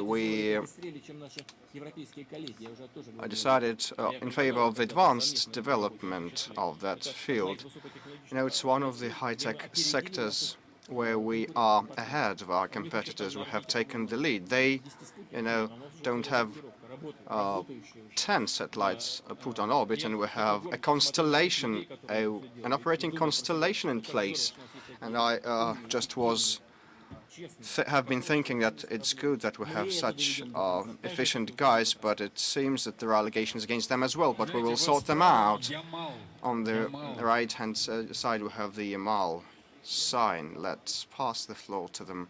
I decided in favor of the advanced development of that field. It's one of the high-tech sectors where we are ahead of our competitors. We have taken the lead. They, don't have 10 satellites put on orbit, and we have a constellation, an operating constellation in place. And I just have been thinking that it's good that we have such efficient guys, but it seems that there are allegations against them as well. But we will sort them out. On the right-hand side, we have the Yamal sign. Let's pass the floor to them.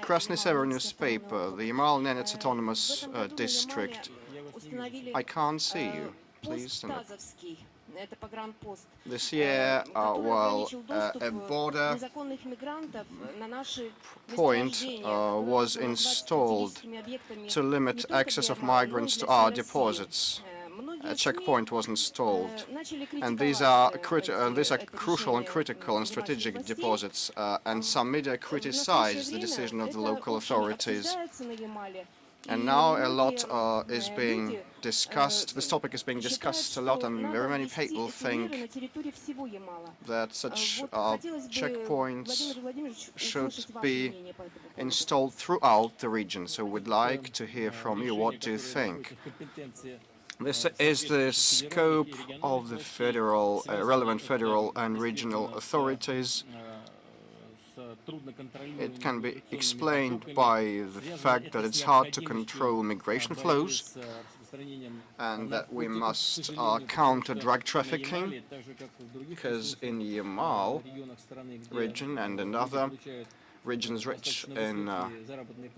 Krasny Sever newspaper, the Yamal Nenets Autonomous District. I can't see you. Please stand up. This year, a border point was installed to limit access of migrants to our deposits. A checkpoint was installed, and these are crucial and critical and strategic deposits. And some media criticized the decision of the local authorities. And now a lot is being discussed. This topic is being discussed a lot, and very many people think that such checkpoints should be installed throughout the region. So we'd like to hear from you. What do you think? This is the scope of the relevant federal and regional authorities. It can be explained by the fact that it's hard to control migration flows and that we must counter drug trafficking, because in Yamal region and in other regions rich in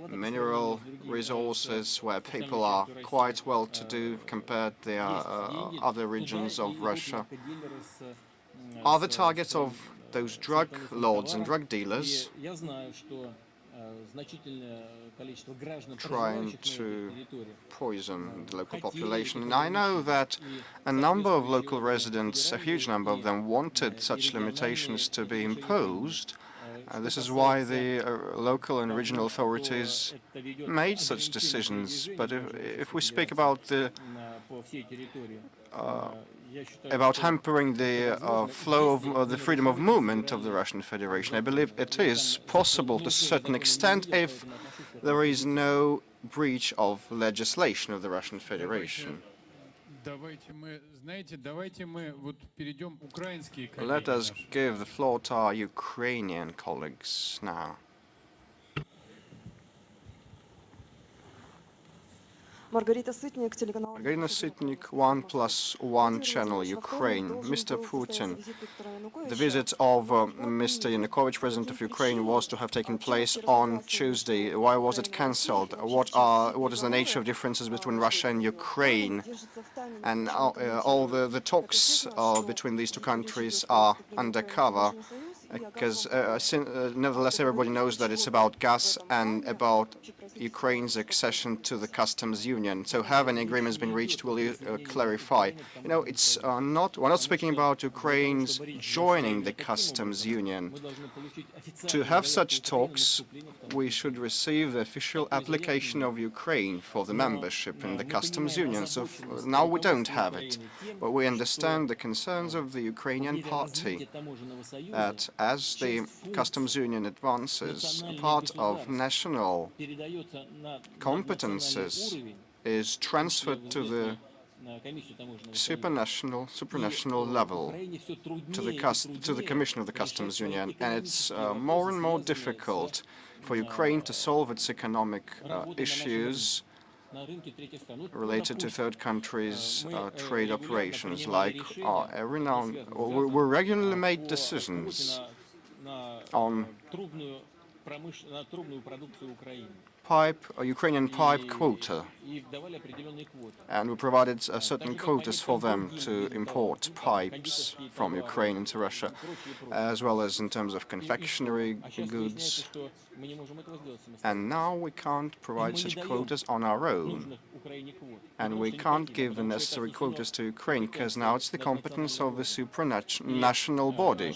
mineral resources where people are quite well-to-do compared to the other regions of Russia, are the targets of those drug lords and drug dealers trying to poison the local population. And I know that a number of local residents, a huge number of them, wanted such limitations to be imposed. This is why the local and regional authorities made such decisions. But if we speak about hampering the flow of the freedom of movement of the Russian Federation, I believe it is possible to a certain extent if there is no breach of legislation of the Russian Federation. Let us give the floor to our Ukrainian colleagues now. Margarita Sitnik, 1+1 channel, Ukraine. Mr. Putin, the visit of Mr. Yanukovych, President of Ukraine, was to have taken place on Tuesday. Why was it cancelled? What is the nature of differences between Russia and Ukraine? And all the talks between these two countries are undercover, because nevertheless everybody knows that it's about gas and about Ukraine's accession to the customs union. So have any agreements been reached? Will you clarify? You know, we're not speaking about Ukraine's joining the customs union. To have such talks, we should receive the official application of Ukraine for the membership in the customs union. So now we don't have it, but we understand the concerns of the Ukrainian party that as the customs union advances, part of national competences is transferred to the supranational level, to the Commission of the Customs Union, and it's more and more difficult for Ukraine to solve its economic issues related to third countries' trade operations. Like we regularly made decisions on Ukrainian pipe quota, and we provided certain quotas for them to import pipes from Ukraine into Russia, as well as in terms of confectionery goods. And now we can't provide such quotas on our own, and we can't give the necessary quotas to Ukraine, because now it's the competence of the supranational body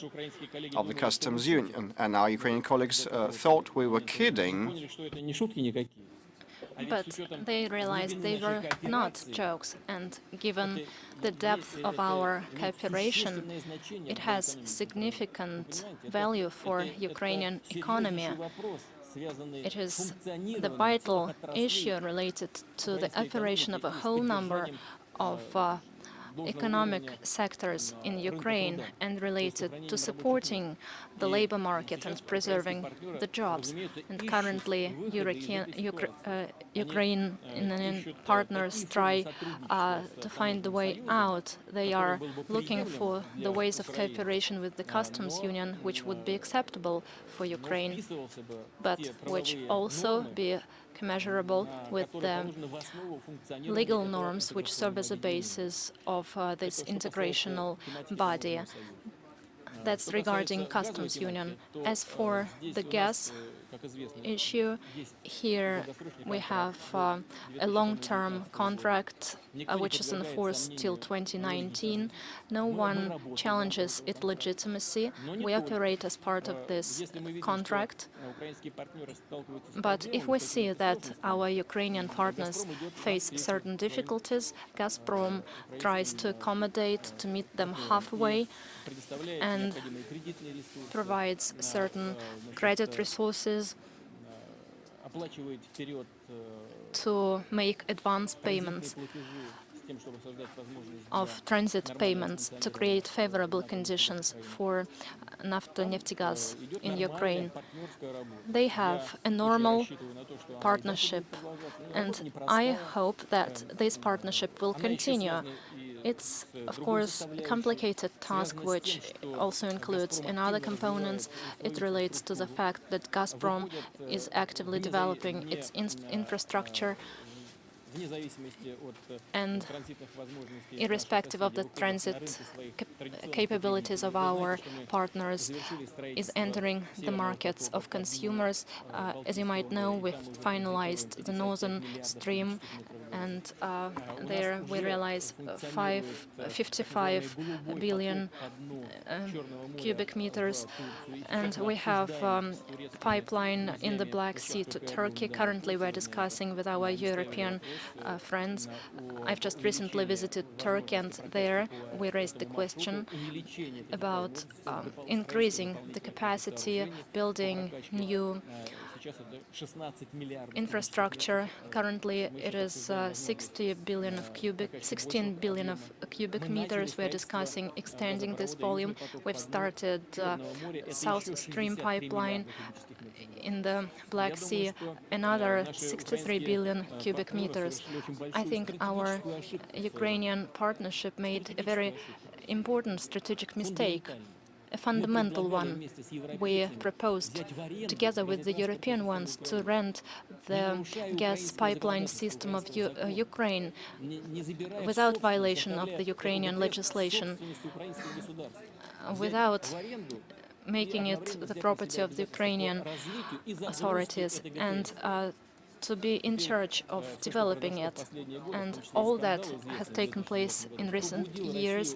of the customs union. And our Ukrainian colleagues thought we were kidding, but they realized they were not jokes, and given the depth of our cooperation, it has significant value for Ukrainian economy. It is the vital issue related to the operation of a whole number of economic sectors in Ukraine and related to supporting the labor market and preserving the jobs. And currently, Ukrainian partners try to find the way out. They are looking for the ways of cooperation with the customs union, which would be acceptable for Ukraine, but which also be commensurable with the legal norms which serve as a basis of this integrational body. That's regarding customs union. As for the gas issue, here we have a long-term contract which is in force till 2019. No one challenges its legitimacy. We operate as part of this contract. But if we see that our Ukrainian partners face certain difficulties, Gazprom tries to accommodate, to meet them halfway, and provides certain credit resources to make advance payments of transit payments to create favorable conditions for Neftegas in Ukraine. They have a normal partnership, and I hope that this partnership will continue. It's, of course, a complicated task, which also includes another components. It relates to the fact that Gazprom is actively developing its infrastructure, and irrespective of the transit capabilities of our partners, is entering the markets of consumers. As you might know, we've finalized the Northern Stream, and there we realize 55 billion cubic meters, and we have pipeline in the Black Sea to Turkey. Currently, we're discussing with our European friends. I've just recently visited Turkey, and there we raised the question about increasing the capacity, building new infrastructure. Currently, it is 16 billion of cubic meters. We're discussing extending this volume. We've started South Stream pipeline in the Black Sea, another 63 billion cubic meters. I think our Ukrainian partnership made a very important strategic mistake, a fundamental one. We proposed, together with the European ones, to rent the gas pipeline system of Ukraine without violation of the Ukrainian legislation, without making it the property of the Ukrainian authorities, and to be in charge of developing it. And all that has taken place in recent years,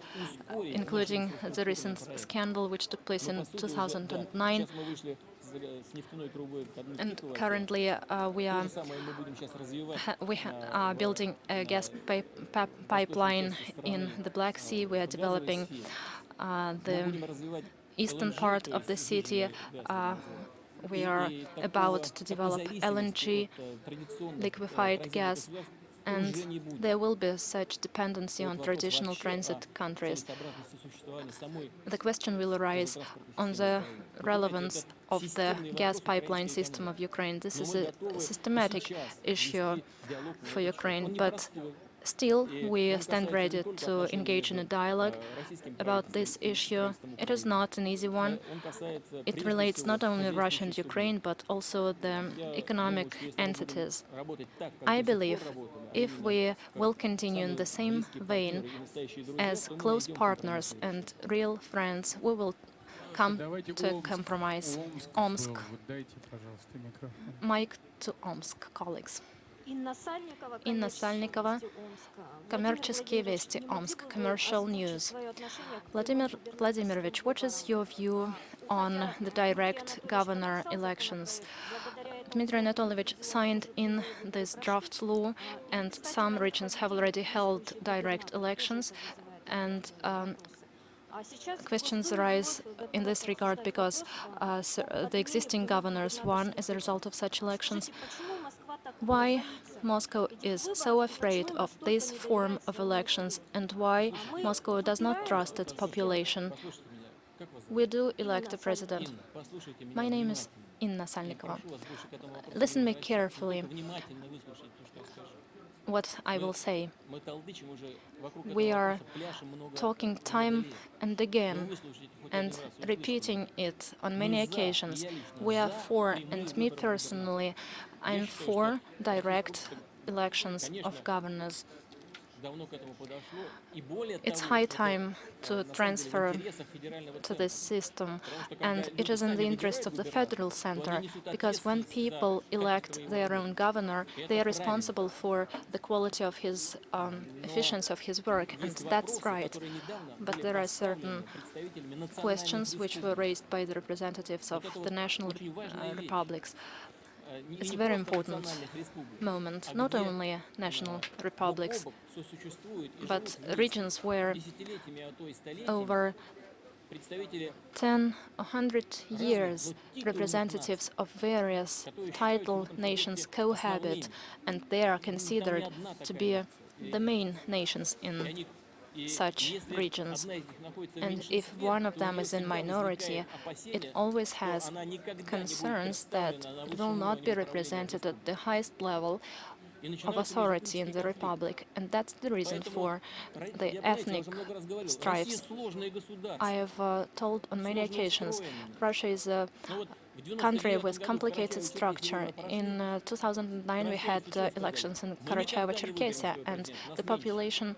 including the recent scandal which took place in 2009. And currently we are building a gas pipeline in the Black Sea. We are developing the eastern part of the city. We are about to develop LNG, liquefied gas, and there will be such dependency on traditional transit countries. The question will arise on the relevance of the gas pipeline system of Ukraine. This is a systematic issue for Ukraine, but still, we stand ready to engage in a dialogue about this issue. It is not an easy one. It relates not only Russia and Ukraine, but also the economic entities. I believe if we will continue in the same vein as close partners and real friends, we will come to a compromise. Omsk. Mic to Omsk, colleagues. Инна Сальникова, Коммерческие вести, Omsk, Commercial News. Vladimir Vladimirovich, what is your view on the direct governor elections? Dmitry Anatolyevich signed in this draft law, and some regions have already held direct elections, and questions arise in this regard because the existing governors won as a result of such elections. why Moscow is so afraid of this form of elections and why Moscow does not trust its population. We do elect a president. My name is Inna Salnikova. Listen me carefully what I will say. We are talking time and again and repeating it on many occasions. We are for, and me personally, I'm for direct elections of governors. It's high time to transfer to this system, and it is in the interest of the federal center, because when people elect their own governor, they are responsible for the quality of his efficiency of his work, and that's right. But there are certain questions which were raised by the representatives of the national republics. It's a very important moment, not only national republics, but regions where over 10 or 100 years representatives of various tidal nations cohabit, and they are considered to be the main nations in such regions. And if one of them is in minority, it always has concerns that it will not be represented at the highest level of authority in the republic, and that's the reason for the ethnic strifes. I have told on many occasions, Russia is a country with complicated structure. In 2009 we had elections in Karacháyevo-Cherkessia, and the population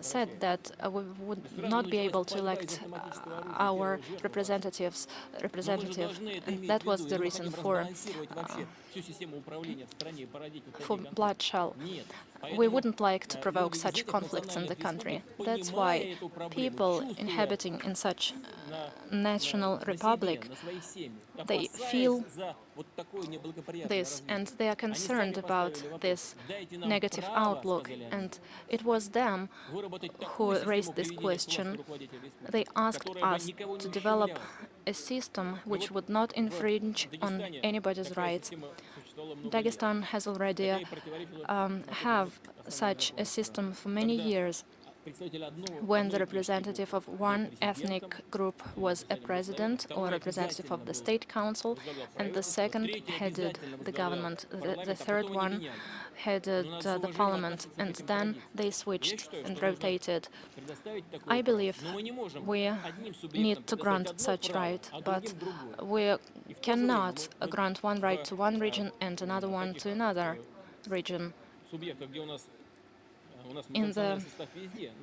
said that we would not be able to elect our representative, and that was the reason for bloodshed. We wouldn't like to provoke such conflicts in the country. That's why people inhabiting in such national republic, they feel this, and they are concerned about this negative outlook. And it was them who raised this question. They asked us to develop a system which would not infringe on anybody's rights. Dagestan has already have such a system for many years, when the representative of one ethnic group was a president or representative of the state council, and the second headed the government, the third one headed the parliament, and then they switched and rotated. I believe we need to grant such right, but we cannot grant one right to one region and another one to another region.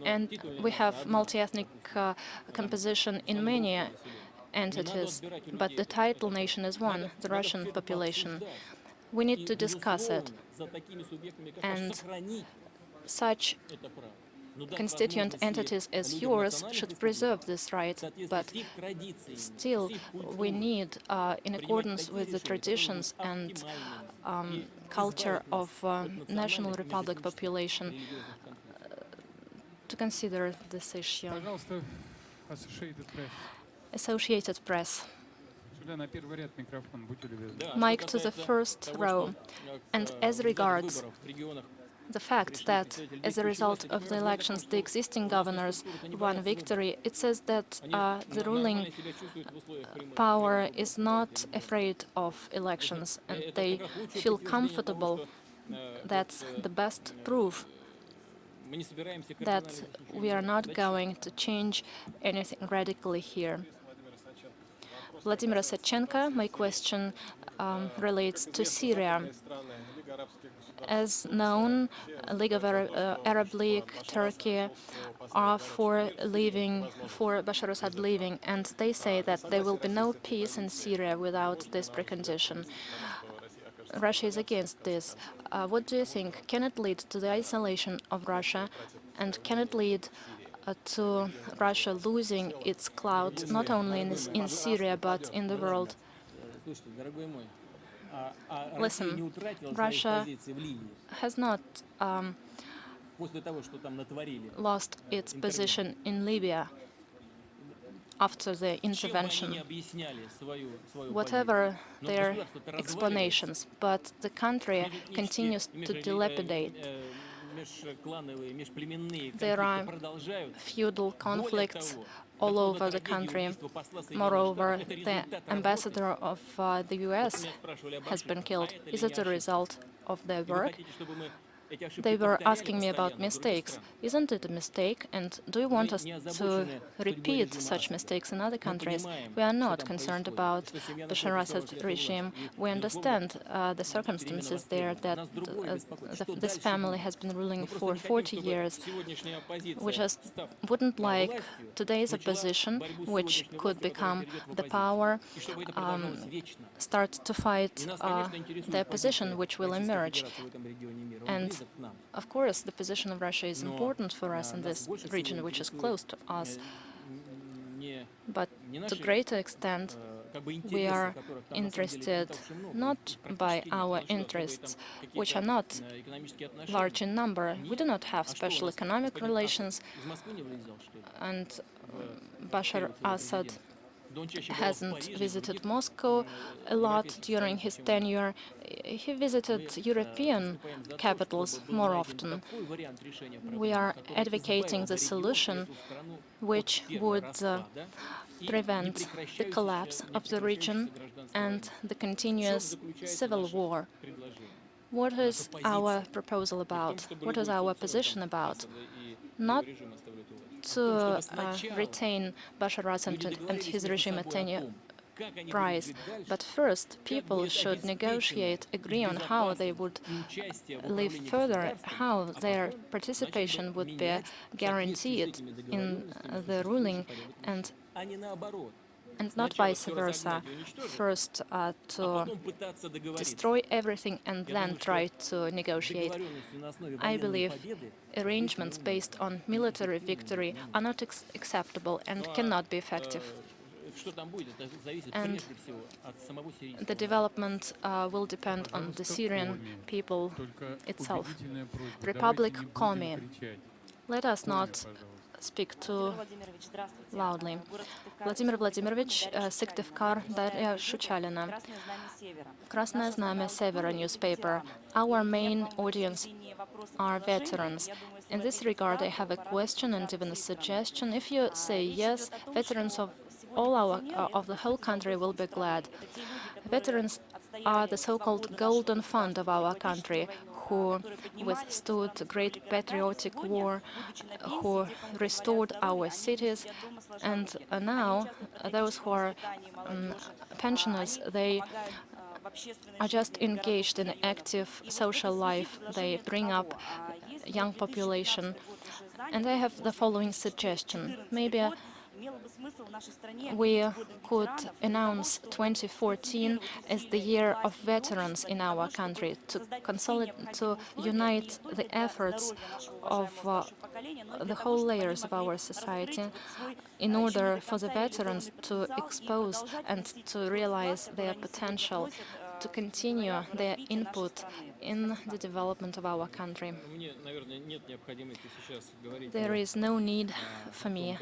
And we have multi-ethnic composition in many entities, but the title nation is one, the Russian population. We need to discuss it, and such constituent entities as yours should preserve this right, but still we need, in accordance with the traditions and culture of national republic population, to consider this issue. Associated Press. Mic to the first row. And as regards the fact that, as a result of the elections, the existing governors won victory, it says that the ruling power is not afraid of elections, and they feel comfortable. That's the best proof that we are not going to change anything radically here. Vladimir Putin, my question relates to Syria. As known, League of Arab League, Turkey are for Bashar Assad leaving, and they say that there will be no peace in Syria without this precondition. Russia is against this. What do you think? Can it lead to the isolation of Russia, and can it lead to Russia losing its clout not only in Syria but in the world? Listen, Russia has not lost its position in Libya after the intervention, whatever their explanations, but the country continues to dilapidate. There are feudal conflicts all over the country. Moreover, the ambassador of the US has been killed. Is it a result of their work? They were asking me about mistakes. Isn't it a mistake? And do you want us to repeat such mistakes in other countries? We are not concerned about Bashar Assad regime. We understand the circumstances there, that this family has been ruling for 40 years. We just wouldn't like today's opposition, which could become the power, start to fight the opposition, which will emerge. And of course, the position of Russia is important for us in this region, which is close to us. But to a greater extent, we are interested not by our interests, which are not large in number. We do not have special economic relations, and Bashar Assad hasn't visited Moscow a lot during his tenure. He visited European capitals more often. We are advocating the solution which would prevent the collapse of the region and the continuous civil war. What is our proposal about? What is our position about? Not to retain Bashar Assad and his regime at any price, but first people should negotiate, agree on how they would live further, how their participation would be guaranteed in the ruling, and not vice versa. First to destroy everything and then try to negotiate. I believe arrangements based on military victory are not acceptable and cannot be effective. And the development will depend on the Syrian people itself. Republic Komi. Let us not speak too loudly. Vladimir Vladimirovich, Syktyvkar, Daria Shuchalina. Krasное Знамя Severa newspaper. Our main audience are veterans. In this regard, I have a question and even a suggestion. If you say yes, veterans of the whole country will be glad. Veterans are the so-called golden fund of our country, who withstood great patriotic war, who restored our cities, and now those who are pensioners, they are just engaged in active social life. They bring up young population. And I have the following suggestion. Maybe we could announce 2014 as the year of veterans in our country, to unite the efforts of the whole layers of our society in order for the veterans to expose and to realize their potential, to continue their input in the development of our country. There is no need for me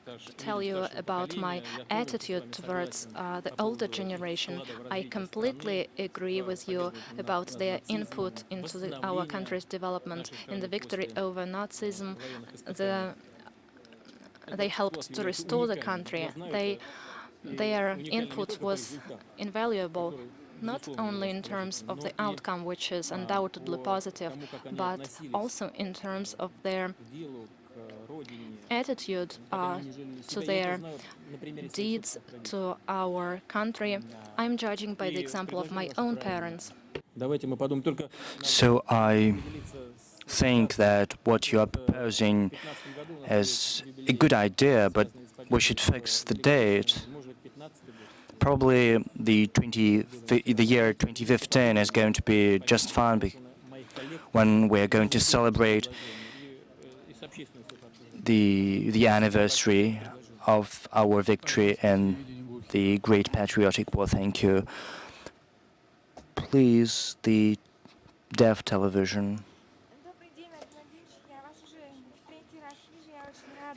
to tell you about my attitude towards the older generation. I completely agree with you about their input into our country's development. In the victory over Nazism, they helped to restore the country. Their input was invaluable, not only in terms of the outcome, which is undoubtedly positive, but also in terms of their attitude to their deeds to our country. I'm judging by the example of my own parents. So I think that what you are proposing is a good idea, but we should fix the date. Probably the year 2015 is going to be just fine when we're going to celebrate the anniversary of our victory in the Great Patriotic War. Thank you. Please, the deaf television.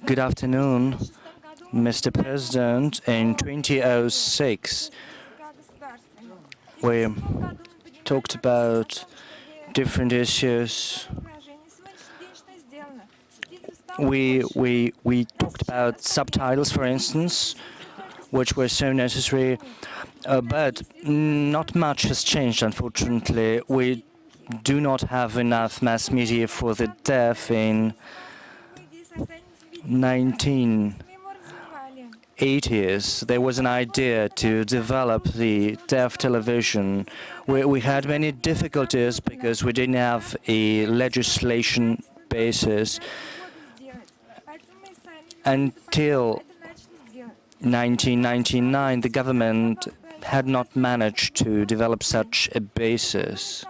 Good afternoon, Mr. President. In 2006, we talked about different issues. We talked about subtitles, for instance, which were so necessary, but not much has changed, unfortunately. We do not have enough mass media for the deaf. In 1980s, there was an idea to develop the deaf television. We had many difficulties because we didn't have a legislation basis. Until 1999, the government had not managed to develop such a basis.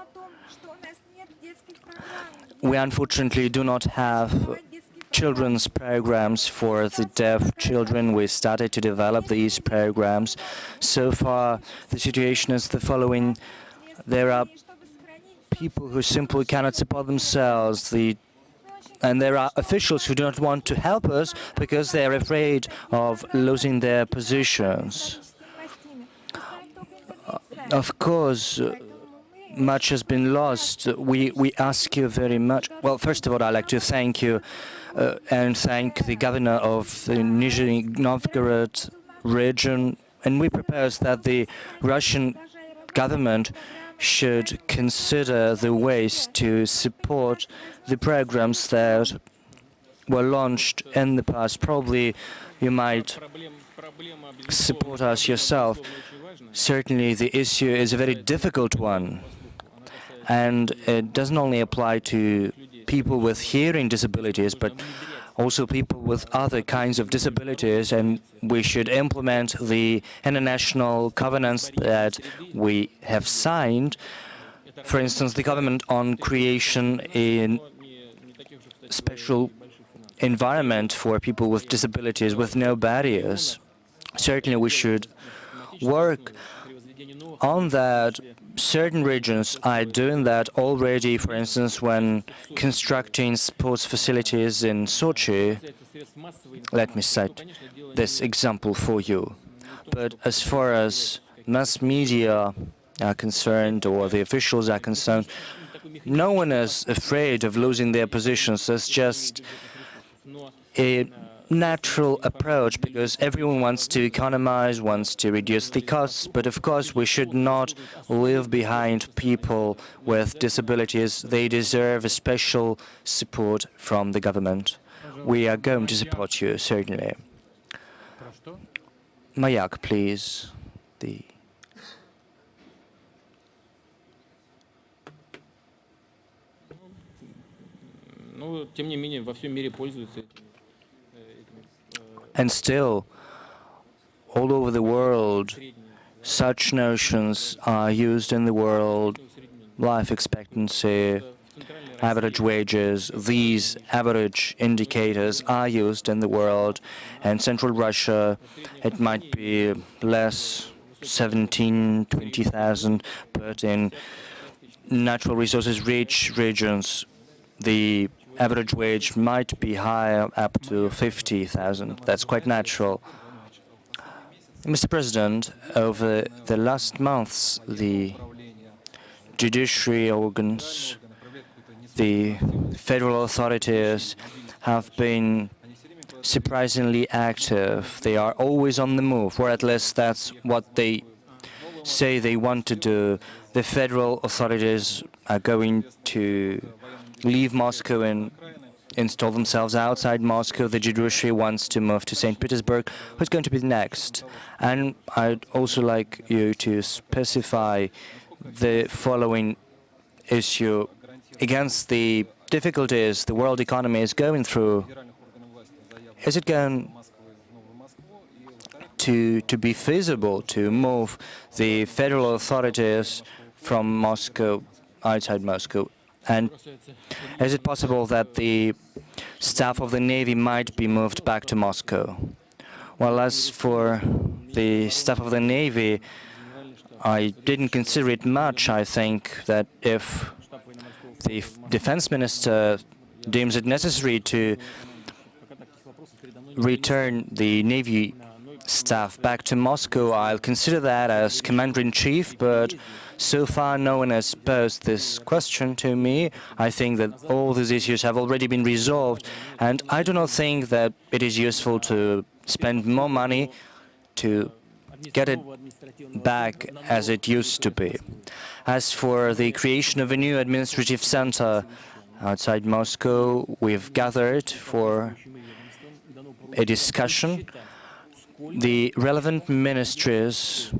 We unfortunately do not have children's programs for the deaf children. We started to develop these programs. So far, the situation is the following. There are people who simply cannot support themselves, and there are officials who do not want to help us because they are afraid of losing their positions. Of course, much has been lost. We ask you very much. Well, first of all, I'd like to thank you and thank the governor of the Nizhny Novgorod region. And we propose that the Russian government should consider the ways to support the programs that were launched in the past. Probably you might support us yourself. Certainly the issue is a very difficult one, and it doesn't only apply to people with hearing disabilities, but also people with other kinds of disabilities, and we should implement the international covenants that we have signed. For instance, the covenant on creation in special environment for people with disabilities with no barriers. Certainly we should work on that. Certain regions are doing that already, for instance, when constructing sports facilities in Sochi. Let me cite this example for you. But as far as mass media are concerned, or the officials are concerned, no one is afraid of losing their positions. It's just a natural approach, because everyone wants to economize, wants to reduce the costs, but of course we should not leave behind people with disabilities. They deserve a special support from the government. We are going to support you, certainly. Mayak, please. And still, all over the world, such notions are used in the world. Life expectancy, average wages, these average indicators are used in the world. And Central Russia, it might be less, 17, 20,000, but in natural resources rich regions, the average wage might be higher, up to 50,000. That's quite natural. Mr. President, over the last months, the judiciary organs, the federal authorities have been surprisingly active. They are always on the move, or at least that's what they say they want to do. The federal authorities are going to leave Moscow and install themselves outside Moscow. The judiciary wants to move to St. Petersburg. Who's going to be next? And I'd also like you to specify the following issue. Against the difficulties the world economy is going through, is it going to be feasible to move the federal authorities from Moscow, outside Moscow? And is it possible that the staff of the Navy might be moved back to Moscow? Well, as for the staff of the Navy, I didn't consider it much. I think that if the defense minister deems it necessary to return the Navy staff back to Moscow, I'll consider that as Commander-in-Chief, but so far no one has posed this question to me. I think that all these issues have already been resolved, and I do not think that it is useful to spend more money to get it back as it used to be. As for the creation of a new administrative center outside Moscow, we've gathered for a discussion. The relevant ministries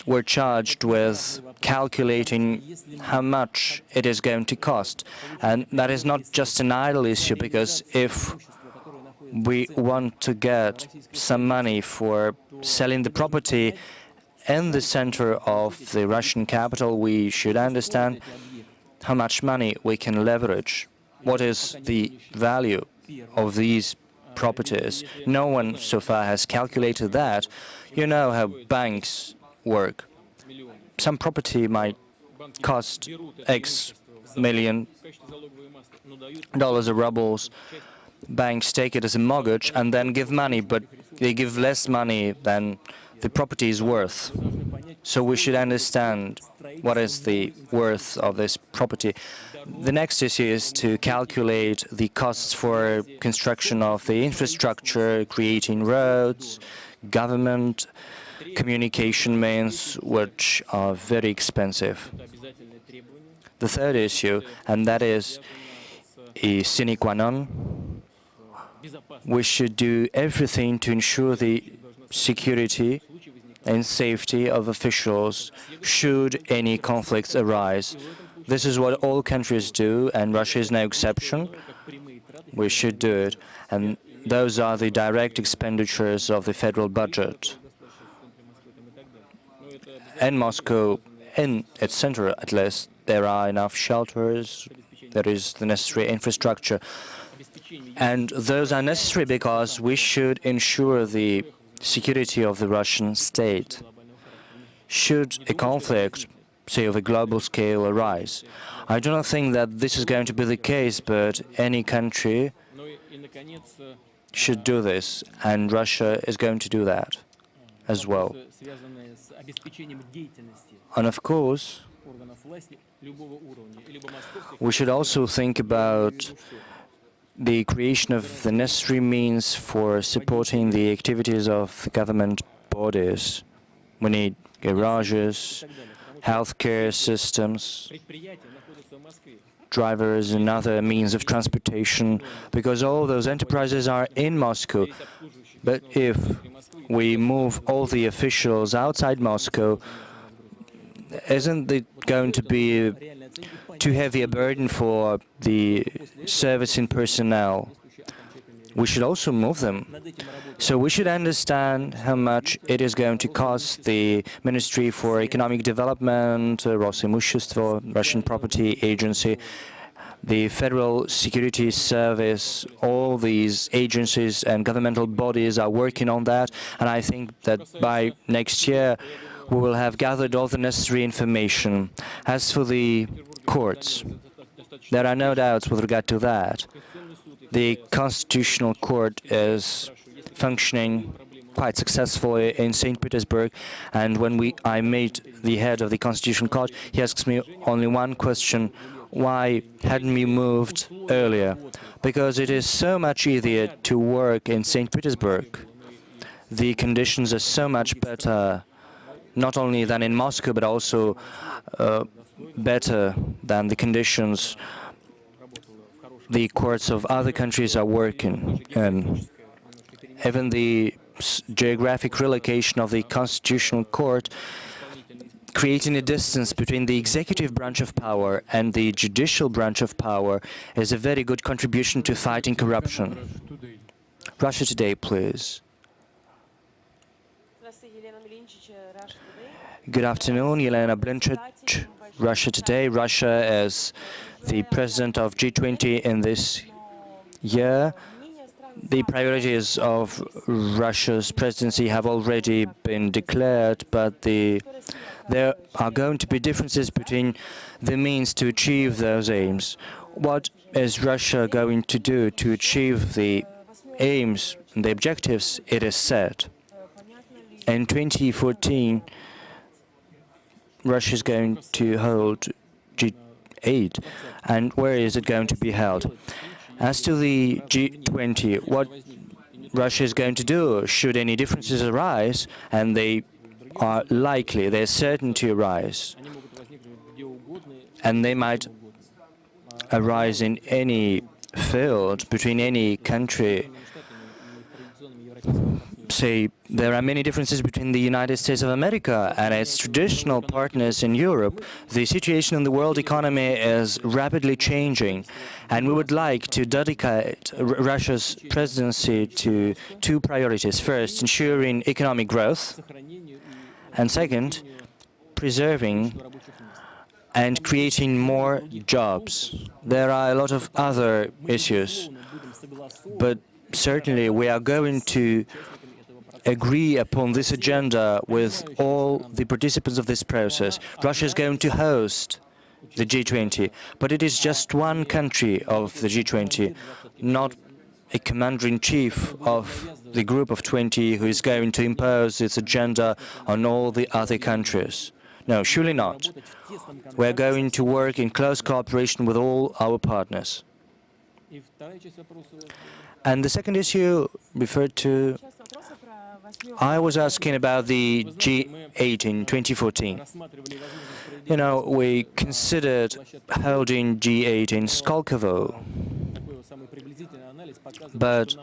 were charged with calculating how much it is going to cost. And that is not just an idle issue, because if we want to get some money for selling the property in the center of the Russian capital, we should understand how much money we can leverage. What is the value of these properties? No one so far has calculated that. You know how banks work. Some property might cost X million dollars or rubles. Banks take it as a mortgage and then give money, but they give less money than the property is worth. So we should understand what is the worth of this property. The next issue is to calculate the costs for construction of the infrastructure, creating roads, government communication means, which are very expensive. The third issue, and that is a sine qua non, we should do everything to ensure the security and safety of officials should any conflicts arise. This is what all countries do, and Russia is no exception. We should do it. And those are the direct expenditures of the federal budget. In Moscow, in its center at least, there are enough shelters, there is the necessary infrastructure. And those are necessary because we should ensure the security of the Russian state. Should a conflict, say of a global scale, arise, I do not think that this is going to be the case, but any country should do this, and Russia is going to do that as well. And of course, we should also think about the creation of the necessary means for supporting the activities of government bodies. We need garages, healthcare systems, drivers and other means of transportation, because all those enterprises are in Moscow. But if we move all the officials outside Moscow, isn't it going to be too heavy a burden for the servicing personnel? We should also move them. So we should understand how much it is going to cost the Ministry for Economic Development, Rosimущество, Russian Property Agency, the Federal Security Service. All these agencies and governmental bodies are working on that, and I think that by next year we will have gathered all the necessary information. As for the courts, there are no doubts with regard to that. The Constitutional Court is functioning quite successfully in St. Petersburg, and when I met the head of the Constitutional Court, he asked me only one question: why hadn't we moved earlier? Because it is so much easier to work in St. Petersburg. The conditions are so much better, not only than in Moscow, but also better than the conditions the courts of other countries are working in. Even the geographic relocation of the Constitutional Court, creating a distance between the executive branch of power and the judicial branch of power, is a very good contribution to fighting corruption. Russia Today, please. Good afternoon, Yelena Blinchich, Russia Today. Russia is the president of G20 in this year. The priorities of Russia's presidency have already been declared, but there are going to be differences between the means to achieve those aims. What is Russia going to do to achieve the aims and the objectives it is set. In 2014, Russia is going to hold G8, and where is it going to be held? As to the G20, what Russia is going to do should any differences arise, and they are likely, they're certain to arise, and they might arise in any field between any country. Say, there are many differences between the United States of America and its traditional partners in Europe. The situation in the world economy is rapidly changing, and we would like to dedicate Russia's presidency to two priorities. First, ensuring economic growth, and second, preserving and creating more jobs. There are a lot of other issues, but certainly we are going to agree upon this agenda with all the participants of this process. Russia is going to host the G20, but it is just one country of the G20, not a commander-in-chief of the group of 20 who is going to impose its agenda on all the other countries. No, surely not. We are going to work in close cooperation with all our partners. And the second issue referred to, I was asking about the G8 in 2014. You know, we considered holding G8 in Skolkovo, but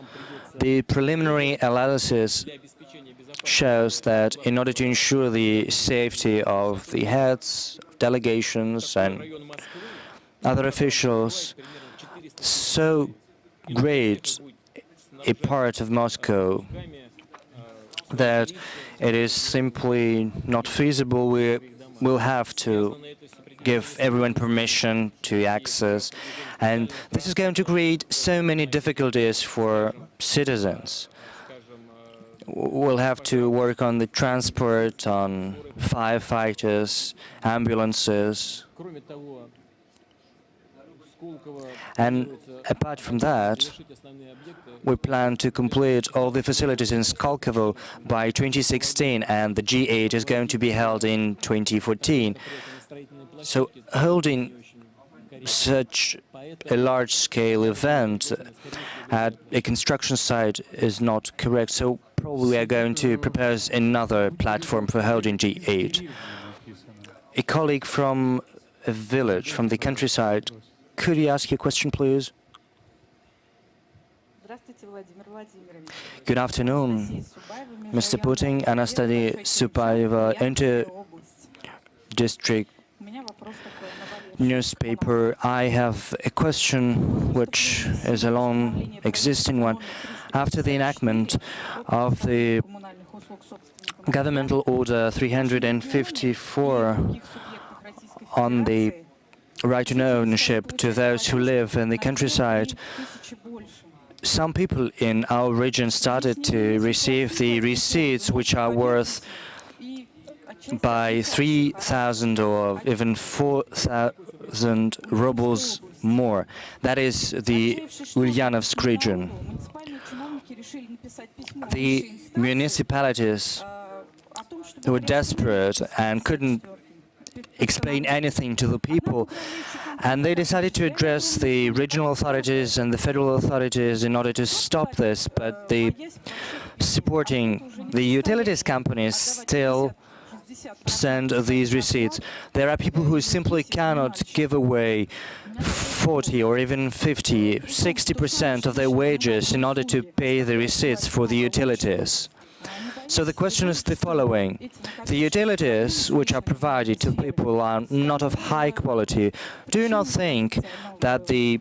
the preliminary analysis shows that in order to ensure the safety of the heads, delegations and other officials, so great a part of Moscow that it is simply not feasible. We will have to give everyone permission to access, and this is going to create so many difficulties for citizens. We'll have to work on the transport, on firefighters, ambulances. And apart from that, we plan to complete all the facilities in Skolkovo by 2016, and the G8 is going to be held in 2014. So holding such a large-scale event at a construction site is not correct, so probably we are going to propose another platform for holding G8. A colleague from a village, from the countryside, could you ask your question, please? Good afternoon, Mr. Putin. Anastasia Supaeva, inter-district newspaper. I have a question which is a long existing one. After the enactment of the governmental order 354 on the right to ownership to those who live in the countryside, some people in our region started to receive the receipts which are worth by 3,000 or even 4,000 rubles more. That is the Ulyanovsk region. The municipalities were desperate and couldn't explain anything to the people, and they decided to address the regional authorities and the federal authorities in order to stop this, but the supporting the utilities companies still send these receipts. There are people who simply cannot give away 40 or even 50, 60% of their wages in order to pay the receipts for the utilities. So the question is the following. The utilities which are provided to people are not of high quality. Do you not think that the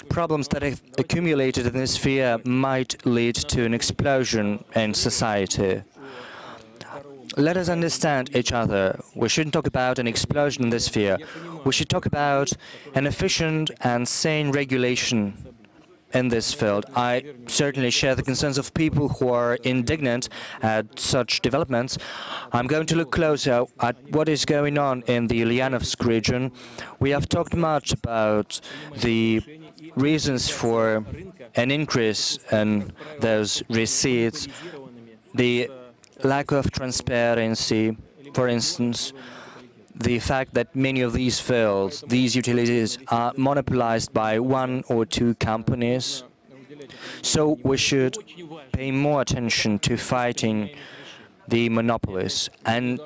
problems that have accumulated in this sphere might lead to an explosion in society? Let us understand each other. We shouldn't talk about an explosion in this sphere. We should talk about an efficient and sane regulation in this field. I certainly share the concerns of people who are indignant at such developments. I'm going to look closer at what is going on in the Ulyanovsk region. We have talked much about the reasons for an increase in those receipts, the lack of transparency, for instance, the fact that many of these fields, these utilities, are monopolized by one or two companies. So we should pay more attention to fighting the monopolies, and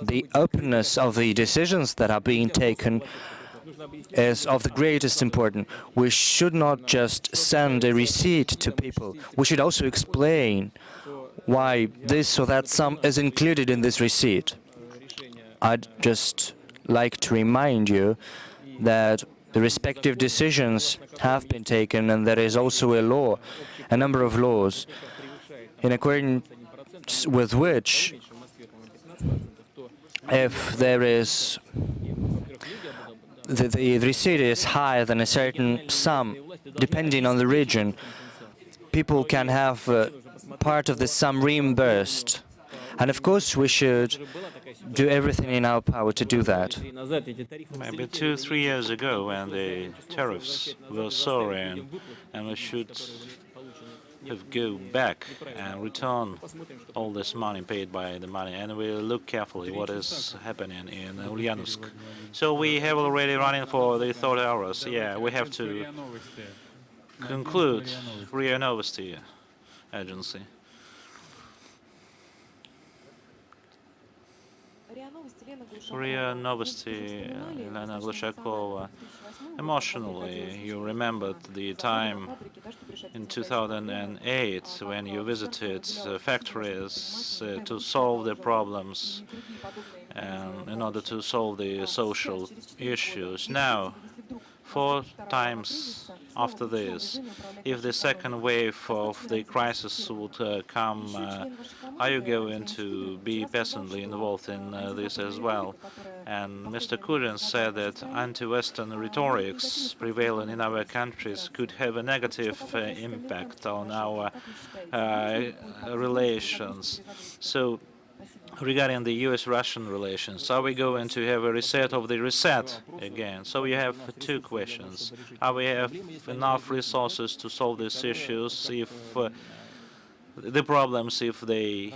the openness of the decisions that are being taken is of the greatest importance. We should not just send a receipt to people. We should also explain why this or that sum is included in this receipt. I'd just like to remind you that the respective decisions have been taken, and there is also a law, a number of laws, in accordance with which, if there is the receipt is higher than a certain sum, depending on the region, people can have part of the sum reimbursed. And of course, we should do everything in our power to do that. Maybe 2-3 years ago, when the tariffs were soaring, and we should have go back and return all this money paid by the money, and we look carefully what is happening in Ulyanovsk. So we have already running for the 3rd hours. Yeah, we have to conclude. RIA Novosti agency. RIA Novosti, Elena Glushakova. Emotionally, you remembered the time in 2008 when you visited factories to solve the problems and in order to solve the social issues. Now, 4 times after this, if the second wave of the crisis would come, are you going to be personally involved in this as well? And Mr. Kurin said that anti-Western rhetorics prevailing in our countries could have a negative impact on our relations. So, regarding the US-Russian relations, are we going to have a reset of the reset again? So we have 2 questions. Are we have enough resources to solve these issues if the problems, if they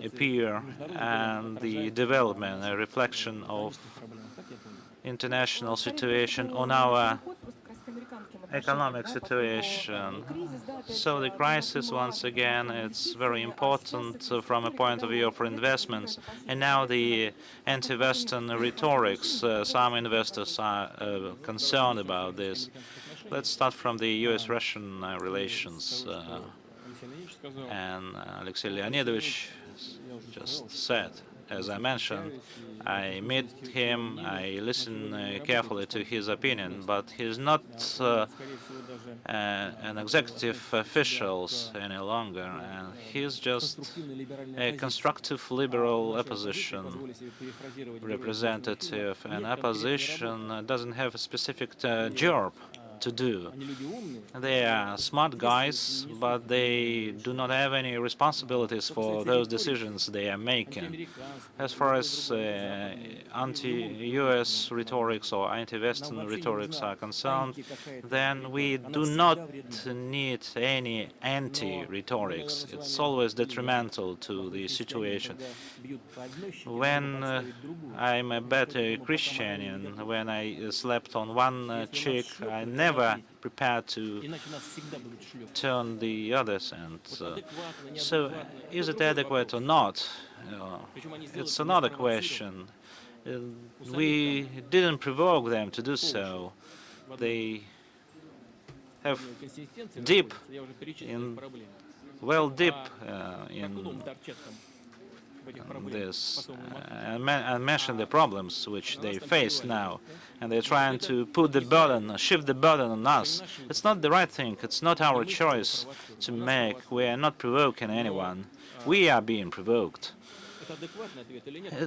appear, and the development, a reflection of international situation on our economic situation? So the crisis, once again, it's very important from a point of view for investments. And now the anti-Western rhetorics, some investors are concerned about this. Let's start from the US-Russian relations. And Alexei Leonidovich just said, as I mentioned, I meet him, I listen carefully to his opinion, but he's not an executive official any longer, and he's just a constructive liberal opposition representative. And opposition doesn't have a specific job to do. They are smart guys, but they do not have any responsibilities for those decisions they are making. As far as anti-US rhetorics or anti-Western rhetorics are concerned, then we do not need any anti-rhetorics. It's always detrimental to the situation. When I'm a better Christian, and when I slept on one cheek, I never prepared to turn the others. And so, is it adequate or not? It's another question. We didn't provoke them to do so. They have deep in this and mention the problems which they face now, and they're trying to put the burden, shift the burden on us. It's not the right thing. It's not our choice to make. We are not provoking anyone. We are being provoked.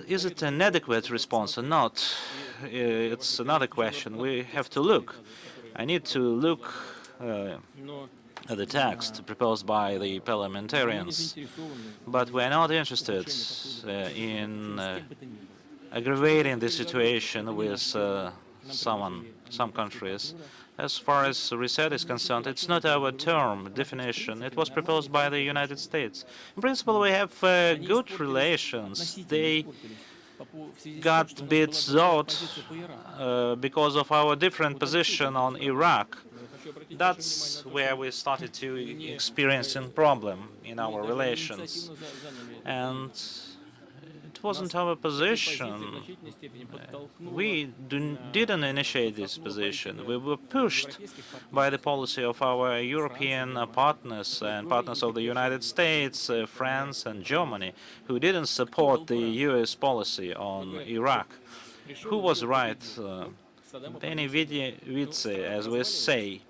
Is it an adequate response or not? It's another question. We have to look. I need to look at the text proposed by the parliamentarians, but we are not interested in aggravating the situation with some countries. As far as reset is concerned, it's not our term definition. It was proposed by the United States. In principle, we have good relations. They got a bit out because of our different position on Iraq. That's where we started to experience a problem in our relations. And it wasn't our position. We didn't initiate this position. We were pushed by the policy of our European partners and partners of the United States, France and Germany, who didn't support the US policy on Iraq. Who was right? Any vice, as we say.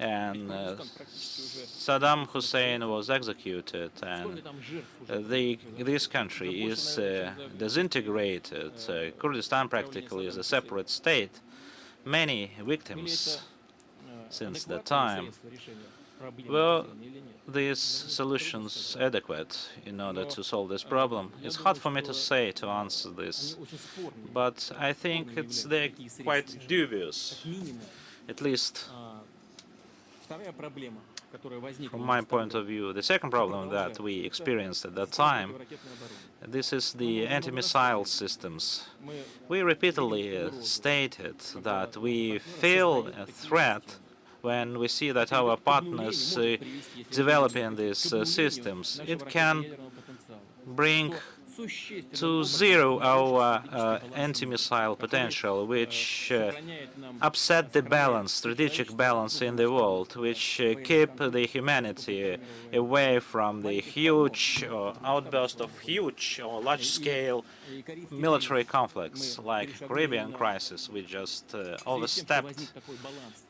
And Saddam Hussein was executed, and this country is disintegrated. Kurdistan practically is a separate state. Many victims since that time. Were these solutions adequate in order to solve this problem? It's hard for me to say, to answer this, but I think they're quite dubious, at least from my point of view. The second problem that we experienced at that time, this is the anti-missile systems. We repeatedly stated that we feel a threat when we see that our partners developing these systems. It can bring to zero our anti-missile potential, which upset the balance, strategic balance in the world, which keep the humanity away from the huge outburst of huge or large-scale military conflicts like Caribbean crisis. We just overstepped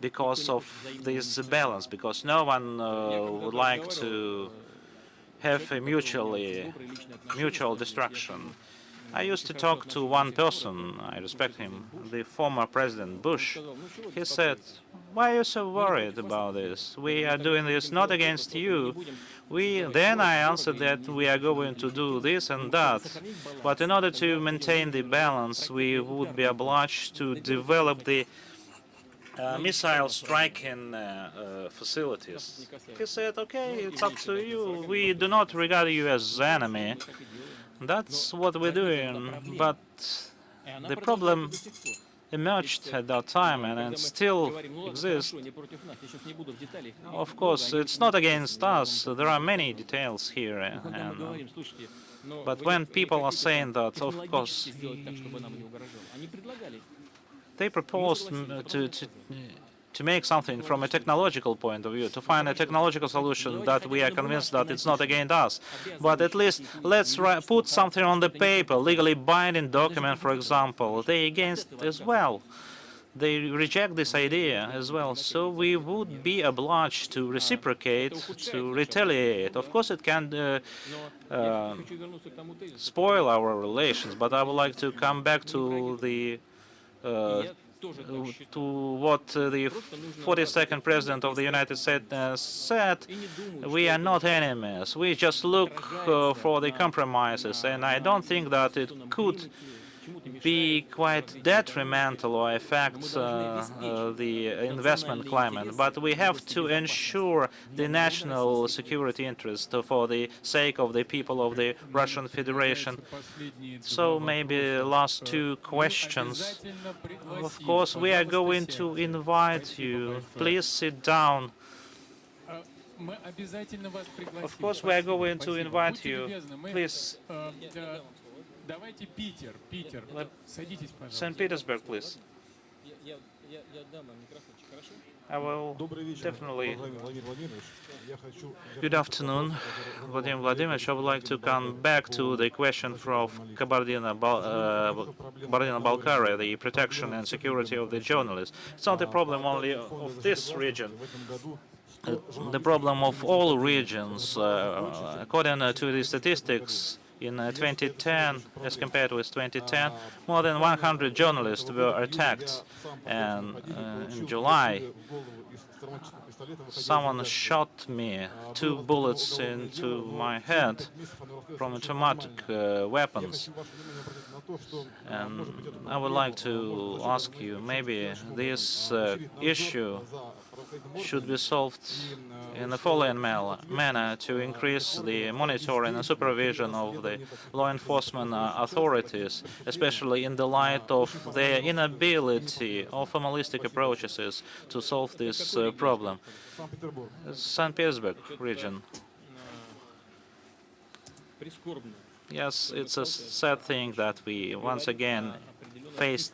because of this balance, because no one would like to have a mutual destruction. I used to talk to one person, I respect him, the former President Bush. He said, "Why are you so worried about this? We are doing this not against you." Then I answered that we are going to do this and that, but in order to maintain the balance, we would be obliged to develop the missile striking facilities. He said, "Okay, it's up to you. We do not regard you as enemy." That's what we're doing. But the problem emerged at that time, and it still exists. Of course, it's not against us. There are many details here. But when people are saying that, of course, they proposed to make something from a technological point of view, to find a technological solution that we are convinced that it's not against us. But at least let's put something on the paper, legally binding document, for example. They against as well. They reject this idea as well. So we would be obliged to reciprocate, to retaliate. Of course, it can spoil our relations, but I would like to come back to what the 42nd President of the United States said. We are not enemies. We just look for the compromises, and I don't think that it could be quite detrimental or affect the investment climate. But we have to ensure the national security interest for the sake of the people of the Russian Federation. So maybe last two questions. Of course, we are going to invite you. Please sit down. Of course, we are going to invite you. Please. St. Petersburg, please. I will definitely. Good afternoon, Vladimir Vladimirovich. I would like to come back to the question from Kabardino-Balkaria, the protection and security of the journalists. It's not a problem only of this region. The problem of all regions, according to the statistics, in 2010, as compared with 2010, more than 100 journalists were attacked. And in July, someone shot me 2 bullets into my head from automatic weapons. And I would like to ask you, maybe this issue should be solved in the following manner to increase the monitoring and supervision of the law enforcement authorities, especially in the light of their inability of formalistic approaches to solve this problem. St. Petersburg region. Yes, it's a sad thing that we once again face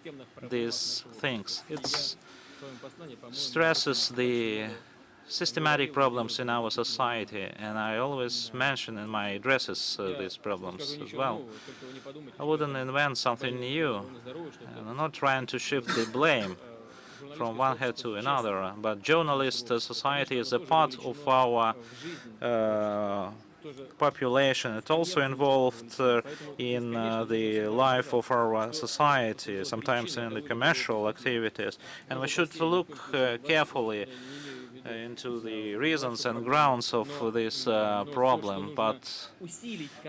these things. It stresses the systematic problems in our society, and I always mention in my addresses these problems as well. I wouldn't invent something new, and I'm not trying to shift the blame from one head to another, but journalist society is a part of our population. It also involved in the life of our society, sometimes in the commercial activities, and we should look carefully into the reasons and grounds of this problem, but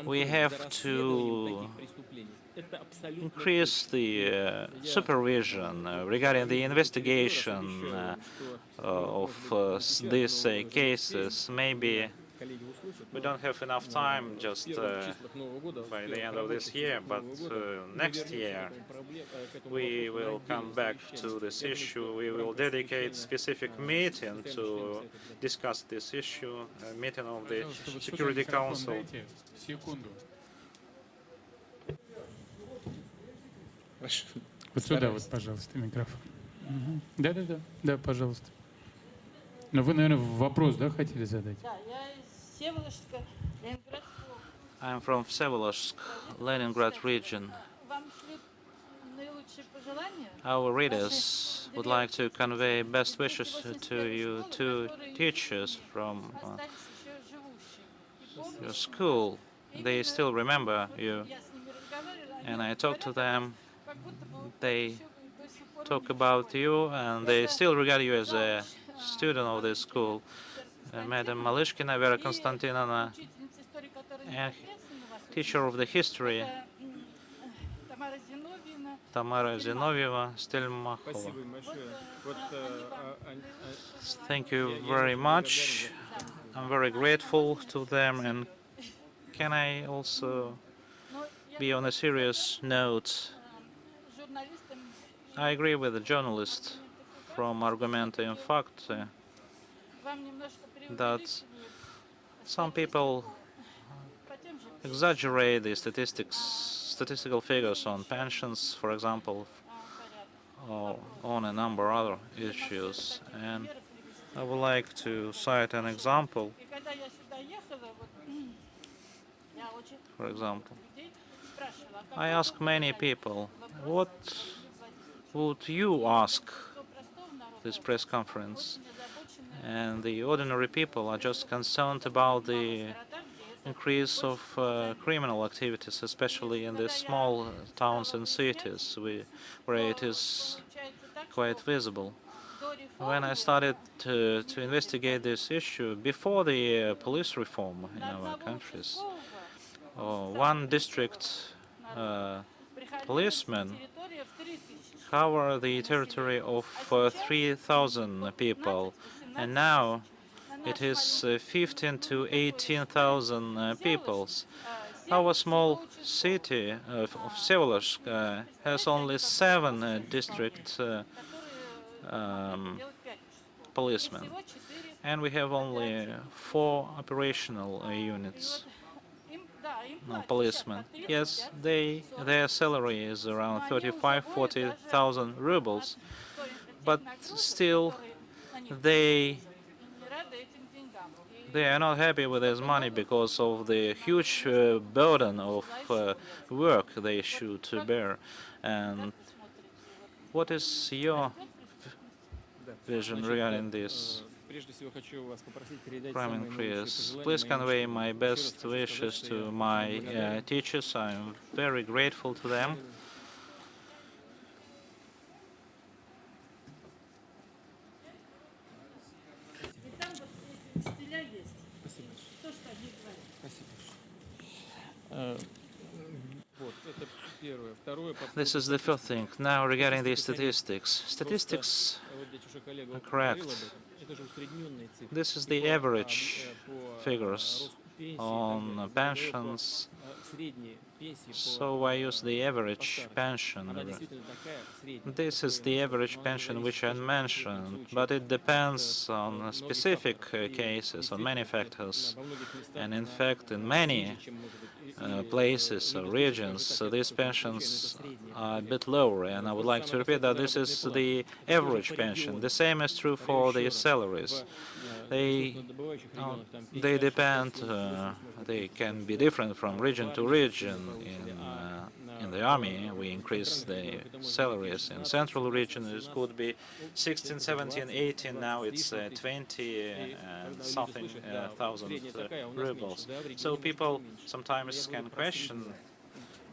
we have to increase the supervision regarding the investigation of these cases. Maybe we don't have enough time just by the end of this year, but next year we will come back to this issue. We will dedicate specific meeting to discuss this issue, a meeting of the Security Council. Вот сюда вот, пожалуйста, микрофон. Да-да-да, да, пожалуйста. Но вы, наверное, вопрос, да, хотели задать? Да, я из Всеволожска, Ленинградская область. I'm from Всеволожsk, Leningrad region. Вам шлют наилучшие пожелания. Our readers would like to convey best wishes to you two teachers from Остались еще живущие. И помню, your school. They still remember you, я с ними разговаривала, and они I talked to them. как будто бы They еще до сих пор talk about you, and they still regard you as a student of this school. Madam Malishkina Vera Konstantinovna, учительница истории, которая and непосредственно вас teacher of the history, Тамара Зиновьевна. Tamara Zinovieva Stelmachova. Thank you very much. I'm very grateful to them, and can I also Но я be on a serious note? журналистам I agree with the journalist from Argumente in Fact вам немножко that преувеличивают some people по тем же exaggerate the statistical figures on pensions, for example, порядкам. or on a number of other issues. And I would like to cite an example, И когда я сюда ехала, вот, я очень for example. людей спрашивала, а I ask many people, what would you ask простого народа this press conference? озабочены And the ordinary people are just concerned about the городах, где это increase of criminal activities, especially in the small towns and cities where it is получается так, quite visible. до When I реформы started to investigate this issue, before the police reform in на our одного countries, участкового one district приходилось policeman территория в 3000. covered the territory of 3,000 people, and now it is 15 to 18,000 people. Our small city of Всеволожsk has only 7 district policemen, Всего 4. and we have only 4 operational units. Им, да, им No, платят policemen. сейчас по 30, Yes, 40. their salary is around 35-40,000 rubles, but still they Не рады этим деньгам. И they are not happy with this money because of the huge burden of work they should bear. And what is your vision regarding this crime increase? Please convey my best wishes to my teachers. I'm very grateful to them. и там вот эти учителя есть. То, что они говорят. Вот, This is the first thing. Now, regarding the statistics. Statistics are correct. This is the average figures on pensions. So I use the average pension. This is the average pension which I mentioned, but it depends on specific cases, on many factors. And in fact, in many places or regions, these pensions are a bit lower. And I would like to repeat that this is the average pension. The same is true for the salaries. They depend. They can be different from region to region. In the army, we increase the salaries. In central region, it could be 16, 17, 18. Now it's 20 and something thousand rubles. So people sometimes can question.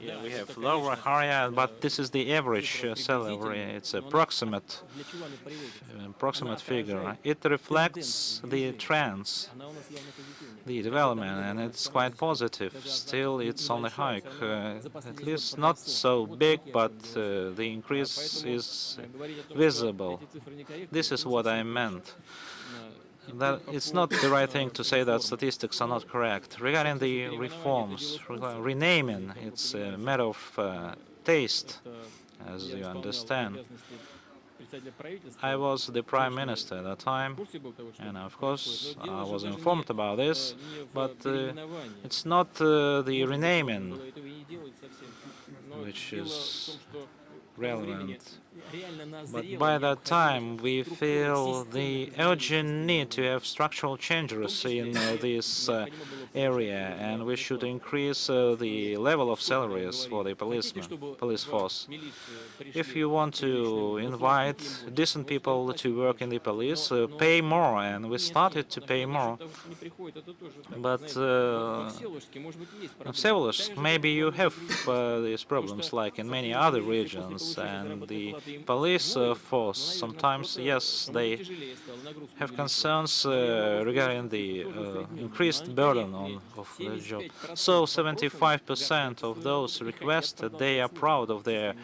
Yeah, we have lower, higher, but this is the average salary. It's approximate figure. It reflects the trends, the development, and it's quite positive. Still, it's on the hike. At least not so big, but the increase is visible. This is what I meant. That it's not the right thing to say that statistics are not correct. Regarding the reforms, renaming, it's a matter of taste, as you understand. I was the prime minister at that time, and of course I was informed about this, but it's not the renaming which is relevant. But by that time, we feel the urgent need to have structural changes in this area, and we should increase the level of salaries for the police force. If you want to invite decent people to work in the police, pay more, and we started to pay more. But Vsevolozhsk, maybe you have these problems like in many other regions, and the police force sometimes, yes, they have concerns regarding the increased burden of the job. So 75% of those requested, they are proud of their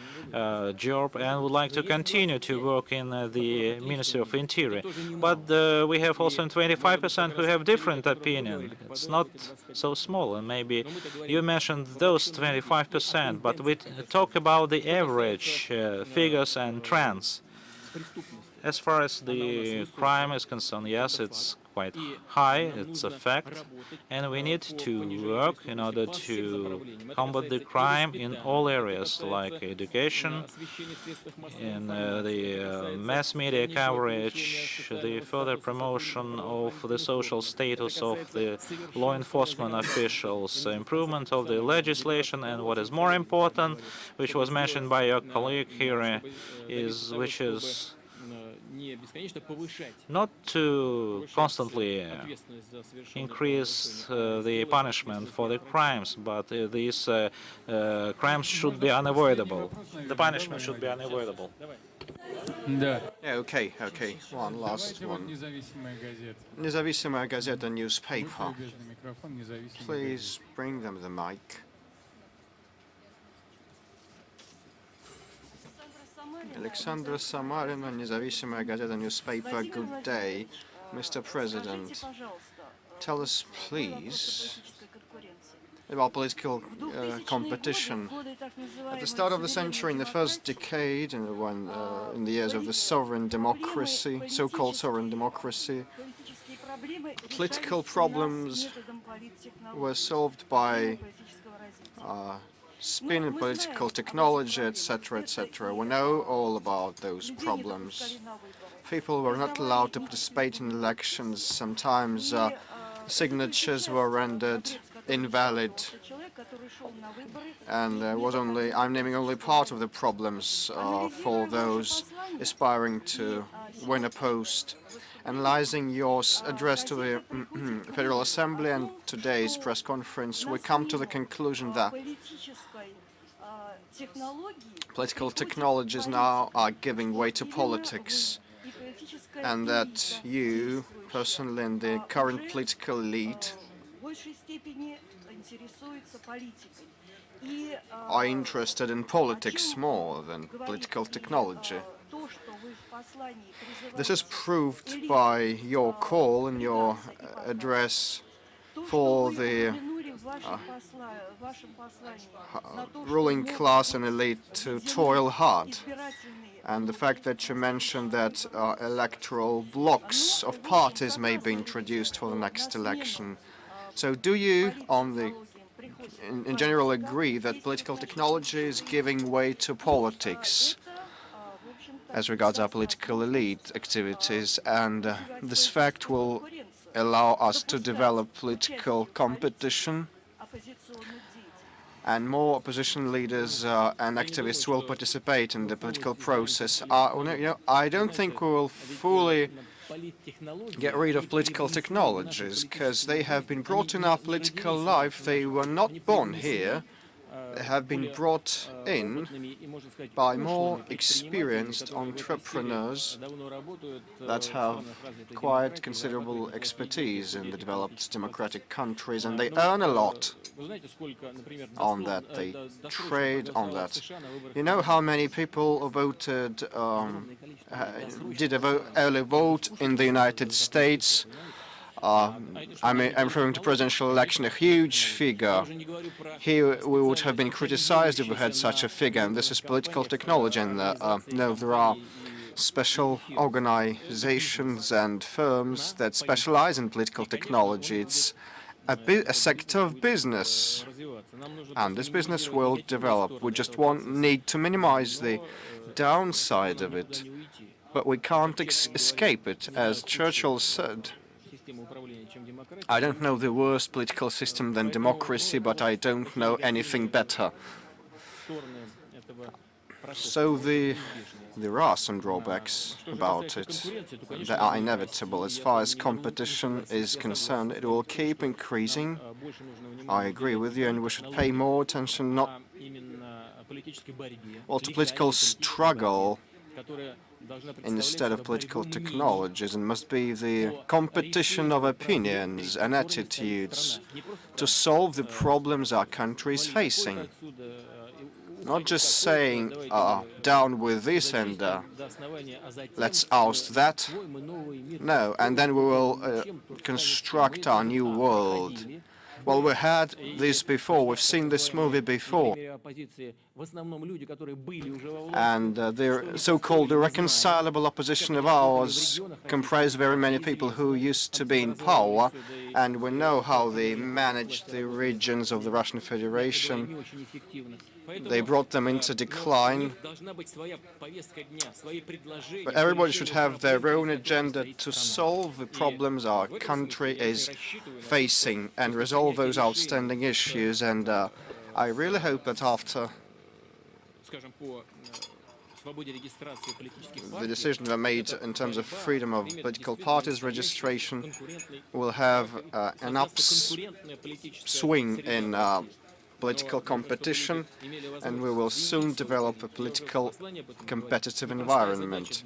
job and would like to continue to work in the Ministry of Interior. But we have also 25% who have different opinion. It's not so small, and maybe you mentioned those 25%, but we talk about the average figures and trends. As far as the crime is concerned, yes, it's quite high, it's a fact, and we need to work in order to combat the crime in all areas, like education, in the mass media coverage, the further promotion of the social status of the law enforcement officials, improvement of the legislation, and what is more important, which was mentioned by your colleague here, which is not to constantly increase the punishment for the crimes, but these crimes should be unavoidable. The punishment should be unavoidable. Да. Yeah, okay. One last one. Независимая газета newspaper. Please bring them the mic. Alexandra Samarina, Независимая газета newspaper. Good day, Mr. President. Tell us, please, about political competition. At the start of the century, in the first decade, in the years of the sovereign democracy, so-called sovereign democracy, political problems were solved by spin and political technology, etc., etc. We know all about those problems. People were not allowed to participate in elections. Sometimes signatures were rendered invalid. And I'm naming only part of the problems for those aspiring to win a post. Analyzing your address to the Federal Assembly and today's press conference, we come to the conclusion that political technologies now are giving way to politics, and that you, personally, and the current political elite are interested in politics more than political technology. This is proved by your call and your address for the ruling class and elite to toil hard, and the fact that you mentioned that electoral blocks of parties may be introduced for the next election. So do you, in general, agree that political technology is giving way to politics as regards our political elite activities, and this fact will allow us to develop political competition, and more opposition leaders and activists will participate in the political process? I don't think we will fully get rid of political technologies, because they have been brought in our political life. They were not born here. They have been brought in by more experienced entrepreneurs that have quite considerable expertise in the developed democratic countries, and they earn a lot on that. They trade on that. You know how many people voted, did a early vote in the United States? I'm referring to presidential election, a huge figure. Here we would have been criticized if we had such a figure, and this is political technology. And no, there are special organizations and firms that specialize in political technology. It's a sector of business, and this business will develop. We just need to minimize the downside of it, but we can't escape it. As Churchill said, I don't know the worst political system than democracy, but I don't know anything better. So there are some drawbacks about it that are inevitable. As far as competition is concerned, it will keep increasing. I agree with you, and we should pay more attention to political struggle instead of political technologies, and must be the competition of opinions and attitudes to solve the problems our country is facing. Not just saying, down with this and let's oust that. No, and then we will construct our new world. Well, we had this before, we've seen this movie before. And the so-called irreconcilable opposition of ours comprised very many people who used to be in power, and we know how they managed the regions of the Russian Federation. They brought them into decline. But everybody should have their own agenda to solve the problems our country is facing and resolve those outstanding issues. And I really hope that after the decisions are made in terms of freedom of political parties registration, we'll have an upswing in political competition, and we will soon develop a political competitive environment.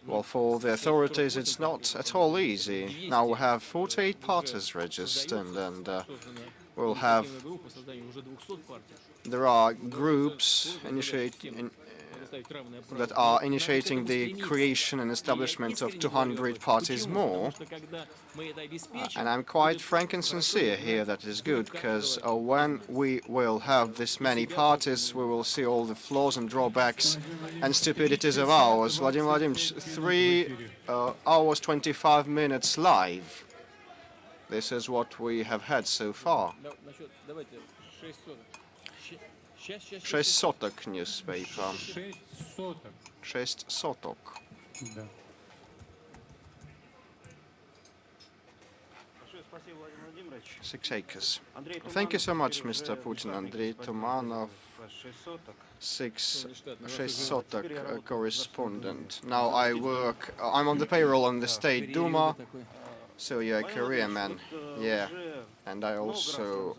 Well, for the authorities, it's not at all easy. Now we have 48 parties registered, and we'll have. There are groups that are initiating the creation and establishment of 200 parties more. And I'm quite frank and sincere here that is good, because when we will have this many parties, we will see all the flaws and drawbacks and stupidities of ours. Vladimir Vladimirovich, 3 hours 25 minutes live. This is what we have had so far. 6 sotok newspaper. 6 sotok. 6 acres. Thank you so much, Mr. Putin. Andrei Tumanov, 6 sotok correspondent. Now I'm on the payroll on the State Duma, so you're a career man. Yeah. And I also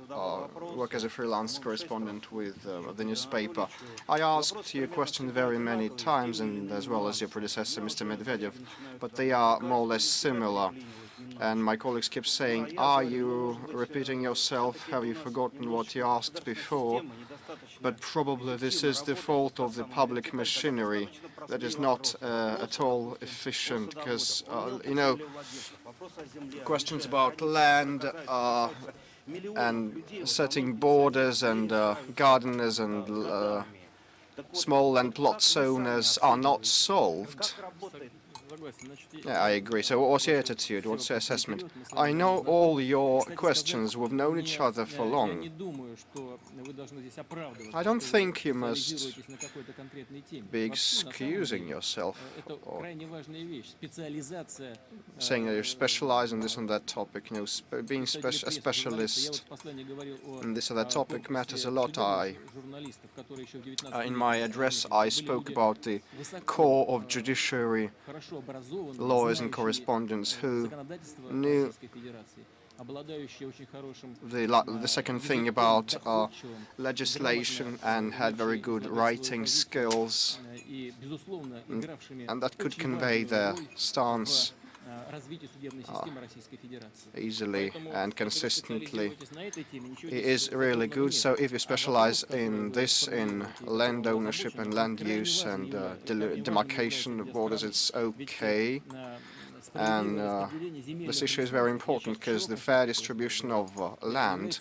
work as a freelance correspondent with the newspaper. I asked you a question very many times, and as well as your predecessor, Mr. Medvedev, but they are more or less similar. And my colleagues keep saying, are you repeating yourself? Have you forgotten what you asked before? But probably this is the fault of the public machinery that is not at all efficient, because, you know, questions about land and setting borders and gardeners and small land plots owners are not solved. Yeah, I agree. So what's your attitude? What's your assessment? I know all your questions. We've known each other for long. I don't think you must be excusing yourself or saying that you specialize in this and that topic. You know, being a specialist in this or that topic matters a lot. In my address, I spoke about the core of judiciary lawyers and correspondents who knew the second thing about legislation and had very good writing skills, and that could convey their stance easily and consistently. It is really good. So if you specialize in this, in land ownership and land use and demarcation of borders, it's okay. And this issue is very important because the fair distribution of land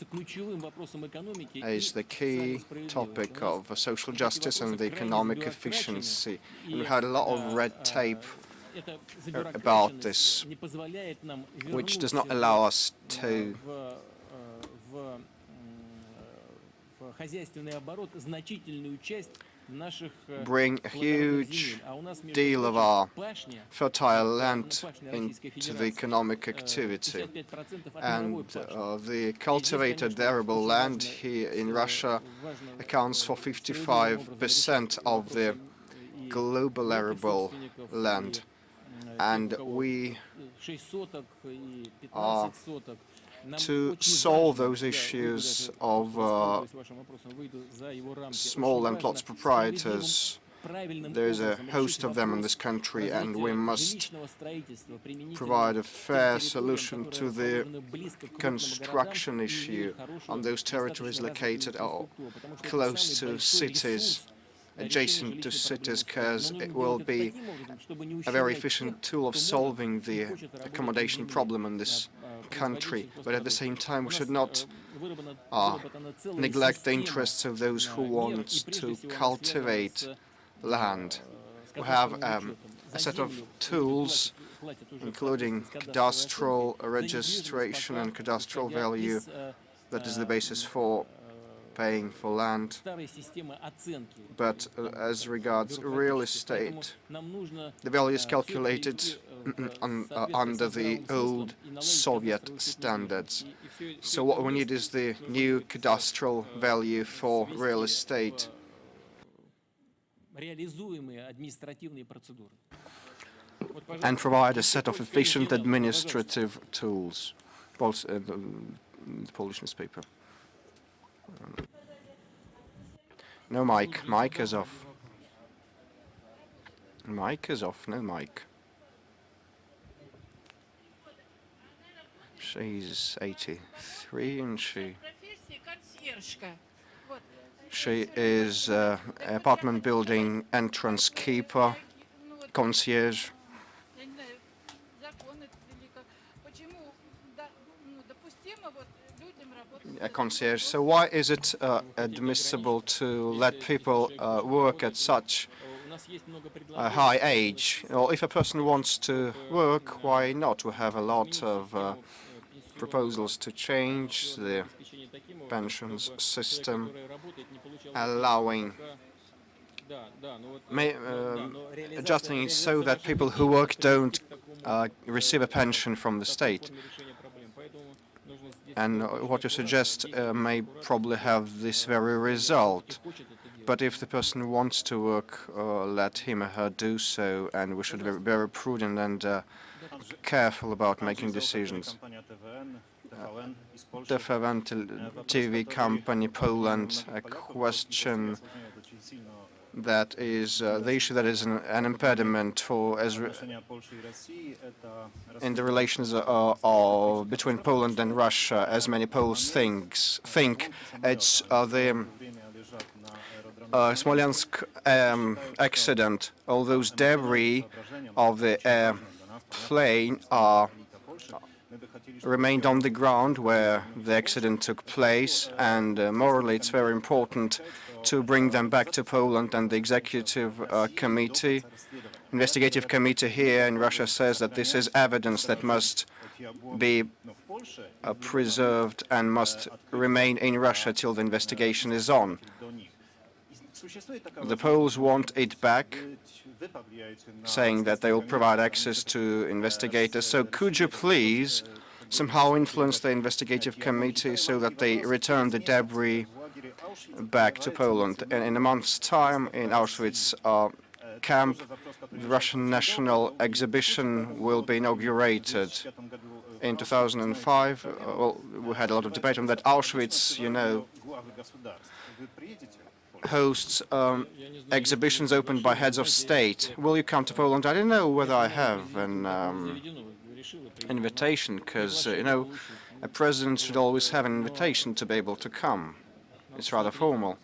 is the key topic of social justice and the economic efficiency. And we had a lot of red tape about this, which does not allow us to bring a huge deal of our fertile land into the economic activity. And the cultivated arable land here in Russia accounts for 55% of the global arable land. And we are to solve those issues of small land plots proprietors. There is a host of them in this country, and we must provide a fair solution to the construction issue on those territories located close to cities, adjacent to cities, because it will be a very efficient tool of solving the accommodation problem in this country. But at the same time, we should not neglect the interests of those who want to cultivate land. We have a set of tools, including cadastral registration and cadastral value, that is the basis for paying for land. But as regards real estate, the value is calculated under the old Soviet standards. So what we need is the new cadastral value for real estate. And provide a set of efficient administrative tools. The Polish newspaper. No mic. Mic is off. Mic is off. No mic. She's 83 and she is apartment building entrance keeper, concierge. A concierge. So why is it admissible to let people work at such a high age? Well, if a person wants to work, why not? We have a lot of proposals to change the pensions system, allowing adjusting it so that people who work don't receive a pension from the state. And what you suggest may probably have this very result. But if the person wants to work, let him or her do so, and we should be very prudent and careful about making decisions. TVN TV company, Poland, a question that is the issue that is an impediment for in the relations between Poland and Russia, as many Poles think. It's the Smolensk accident. All those debris of the airplane remained on the ground where the accident took place, and morally it's very important to bring them back to Poland. And the investigative committee here in Russia says that this is evidence that must be preserved and must remain in Russia till the investigation is on. The Poles want it back, saying that they will provide access to investigators. So could you please somehow influence the investigative committee so that they return the debris back to Poland? And in a month's time, in Auschwitz camp, the Russian National Exhibition will be inaugurated. In 2005, well, we had a lot of debate on that. Auschwitz, you know, hosts exhibitions opened by heads of state. Will you come to Poland? I don't know whether I have an invitation, because, you know, a president should always have an invitation to be able to come. It's rather formal.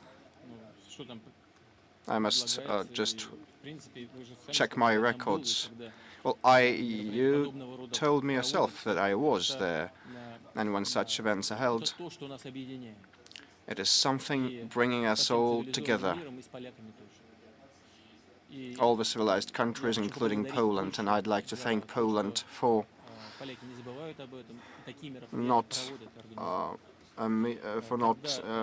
I must just check my records. Well, you told me yourself that I was there, and when such events are held, it is something bringing us all together, all the civilized countries, including Poland, and I'd like to thank Poland for not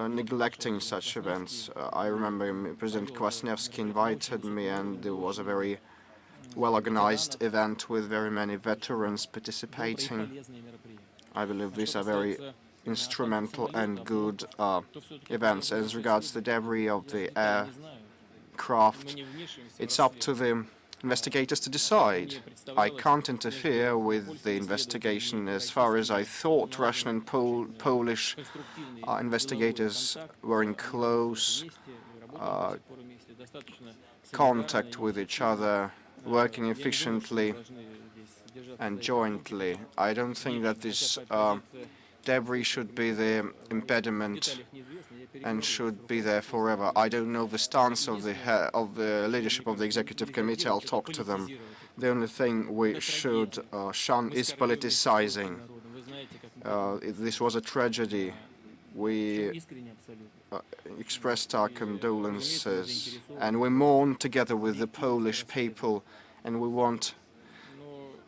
neglecting such events. I remember President Kwasniewski invited me, and there was a very well-organized event with very many veterans participating. I believe these are very instrumental and good events. As regards the debris of the aircraft, it's up to the investigators to decide. I can't interfere with the investigation. As far as I thought, Russian and Polish investigators were in close contact with each other, working efficiently and jointly. I don't think that this debris should be the impediment and should be there forever. I don't know the stance of the leadership of the executive committee. I'll talk to them. The only thing we should shun is politicizing. This was a tragedy. We expressed our condolences, and we mourn together with the Polish people, and we want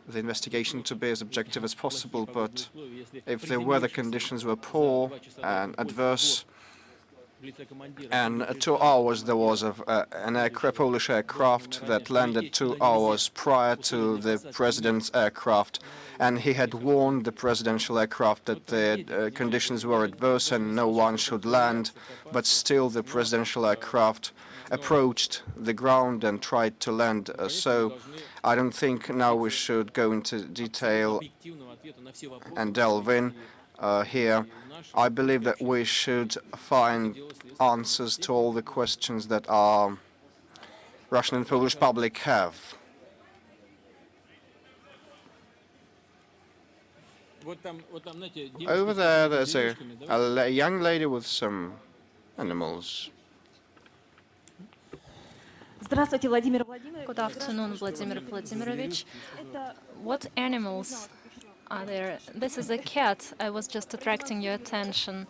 the investigation to be as objective as possible. But if the weather conditions were poor and adverse, and 2 hours there was an Polish aircraft that landed 2 hours prior to the president's aircraft, and he had warned the presidential aircraft that the conditions were adverse and no one should land, but still the presidential aircraft approached the ground and tried to land. So I don't think now we should go into detail and delve in here. I believe that we should find answers to all the questions that our Russian and Polish public have. Over there, there's a young lady with some animals. Good afternoon, Vladimir Vladimirovich. What animals are there? This is a cat. I was just attracting your attention.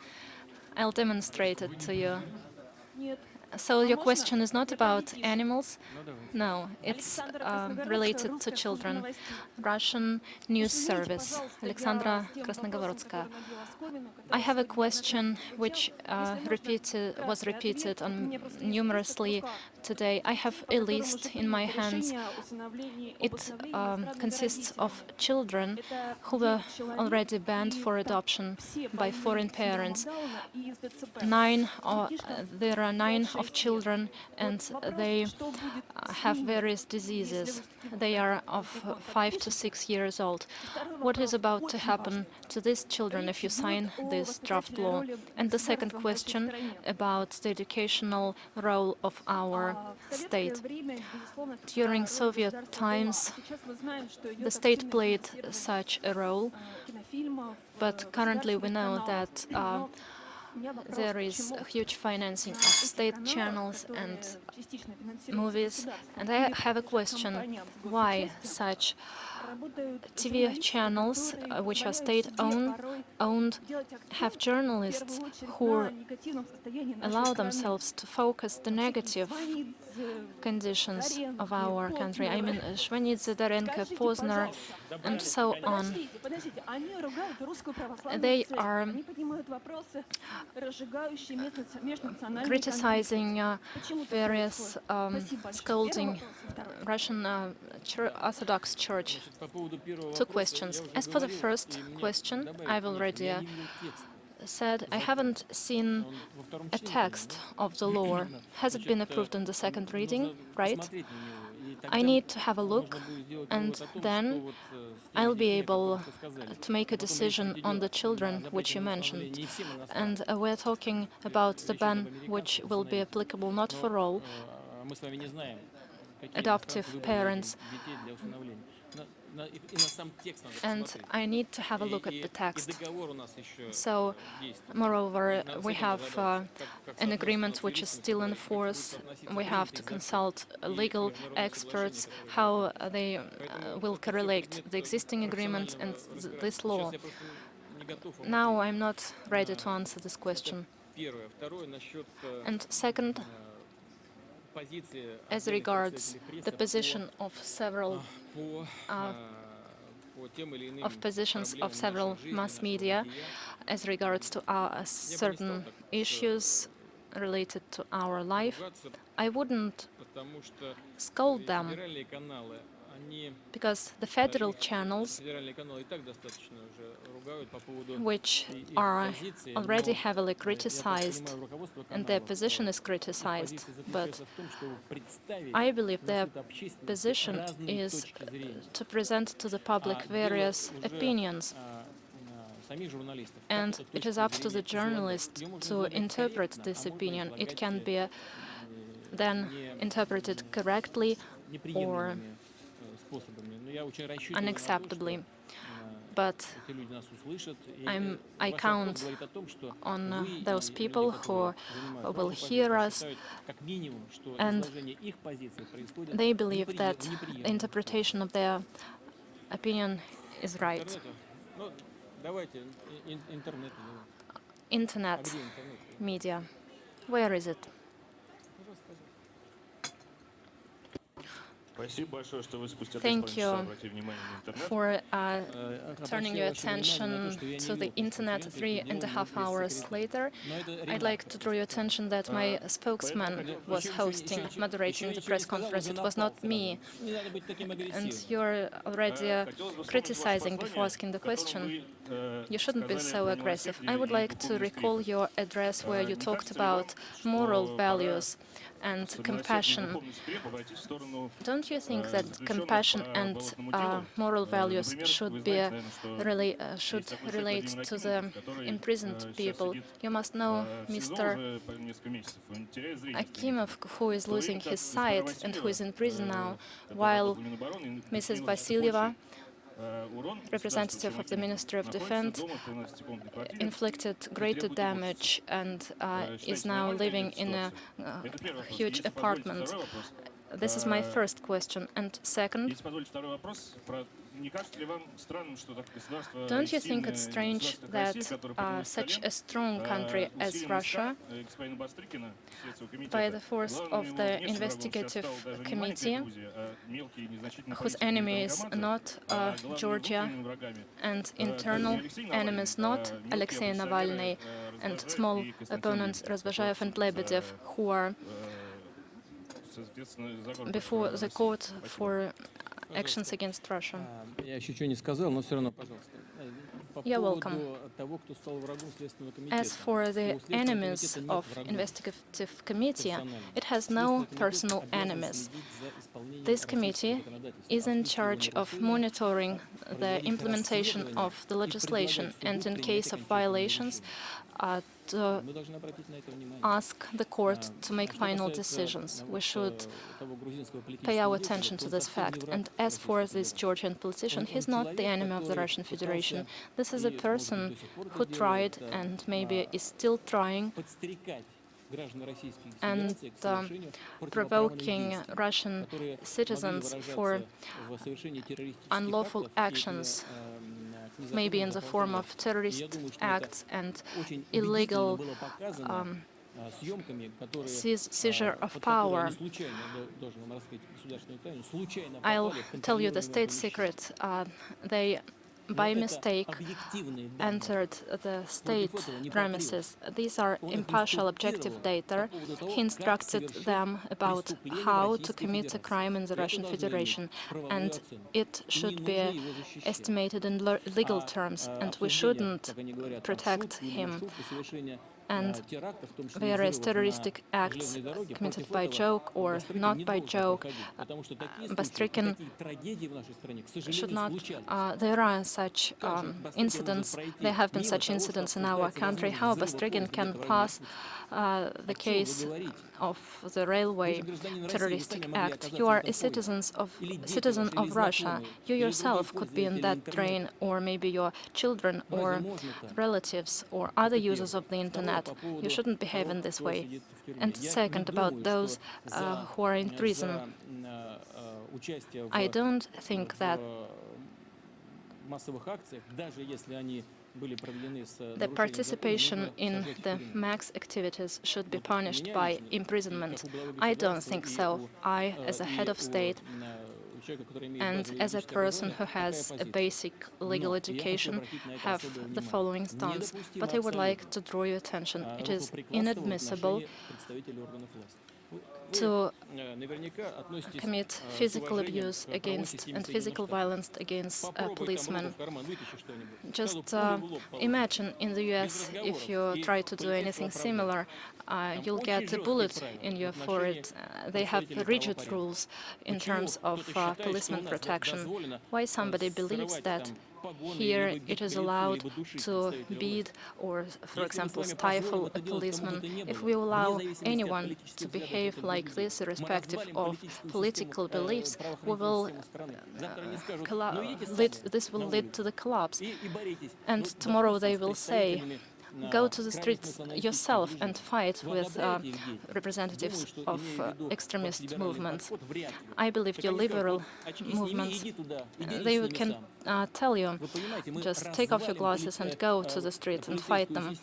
I'll demonstrate it to you. So your question is not about animals? No, it's related to children. Russian news service, Alexandra Krasnogorodskaya. I have a question which was repeated numerously today. I have a list in my hands. It consists of children who were already banned for adoption by foreign parents. There are 9 of children, and they have various diseases. They are of 5 to 6 years old. What is about to happen to these children if you sign this draft law? And the second question about the educational role of our state. During Soviet times, the state played such a role, but currently we know that there is a huge financing of state channels and movies. And I have a question: why such TV channels, which are state-owned, have journalists who allow themselves to focus the negative conditions of our country? I mean, Shvanidze, Darenko, Pozner, and so on. They are criticizing various scolding Russian Orthodox Church. Two questions. As for the first question, I've already said I haven't seen a text of the law. Has it been approved in the second reading? Right? I need to have a look, and then I'll be able to make a decision on the children which you mentioned. And we're talking about the ban which will be applicable not for all adoptive parents. And I need to have a look at the text. So, moreover, we have an agreement which is still in force. We have to consult legal experts how they will correlate the existing agreement and this law. Now I'm not ready to answer this question. And second, as regards the position of several mass media as regards to certain issues related to our life, I wouldn't scold them, because the federal channels, which are already heavily criticized, and their position is criticized, but I believe their position is to present to the public various opinions. And it is up to the journalist to interpret this opinion. It can be then interpreted correctly or unacceptably. But I count on those people who will hear us, and they believe that the interpretation of their opinion is right. Internet media. Where is it? Thank you for turning your attention to the internet 3.5 hours later. I'd like to draw your attention that my spokesman was moderating the press conference. It was not me. And you're already criticizing before asking the question. You shouldn't be so aggressive. I would like to recall your address where you talked about moral values and compassion. Don't you think that compassion and moral values should relate to the imprisoned people? You must know Mr. Akimov, who is losing his sight and who is in prison now, while Mrs. Vasilyeva, representative of the Ministry of Defense, inflicted greater damage and is now living in a huge apartment. This is my first question. And second, don't you think it's strange that such a strong country as Russia, by the force of the investigative committee, whose enemy is not Georgia, and internal enemies not Alexei Navalny and small opponents Razvozhaev and Lebedev, who are before the court for actions against Russia? You're welcome. As for the enemies of investigative committee, it has no personal enemies. This committee is in charge of monitoring the implementation of the legislation and, in case of violations, to ask the court to make final decisions. We should pay our attention to this fact. And as for this Georgian politician, he's not the enemy of the Russian Federation. This is a person who tried and maybe is still trying and provoking Russian citizens for unlawful actions, maybe in the form of terrorist acts and illegal seizure of power. I'll tell you the state secret. They, by mistake, entered the state premises. These are impartial, objective data. He instructed them about how to commit a crime in the Russian Federation, and it should be estimated in legal terms, and we shouldn't protect him. And various terroristic acts committed by joke or not by joke, Bastrikin should not. There are such incidents. There have been such incidents in our country. How Bastrikin can pass the case of the railway terroristic act? You are a citizen of Russia. You yourself could be in that train, or maybe your children or relatives or other users of the internet. You shouldn't behave in this way. And second, about those who are in prison, I don't think that the participation in the mass activities should be punished by imprisonment. I don't think so. I, as a head of state, and as a person who has a basic legal education, have the following stance. But I would like to draw your attention. It is inadmissible to commit physical abuse against and physical violence against a policeman. Just imagine in the US, if you try to do anything similar, you'll get a bullet in your forehead. They have rigid rules in terms of policeman protection. Why somebody believes that here it is allowed to beat or, for example, stifle a policeman? If we allow anyone to behave like this, irrespective of political beliefs, we will this will lead to the collapse. And tomorrow they will say, go to the streets yourself and fight with representatives of extremist movements. I believe your liberal movements, they can tell you, just take off your glasses and go to the street and fight them.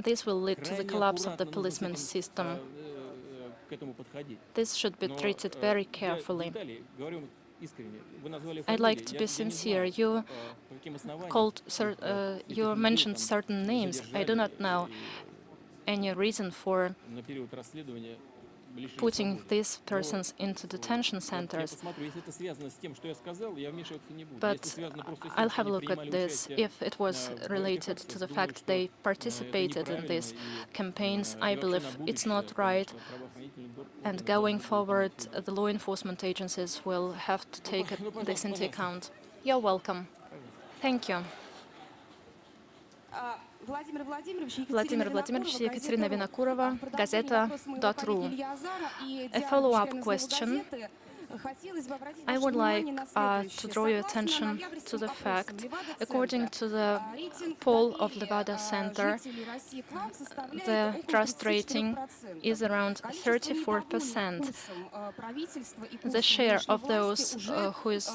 This will lead to the collapse of the policeman system. This should be treated very carefully. I'd like to be sincere. You mentioned certain names. I do not know any reason for putting these persons into detention centers. But I'll have a look at this. If it was related to the fact they participated in these campaigns, I believe it's not right. And going forward, the law enforcement agencies will have to take this into account. You're welcome. Thank you. Vladimir Vladimirovich, Ekaterina Vinokurova, Gazeta.ru. A follow-up question. I would like to draw your attention to the fact, according to the poll of Levada Center, the trust rating is around 34%. The share of those who is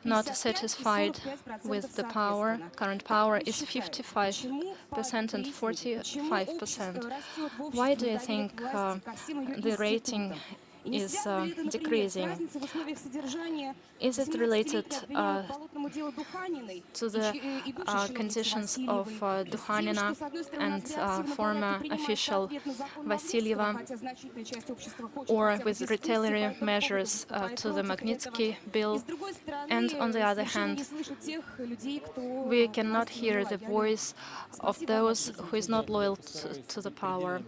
not satisfied with the current power is 55% and 45%. Why do you think the rating is decreasing. Is it related to the conditions of Dukhanina and former official Vasilyeva, or with retaliatory measures to the Magnitsky bill? And on the other hand, we cannot hear the voice of those who is not loyal to the power.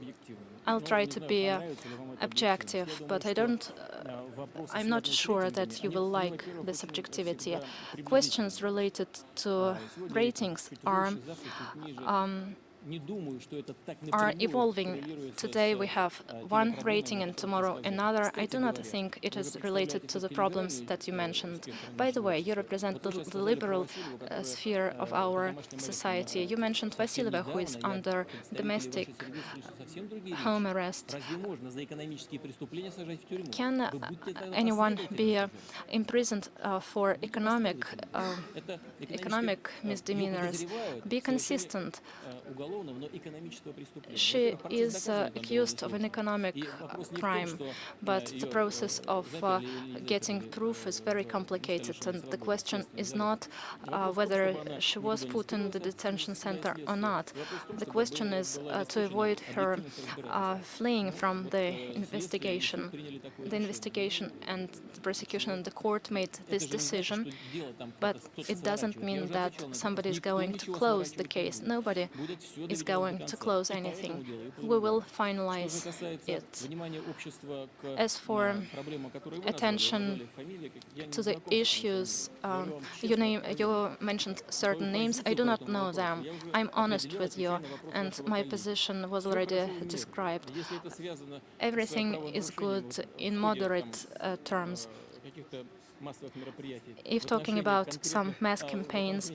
I'll try to be objective, but I'm not sure that you will like this objectivity. Questions related to ratings are evolving. Today we have one rating and tomorrow another. I do not think it is related to the problems that you mentioned. By the way, you represent the liberal sphere of our society. You mentioned Vasilyeva, who is under domestic home arrest. Can anyone be imprisoned for economic misdemeanors? Be consistent. She is accused of an economic crime, but the process of getting proof is very complicated, and the question is not whether she was put in the detention center or not. The question is to avoid her fleeing from the investigation. The investigation and the prosecution and the court made this decision, but it doesn't mean that somebody is going to close the case. Nobody is going to close anything. We will finalize it. As for attention to the issues, you mentioned certain names. I do not know them. I'm honest with you, and my position was already described. Everything is good in moderate terms. If talking about some mass campaigns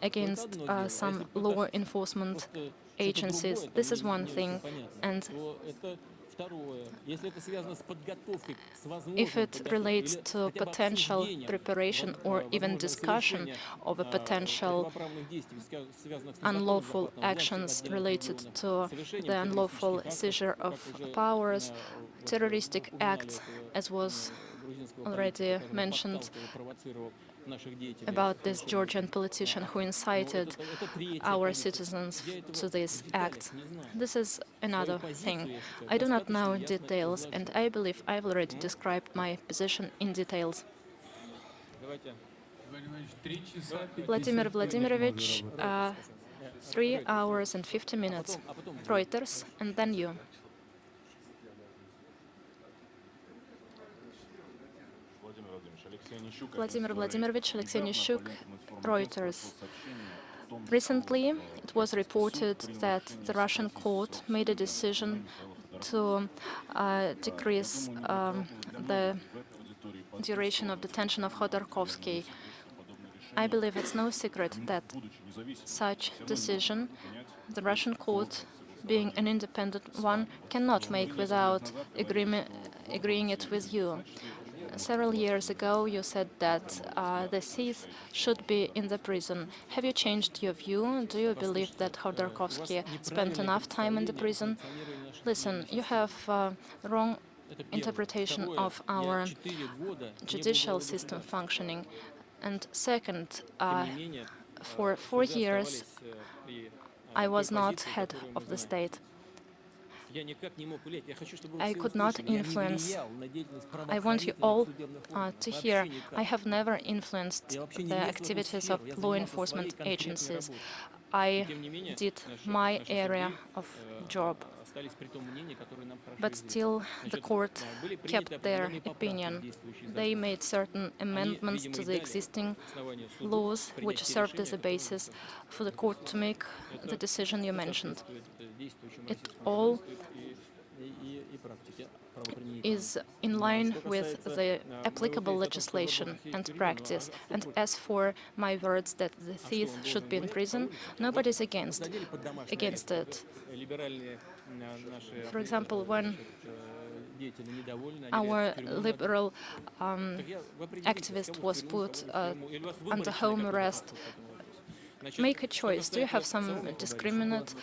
against some law enforcement agencies, this is one thing. And if it relates to potential preparation or even discussion of a potential unlawful actions related to the unlawful seizure of powers, terroristic acts, as was already mentioned about this Georgian politician who incited our citizens to this act. This is another thing. I do not know details, and I believe I've already described my position in details. Vladimir Vladimirovich, 3 hours and 50 minutes. Reuters, and then you. Vladimir Vladimirovich, Alexei Nishuk, Reuters. Recently, it was reported that the Russian court made a decision to decrease the duration of detention of Khodorkovsky. I believe it's no secret that such decision, the Russian court, being an independent one, cannot make without agreeing it with you. Several years ago, you said that the thief should be in the prison. Have you changed your view? Do you believe that Khodorkovsky spent enough time in the prison? Listen, you have wrong interpretation of our judicial system functioning. And second, for 4 years, I was not head of the state. I could not influence. I want you all to hear, I have never influenced the activities of law enforcement agencies. I did my area of job. But still, the court kept their opinion. They made certain amendments to the existing laws, which served as a basis for the court to make the decision you mentioned. It all is in line with the applicable legislation and practice. And as for my words that the thief should be in prison, nobody is against it. For example, when our liberal activist was put under home arrest, make a choice. Do you have some discriminate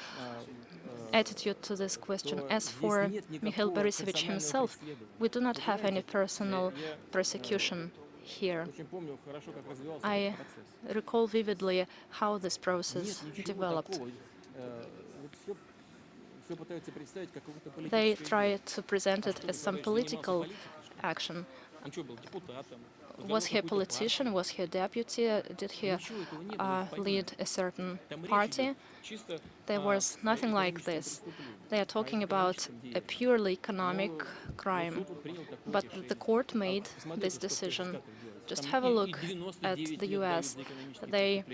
attitude to this question. As for Mikhail Borisovich himself, we do not have any personal persecution here. I recall vividly how this process developed. They try to present it as some political action. Was he a politician? Was he a deputy? Did he lead a certain party? There was nothing like this. They are talking about a purely economic crime. But the court made this decision. Just have a look at the US. They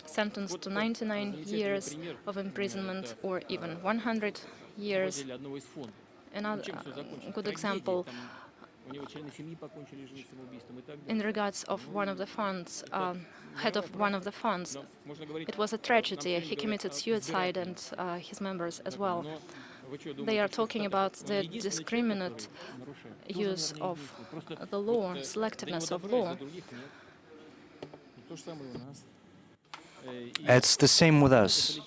sentenced to 99 years of imprisonment or even 100 years. Another good example in regards of one of the funds, head of one of the funds. It was a tragedy. He committed suicide and his members as well. They are talking about the discriminate use of the law, selectiveness of law. It's the same with us.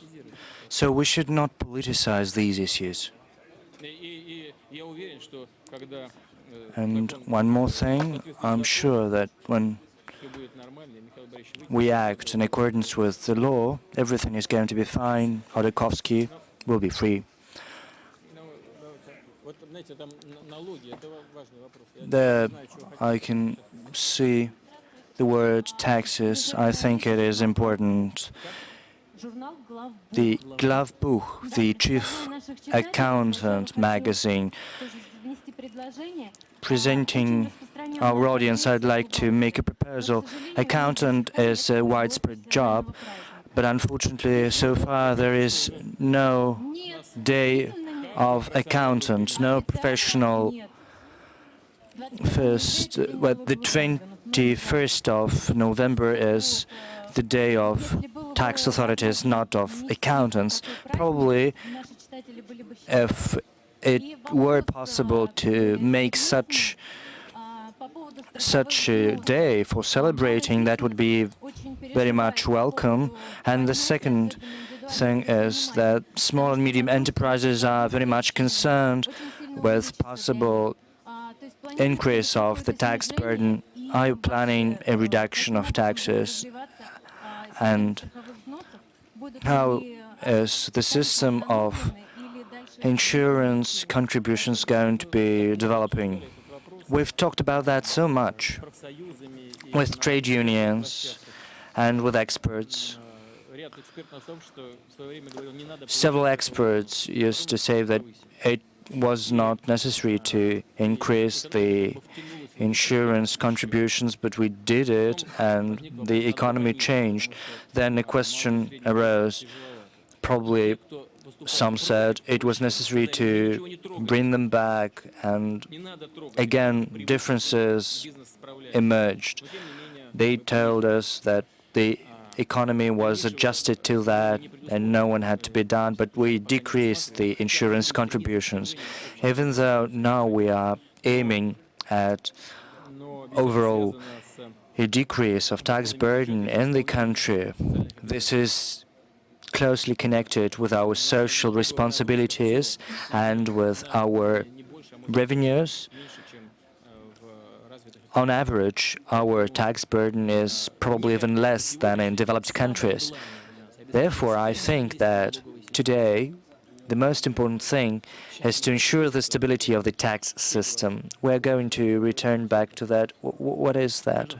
So we should not politicize these issues. And one more thing, I'm sure that when we act in accordance with the law, everything is going to be fine. Khodorkovsky will be free. There I can see the word taxes. I think it is important. The Glavbuch, the chief accountant magazine, presenting our audience, I'd like to make a proposal. Accountant is a widespread job, but unfortunately, so far there is no day of accountant, no professional but the 21st of November is the day of tax authorities, not of accountants. Probably, if it were possible to make such a day for celebrating, that would be very much welcome. And the second thing is that small and medium enterprises are very much concerned with possible increase of the tax burden. Are you planning a reduction of taxes? And how is the system of insurance contributions going to be developing? We've talked about that so much with trade unions and with experts. Several experts used to say that it was not necessary to increase the insurance contributions, but we did it and the economy changed. Then a question arose. Probably some said it was necessary to bring them back, and again differences emerged. They told us that the economy was adjusted to that and no one had to be done, but we decreased the insurance contributions. Even though now we are aiming at overall a decrease of tax burden in the country, this is closely connected with our social responsibilities and with our revenues. On average, our tax burden is probably even less than in developed countries. Therefore, I think that today the most important thing is to ensure the stability of the tax system. We're going to return back to that. What is that?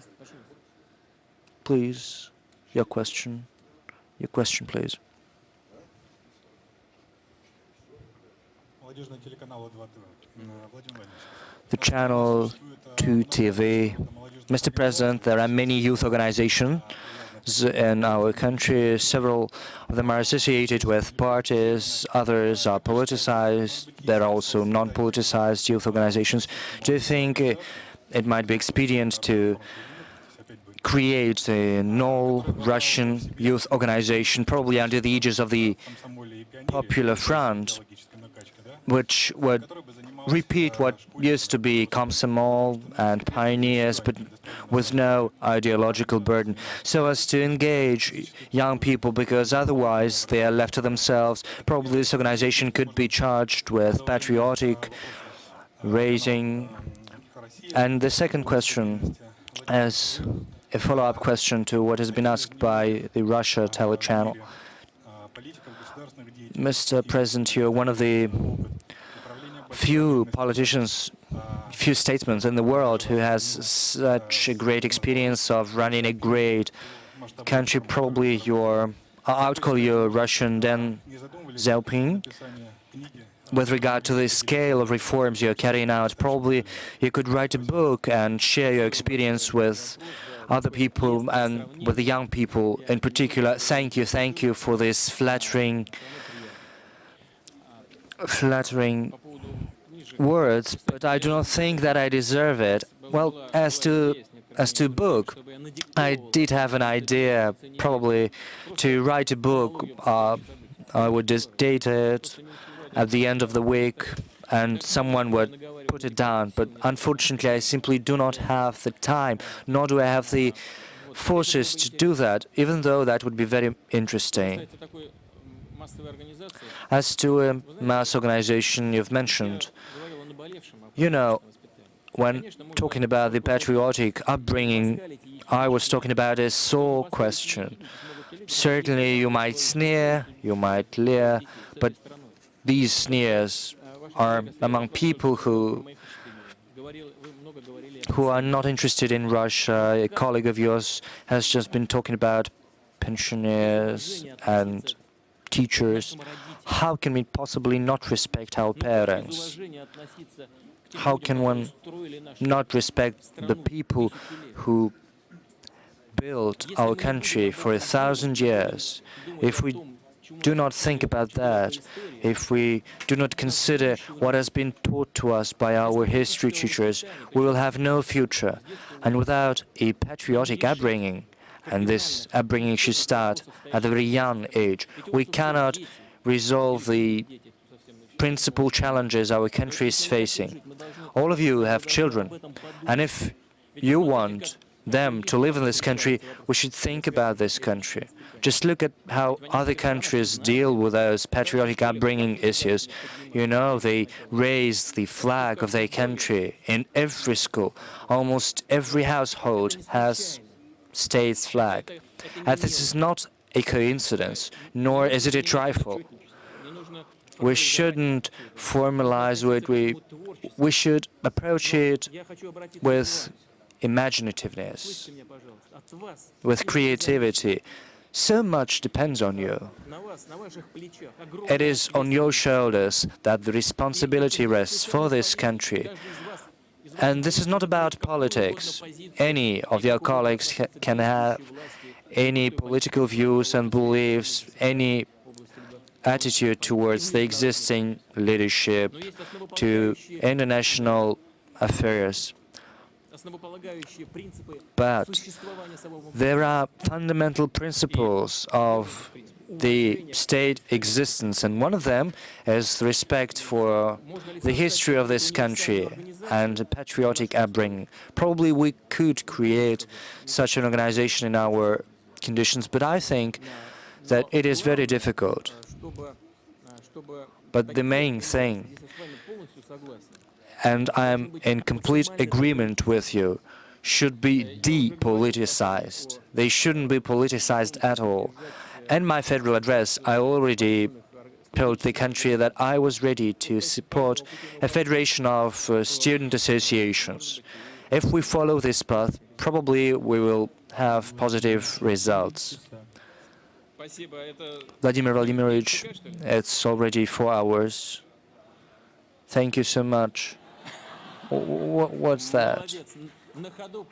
Please, your question. Your question, please. The channel 2 TV. Mr. President, there are many youth organizations in our country. Several of them are associated with parties, others are politicized. There are also non-politicized youth organizations. Do you think it might be expedient to create a non-Russian youth organization, probably under the aegis of the Popular Front, which would repeat what used to be Komsomol and pioneers, but with no ideological burden, so as to engage young people, because otherwise they are left to themselves. Probably this organization could be charged with patriotic raising. And the second question, as a follow-up question to what has been asked by the Russia telechannel. Mr. President, you're one of the few politicians, few statesmen in the world who has such a great experience of running a great country. Probably I would call you Russian Deng Xiaoping. With regard to the scale of reforms you're carrying out, probably you could write a book and share your experience with other people and with the young people in particular. Thank you for this flattering words, but I do not think that I deserve it. Well, as to book, I did have an idea probably to write a book. I would just date it at the end of the week and someone would put it down, but unfortunately I simply do not have the time, nor do I have the forces to do that, even though that would be very interesting. As to a mass organization you've mentioned, you know, when talking about the patriotic upbringing, I was talking about a sore question. Certainly you might sneer, you might leer, but these sneers are among people who are not interested in Russia. A colleague of yours has just been talking about pensioners and teachers. How can we possibly not respect our parents? How can one not respect the people who built our country for 1,000 years? If we do not think about that, if we do not consider what has been taught to us by our history teachers, we will have no future. And without a patriotic upbringing, and this upbringing should start at a very young age, we cannot resolve the principal challenges our country is facing. All of you have children, and if you want them to live in this country, we should think about this country. Just look at how other countries deal with those patriotic upbringing issues. You know, they raise the flag of their country in every school. Almost every household has state's flag. And this is not a coincidence, nor is it a trifle. We shouldn't formalize it. We should approach it with imaginativeness, with creativity. So much depends on you. It is on your shoulders that the responsibility rests for this country. And this is not about politics. Any of your colleagues can have any political views and beliefs, any attitude towards the existing leadership, to international affairs. But there are fundamental principles of the state existence, and one of them is respect for the history of this country and a patriotic upbringing. Probably we could create such an organization in our conditions, but I think that it is very difficult. But the main thing, and I am in complete agreement with you, should be depoliticized. They shouldn't be politicized at all. In my federal address, I already told the country that I was ready to support a federation of student associations. If we follow this path, probably we will have positive results. Vladimir Vladimirovich, it's already 4 hours. Thank you so much. What's that?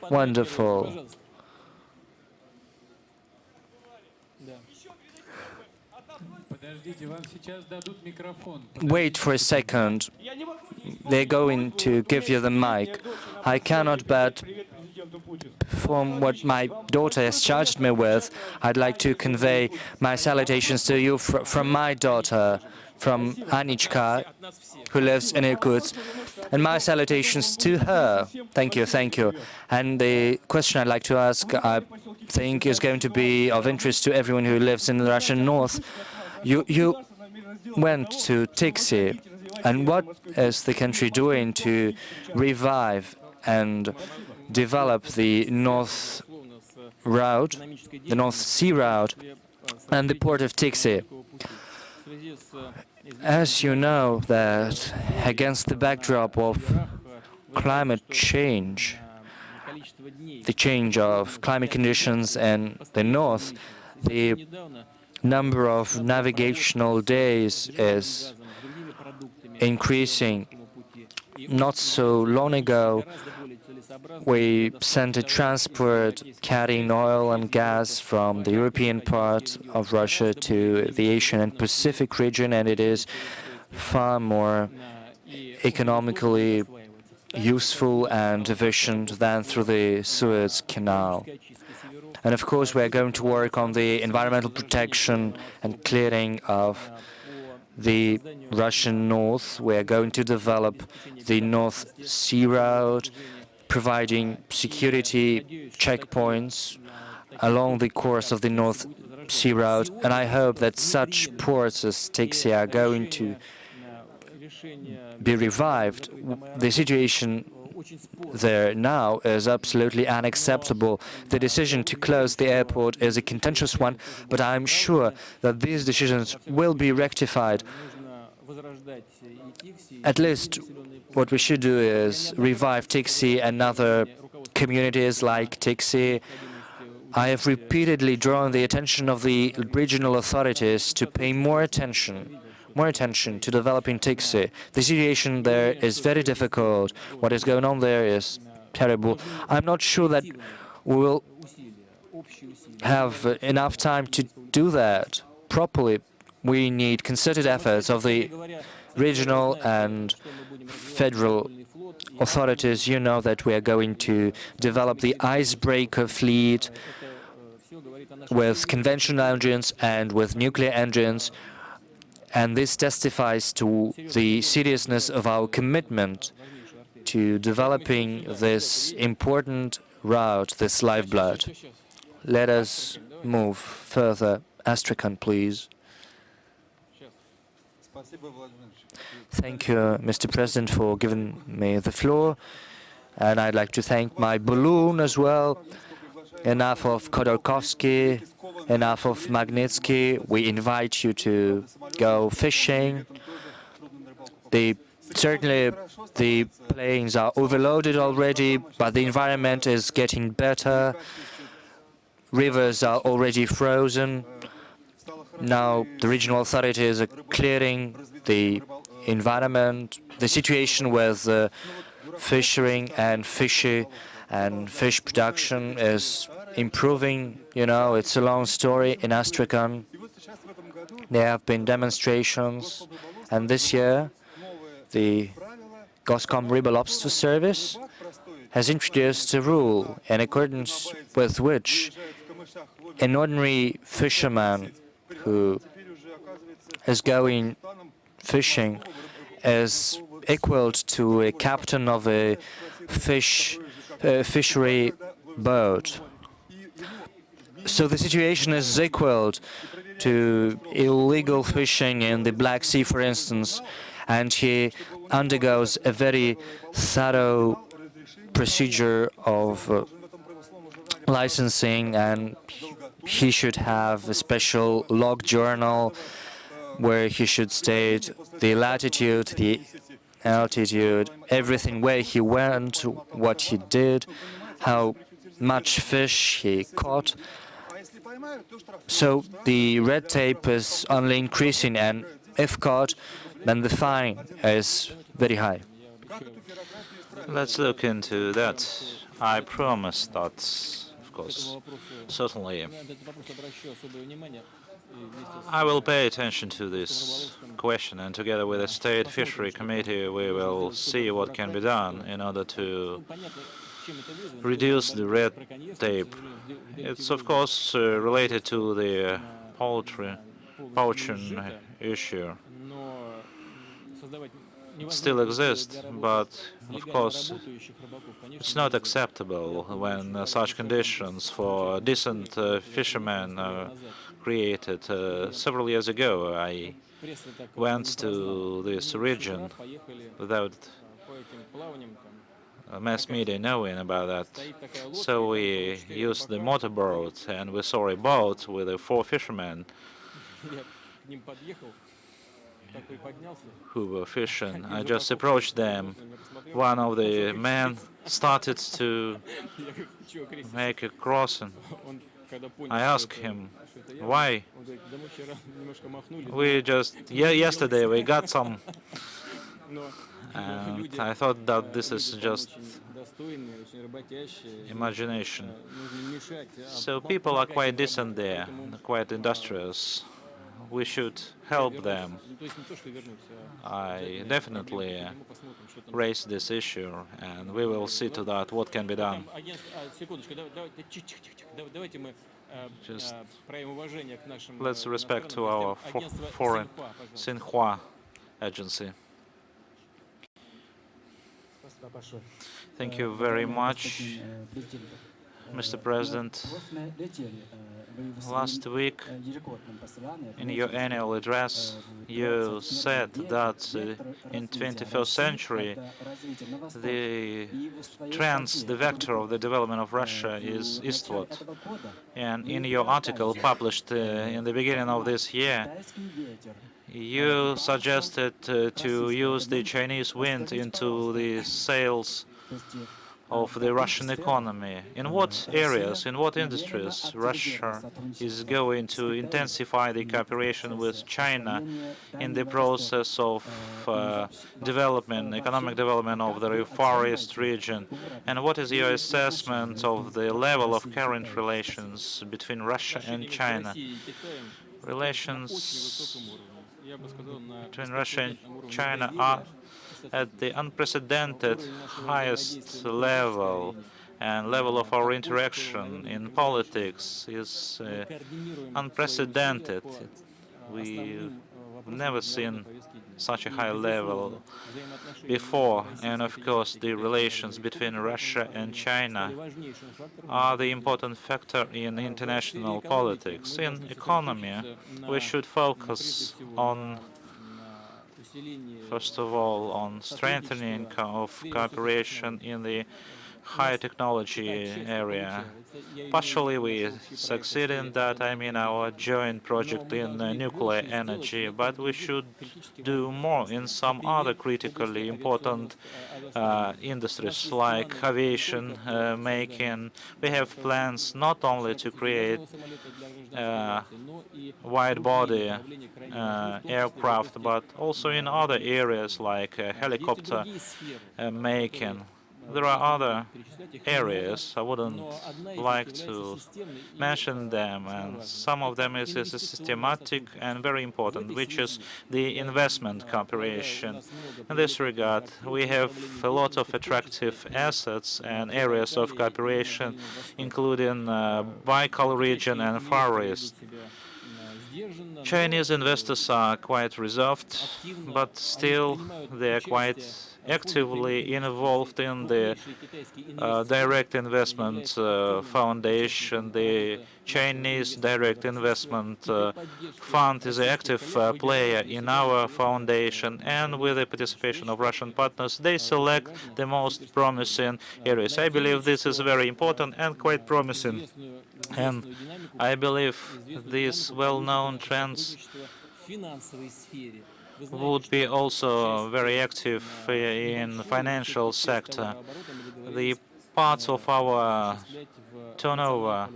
Wonderful. Wait for a second. They're going to give you the mic. I cannot but from what my daughter has charged me with, I'd like to convey my salutations to you from my daughter, from Anichka, who lives in Irkutsk, and my salutations to her. Thank you, thank you. And the question I'd like to ask, I think, is going to be of interest to everyone who lives in the Russian north. You went to Tixi, and what is the country doing to revive and develop the North Route, the North Sea Route, and the port of Tixi? As you know, that against the backdrop of climate change, the change of climate conditions in the north, the number of navigational days is increasing. Not so long ago, we sent a transport carrying oil and gas from the European part of Russia to the Asian and Pacific region, and it is far more economically useful and efficient than through the Suez Canal. And of course, we are going to work on the environmental protection and clearing of the Russian north. We are going to develop the North Sea Route, providing security checkpoints along the course of the North Sea Route. And I hope that such ports as Tixi are going to be revived. The situation there now is absolutely unacceptable. The decision to close the airport is a contentious one, but I'm sure that these decisions will be rectified. At least what we should do is revive Tixi and other communities like Tixi. I have repeatedly drawn the attention of the regional authorities to pay more attention to developing Tixi. The situation there is very difficult. What is going on there is terrible. I'm not sure that we will have enough time to do that properly. We need concerted efforts of the regional and federal authorities. You know that we are going to develop the icebreaker fleet with conventional engines and with nuclear engines. And this testifies to the seriousness of our commitment to developing this important route, this lifeblood. Let us move further. Astrakhan, please. Thank you, Mr. President, for giving me the floor. And I'd like to thank my balloon as well. Enough of Khodorkovsky, enough of Magnitsky. We invite you to go fishing. Certainly the planes are overloaded already, but the environment is getting better. Rivers are already frozen. Now the regional authorities are clearing the environment. The situation with fishing and fish production is improving. You know, it's a long story in Astrakhan. There have been demonstrations, and this year the Goscom River Lobster Service has introduced a rule in accordance with which an ordinary fisherman who is going fishing is equal to a captain of a fishery boat. So the situation is equal to illegal fishing in the Black Sea, for instance, and he undergoes a very thorough procedure of licensing, and he should have a special log journal where he should state the latitude, the altitude, everything, where he went, what he did, how much fish he caught. So the red tape is only increasing, and if caught, then the fine is very high. Let's look into that. I promise that, of course, certainly. I will pay attention to this question, and together with the State Fishery Committee, we will see what can be done in order to reduce the red tape. It's of course related to the poaching issue. It still exists, but of course it's not acceptable when such conditions for decent fishermen are created. Several years ago I went to this region without mass media knowing about that. So we used the motorboat and we saw a boat with 4 fishermen who were fishing. I just approached them. One of the men started to make a crossing. I asked him, why? We just, yesterday we got some, and I thought that this is just imagination. So people are quite decent there, quite industrious. We should help them. I definitely raise this issue, and we will see to that what can be done. Just let's respect to our foreign Xinhua agency. Thank you very much, Mr. President. Last week, in your annual address, you said that in 21st century, the vector of the development of Russia is eastward. And in your article published in the beginning of this year, you suggested to use the Chinese wind into the sales of the Russian economy. In what areas, in what industries Russia is going to intensify the cooperation with China in the process of economic development of the Far East region? And what is your assessment of the level of current relations between Russia and China? Relations between Russia and China are at the unprecedented highest level, and level of our interaction in politics is unprecedented. We've never seen such a high level before, and of course the relations between Russia and China are the important factor in international politics. In economy, we should focus on, first of all, on strengthening of cooperation in the high technology area. Partially we succeed in that, I mean our joint project in nuclear energy, but we should do more in some other critically important industries like aviation making. We have plans not only to create wide-body aircraft, but also in other areas like helicopter making. There are other areas, I wouldn't like to mention them, and some of them is systematic and very important, which is the investment cooperation. In this regard, we have a lot of attractive assets and areas of cooperation, including Baikal region and Far East. Chinese investors are quite reserved, but still they are quite actively involved in the direct investment foundation. The Chinese direct investment fund is an active player in our foundation, and with the participation of Russian partners, they select the most promising areas. I believe this is very important and quite promising, and I believe these well-known trends would be also very active in the financial sector. The parts of our turnover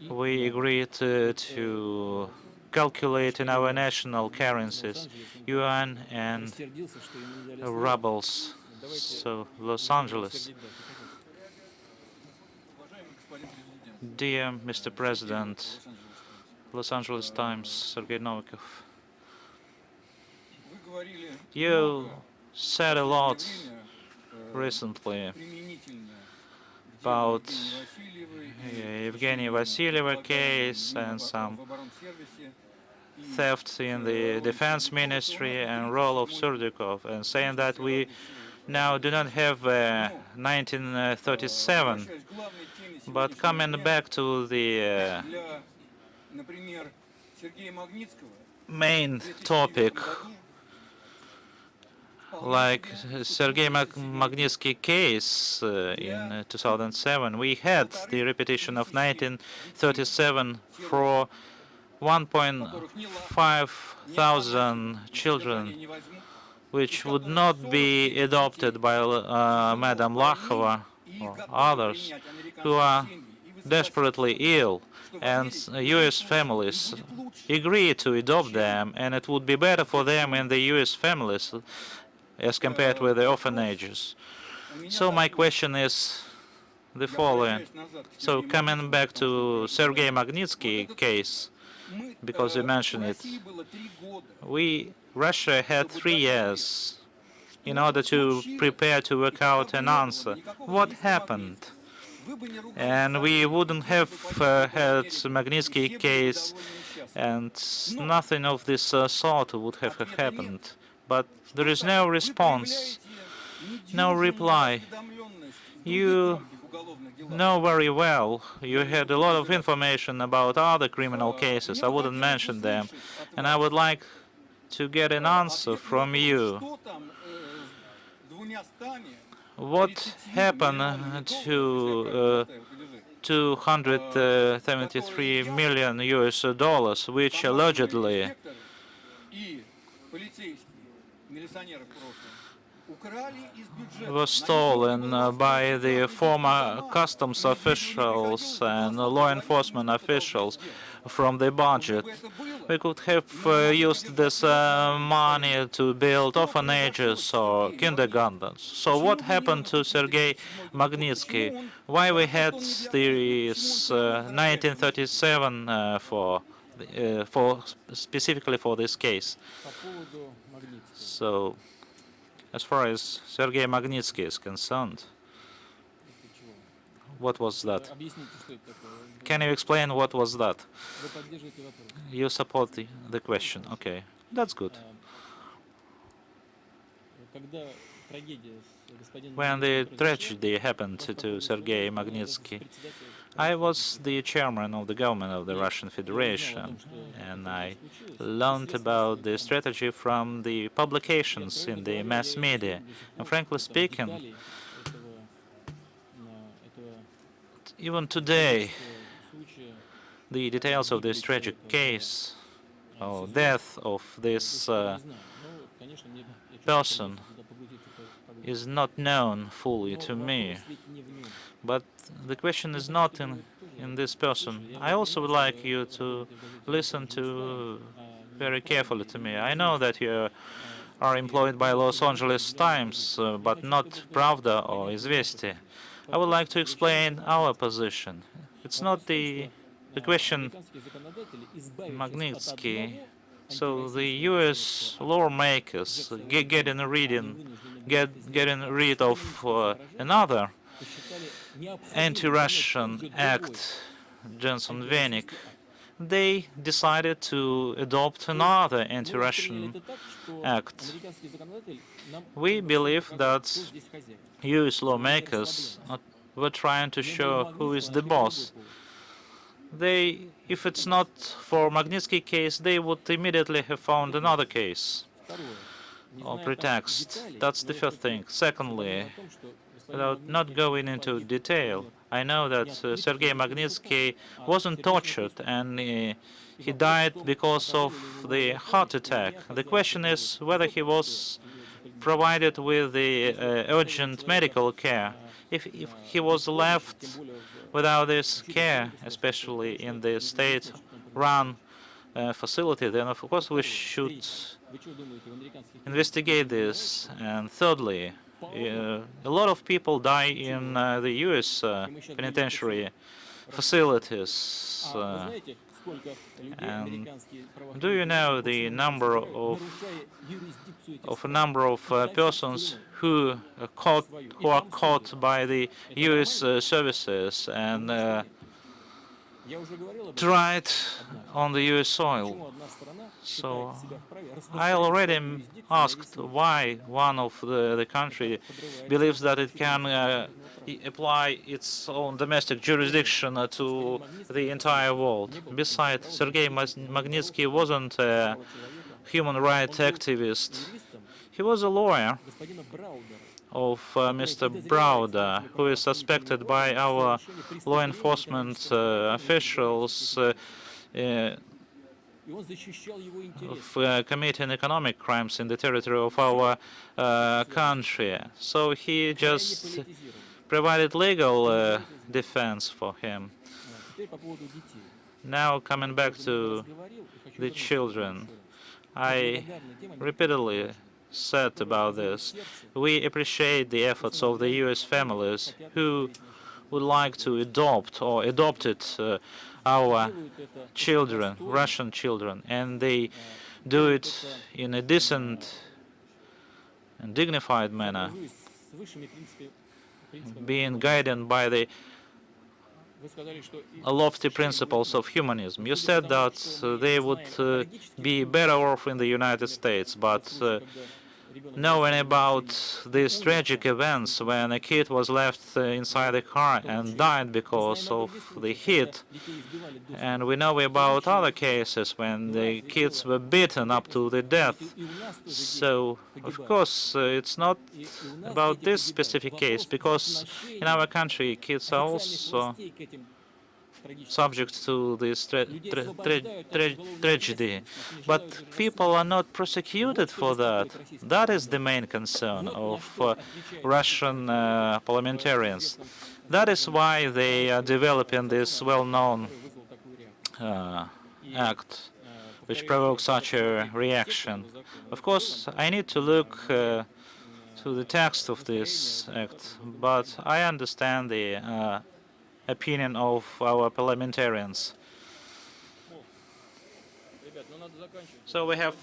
we agreed to calculate in our national currencies, yuan and rubles, so Los Angeles. Dear Mr. President, Los Angeles Times, Sergei Novikov. You said a lot recently about Evgeny Vasilyeva case and some theft in the defense ministry and role of Surdykov, and saying that we now do not have 1937. But coming back to the main topic, like Sergei Magnitsky case in 2007, we had the repetition of 1937 for 1.5 thousand children, which would not be adopted by Madame Lachova or others who are desperately ill, and U.S. families agree to adopt them, and it would be better for them in the U.S. families as compared with the orphanages. So my question is the following. So coming back to Sergei Magnitsky case, because you mentioned it, Russia had 3 years in order to prepare to work out an answer. What happened? And we wouldn't have had Magnitsky case, and nothing of this sort would have happened. But there is no response, no reply. You know very well, you had a lot of information about other criminal cases. I wouldn't mention them, and I would like to get an answer from you. What happened to 273 million US dollars, which allegedly was stolen by the former customs officials and law enforcement officials from the budget? We could have used this money to build orphanages or kindergartens. So what happened to Sergei Magnitsky? Why we had this 1937 specifically for this case? So, as far as Sergei Magnitsky is concerned, what was that? Can you explain what was that? You support the question. Okay, that's good. When the tragedy happened to Sergei Magnitsky, I was the chairman of the government of the Russian Federation, and I learned about the strategy from the publications in the mass media. And frankly speaking, even today, the details of this tragic case, or death of this person, is not known fully to me. But the question is not in this person. I also would like you to listen to very carefully to me. I know that you are employed by Los Angeles Times, but not Pravda or Izvestia. I would like to explain our position. It's not the question Magnitsky. So the U.S. lawmakers getting rid of another anti-Russian act, Johnson-Vanik, they decided to adopt another anti-Russian act. We believe that U.S. lawmakers were trying to show who is the boss. If it's not for Magnitsky case, they would immediately have found another case or pretext. That's the first thing. Secondly, without not going into detail, I know that Sergei Magnitsky wasn't tortured and he died because of the heart attack. The question is whether he was provided with the urgent medical care. If he was left without this care, especially in the state-run facility, then of course we should investigate this. And thirdly, a lot of people die in the U.S. penitentiary facilities. And do you know the number of persons who are caught by the U.S. services and tried on the U.S. soil? So I already asked why one of the country believes that it can apply its own domestic jurisdiction to the entire world. Besides, Sergei Magnitsky wasn't a human rights activist. He was a lawyer of Mr. Browder, who is suspected by our law enforcement officials of committing economic crimes in the territory of our country. So he just provided legal defense for him. Now, coming back to the children, I repeatedly said about this. We appreciate the efforts of the U.S. families who would like to adopt or adopted our children, Russian children, and they do it in a decent and dignified manner, being guided by the lofty principles of humanism. You said that they would be better off in the United States, but knowing about these tragic events when a kid was left inside a car and died because of the heat, and we know about other cases when the kids were beaten up to the death. So, of course, it's not about this specific case, because in our country kids are also subject to this tragedy. But people are not prosecuted for that. That is the main concern of Russian parliamentarians. That is why they are developing this well-known act, which provokes such a reaction. Of course, I need to look to the text of this act, but I understand the opinion of our parliamentarians. So we have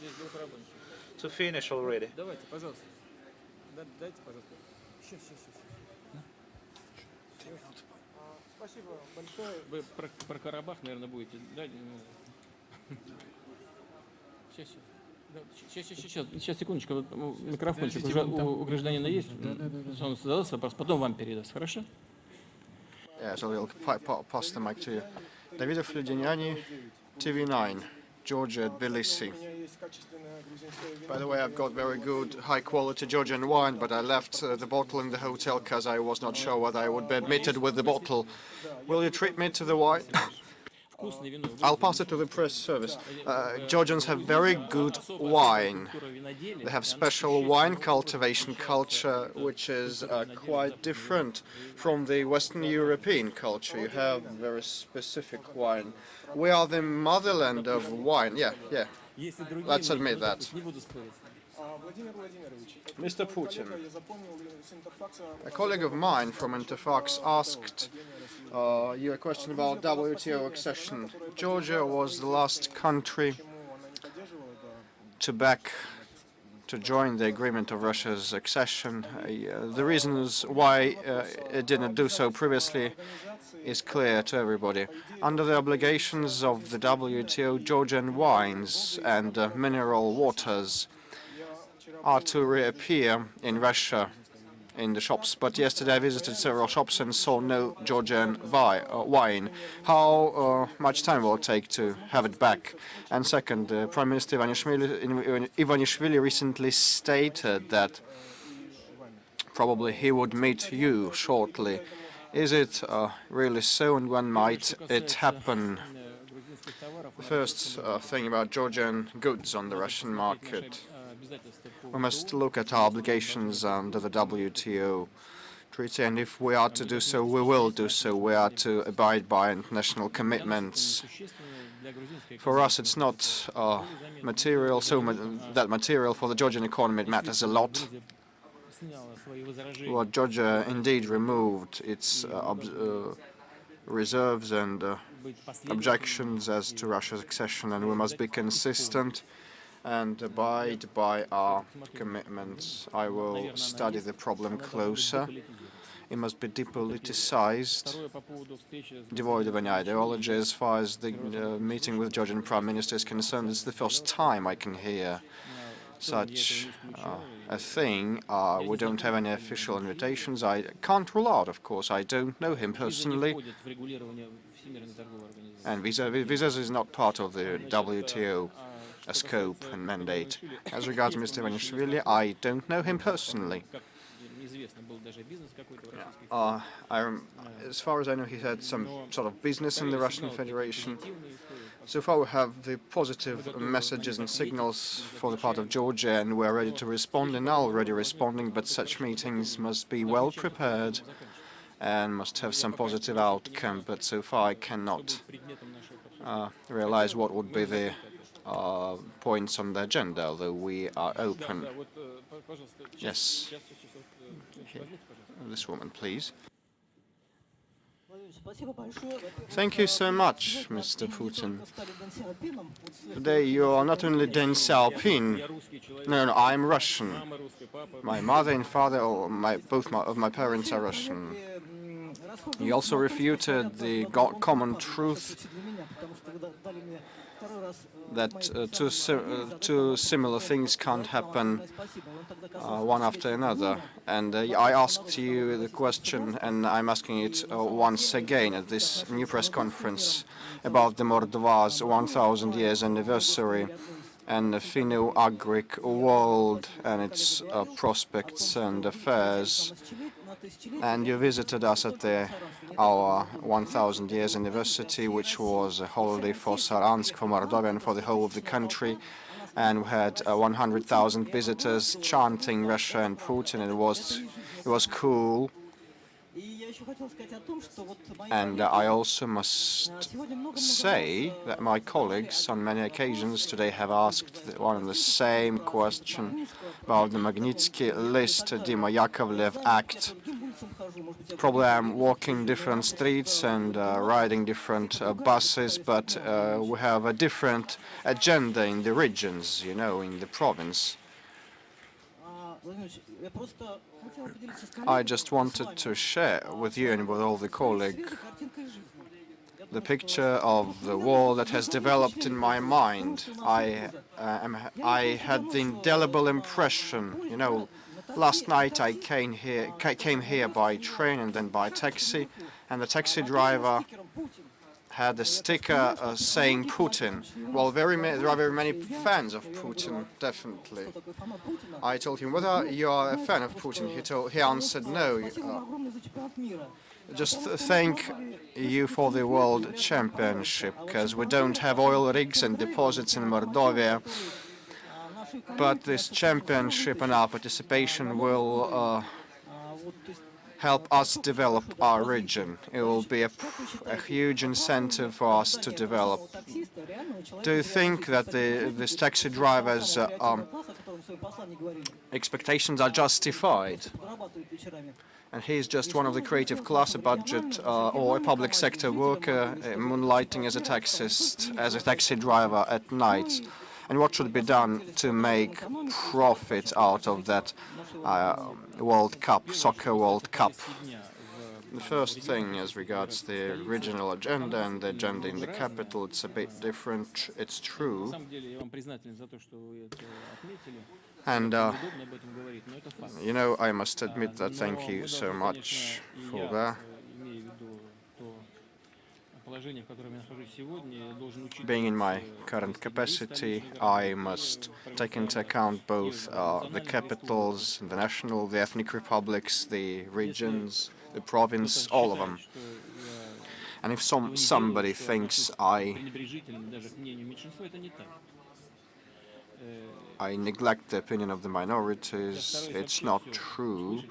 to finish already. Вы про Карабах, наверное, будете, да? Сейчас, секундочку, микрофончик уже у гражданина есть. Он задаст вопрос, потом вам передаст, хорошо? Yeah, so we'll pass the mic to you. Davidov Ledyanyani, TV9, Georgia, Tbilisi. By the way, I've got very good, high-quality Georgian wine, but I left the bottle in the hotel because I was not sure whether I would be admitted with the bottle. Will you treat me to the wine? I'll pass it to the press service. Georgians have very good wine. They have special wine cultivation culture, which is quite different from the Western European culture. You have very specific wine. We are the motherland of wine. Yeah. Let's admit that. Mr. Putin, a colleague of mine from Interfax asked you a question about WTO accession. Georgia was the last country to join the agreement of Russia's accession. The reasons why it didn't do so previously is clear to everybody. Under the obligations of the WTO, Georgian wines and mineral waters are to reappear in Russia in the shops, but yesterday I visited several shops and saw no Georgian wine. How much time will it take to have it back? And second, Prime Minister Ivanishvili recently stated that probably he would meet you shortly. Is it really so, and when might it happen? The first thing about Georgian goods on the Russian market. We must look at our obligations under the WTO treaty, and if we are to do so, we will do so. We are to abide by international commitments. For us, it's not material, that material for the Georgian economy. It matters a lot. Georgia indeed removed its reserves and objections as to Russia's accession, and we must be consistent and abide by our commitments. I will study the problem closer. It must be depoliticized, devoid of any ideology. As far as the meeting with Georgian Prime Minister is concerned, it's the first time I can hear such a thing. We don't have any official invitations. I can't rule out, of course. I don't know him personally. And visas is not part of the WTO scope and mandate. As regards Mr. Ivanishvili, I don't know him personally. As far as I know, he had some sort of business in the Russian Federation. So far, we have the positive messages and signals for the part of Georgia, and we're ready to respond, and are already responding, but such meetings must be well prepared and must have some positive outcome. But so far, I cannot realize what would be the points on the agenda, although we are open. Yes. This woman, please. Thank you so much, Mr. Putin. Today you are not only Deng Xiaoping. No, I'm Russian. My mother and father, or both of my parents are Russian. You also refuted the common truth that two similar things can't happen one after another. And I asked you the question, and I'm asking it once again at this new press conference about the Moldova's 1,000 years anniversary and the Finno-Ugric world and its prospects and affairs. And you visited us at our 1,000 years anniversary, which was a holiday for Saransk, for Mordovia, and for the whole of the country. And we had 100,000 visitors chanting Russia and Putin. It was cool. And I also must say that my colleagues on many occasions today have asked one and the same question about the Magnitsky List, Dima Yakovlev Act. Probably I'm walking different streets and riding different buses, but we have a different agenda in the regions, you know, in the province. I just wanted to share with you and with all the colleagues the picture of the war that has developed in my mind. I had the indelible impression, you know, last night I came here by train and then by taxi, and the taxi driver had a sticker saying Putin. Well, there are very many fans of Putin, definitely. I told him, whether you are a fan of Putin, he answered, no. Just thank you for the World Championship, because we don't have oil rigs and deposits in Mordovia. But this championship and our participation will help us develop our region. It will be a huge incentive for us to develop. Do you think that this taxi driver's expectations are justified? And he's just one of the creative class, a budget or a public sector worker, moonlighting as a taxist, as a taxi driver at night. And what should be done to make profit out of that World Cup, Soccer World Cup? The first thing as regards the regional agenda and the agenda in the capital, it's a bit different, it's true. And, you know, I must admit that thank you so much for that. Being in my current capacity, I must take into account both the capitals, the national, the ethnic republics, the regions, the province, all of them. And if somebody thinks I neglect the opinion of the minorities, it's not true.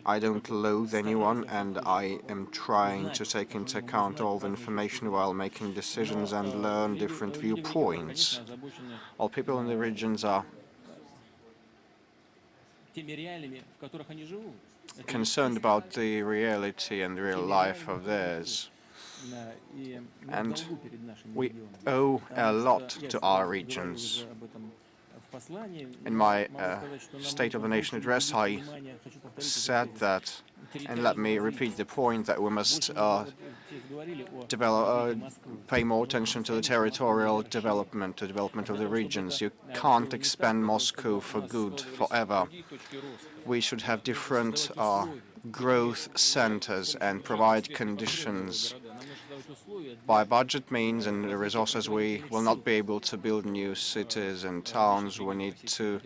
I don't loathe anyone, and I am trying to take into account all the information while making decisions and learn different viewpoints. All people in the regions are concerned about the reality and real life of theirs. And we owe a lot to our regions. In my State of the Nation address, I said that, and let me repeat the point, that we must pay more attention to the territorial development, to development of the regions. You can't expand Moscow for good forever. We should have different growth centers and provide conditions. By budget means and the resources, we will not be able to build new cities and towns. We need to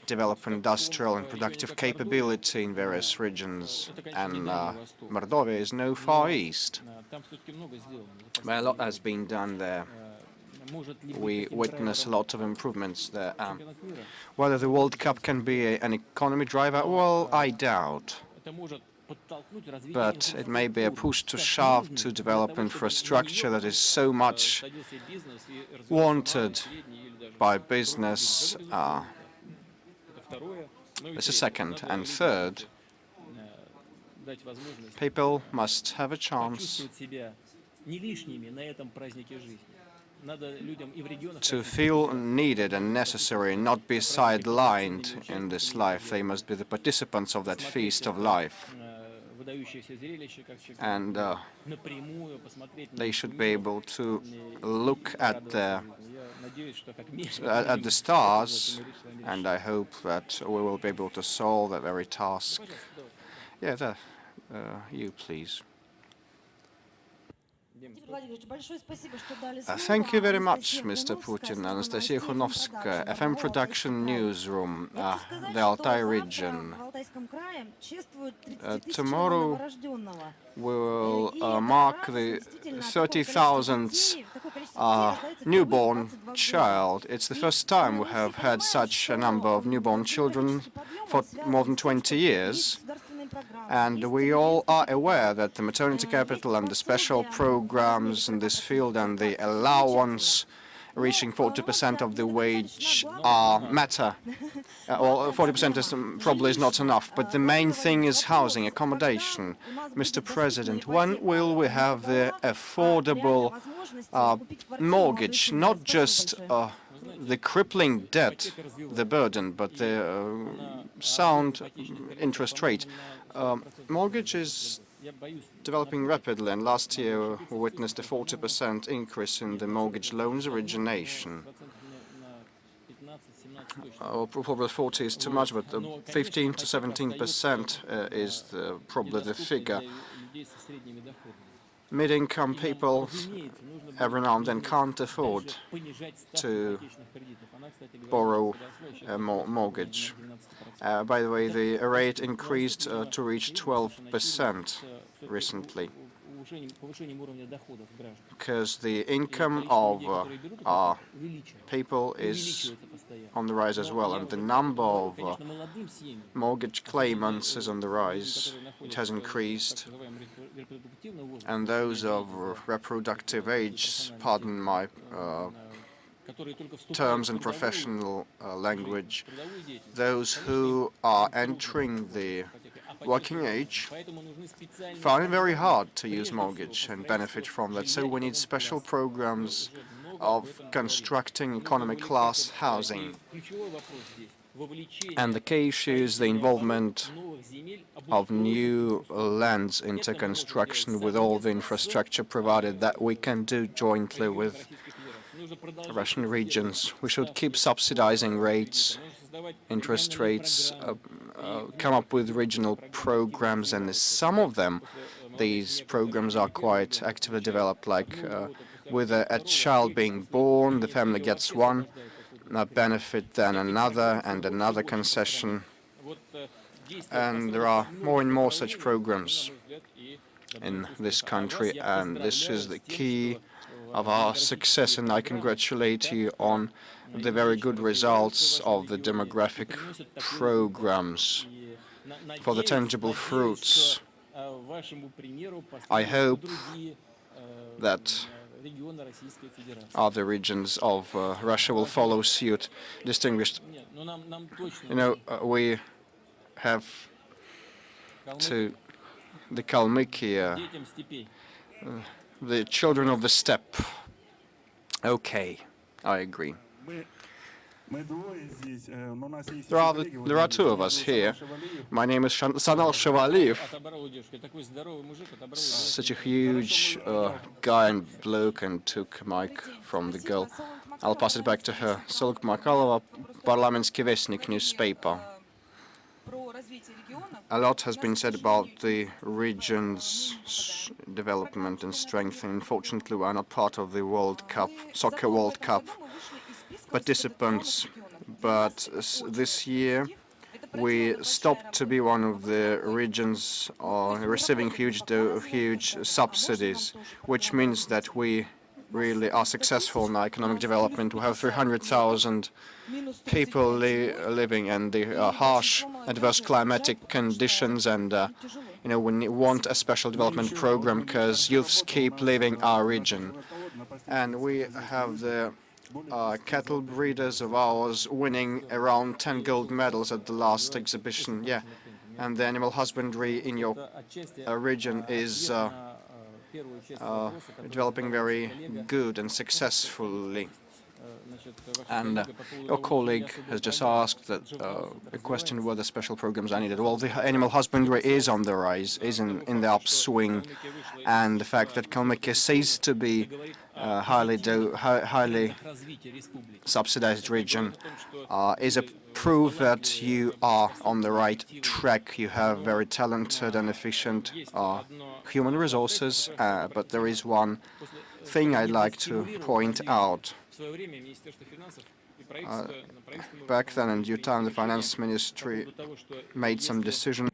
develop industrial and productive capability in various regions. And Mordovia is no Far East. But a lot has been done there. We witness a lot of improvements there. Whether the World Cup can be an economy driver, well, I doubt. But it may be a push to shove to develop infrastructure that is so much wanted by business. This is second. And third, people must have a chance to feel needed and necessary and not be sidelined in this life. They must be the participants of that feast of life. And they should be able to look at the stars, and I hope that we will be able to solve that very task. Yeah, you please. Thank you very much, Mr. Putin. Anastasia Khunovskaya, FM Production Newsroom, the Altai region. Tomorrow we will mark the 30,000th newborn child. It's the first time we have had such a number of newborn children for more than 20 years. And we all are aware that the maternity capital and the special programs in this field and the allowance reaching 40% of the wage matter. Well, 40% is probably not enough, but the main thing is housing, accommodation. Mr. President, when will we have the affordable mortgage, not just the crippling debt, the burden, but the sound interest rate? Mortgage is developing rapidly, and last year we witnessed a 40% increase in the mortgage loans origination. Probably 40 is too much, but 15 to 17% is probably the figure. Mid-income people every now and then can't afford to borrow a mortgage. By the way, the rate increased to reach 12% recently, because the income of our people is on the rise as well, and the number of mortgage claimants is on the rise. It has increased, and those of reproductive age, pardon my terms in professional language, those who are entering the working age find it very hard to use mortgage and benefit from that. So we need special programs of constructing economy class housing. And the key issue is the involvement of new lands into construction with all the infrastructure provided that we can do jointly with Russian regions. We should keep subsidizing rates, interest rates, come up with regional programs, and some of them, these programs are quite actively developed, like with a child being born, the family gets one benefit, then another, and another concession. And there are more and more such programs in this country, and this is the key of our success, and I congratulate you on the very good results of the demographic programs, for the tangible fruits. I hope that other regions of Russia will follow suit. Distinguished, we have to the Kalmykia, the children of the steppe. Okay, I agree. There are two of us here. My name is Sanal Shevaliyev. Such a huge guy and bloke, and took mic from the girl. I'll pass it back to her. Solk Makalova, Parliamentski Vestnik newspaper. A lot has been said about the region's development and strength. Unfortunately, we are not part of the World Cup, Soccer World Cup participants. But this year, we stopped to be one of the regions receiving huge subsidies, which means that we really are successful in our economic development. We have 300,000 people living in the harsh, adverse climatic conditions, and we want a special development program because youths keep leaving our region. And we have the cattle breeders of ours winning around 10 gold medals at the last exhibition. Yeah, and the animal husbandry in your region is developing very good and successfully. And your colleague has just asked that a question whether special programs are needed. Well, the animal husbandry is on the rise, is in the upswing, and the fact that Kalmykia ceased to be highly subsidized region is a proof that you are on the right track. You have very talented and efficient human resources, but there is one thing I'd like to point out. Back then, in due time, the finance ministry made some decision.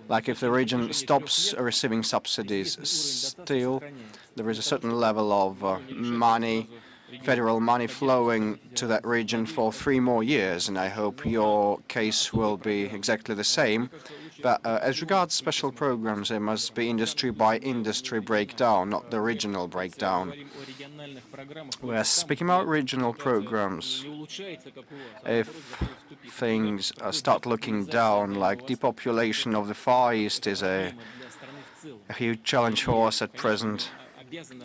Like if the region stops receiving subsidies, still there is a certain level of money, federal money flowing to that region for 3 more years, and I hope your case will be exactly the same. But as regards special programs, there must be industry by industry breakdown, not the regional breakdown. We are speaking about regional programs. If things start looking down, like depopulation of the Far East is a huge challenge for us at present,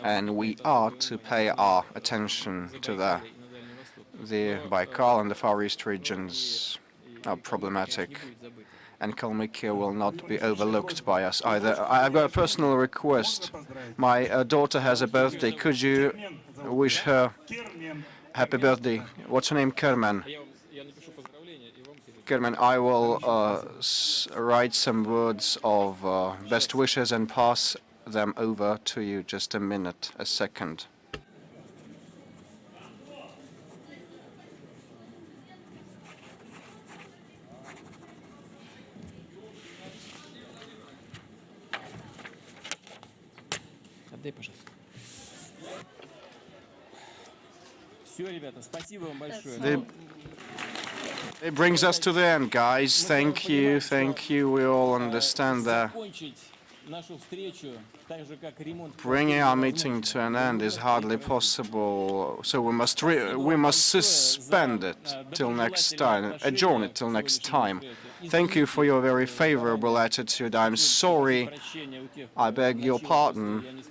and we are to pay our attention to that. The Baikal and the Far East regions are problematic, and Kalmykia will not be overlooked by us either. I've got a personal request. My daughter has a birthday. Could you wish her happy birthday? What's her name? Kerman. Kerman, I will write some words of best wishes and pass them over to you. Just a minute, a second. It brings us to the end, guys. Thank you, thank you. We all understand that bringing our meeting to an end is hardly possible, so we must suspend it till next time, adjourn it till next time. Thank you for your very favorable attitude. I'm sorry, I beg your pardon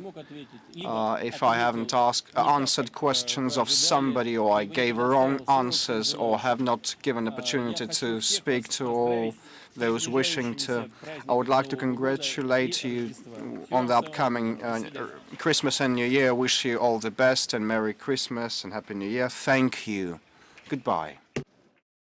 if I haven't answered questions of somebody, or I gave wrong answers, or have not given opportunity to speak to all those wishing to. I would like to congratulate you on the upcoming Christmas and New Year. Wish you all the best and Merry Christmas and Happy New Year. Thank you. Goodbye.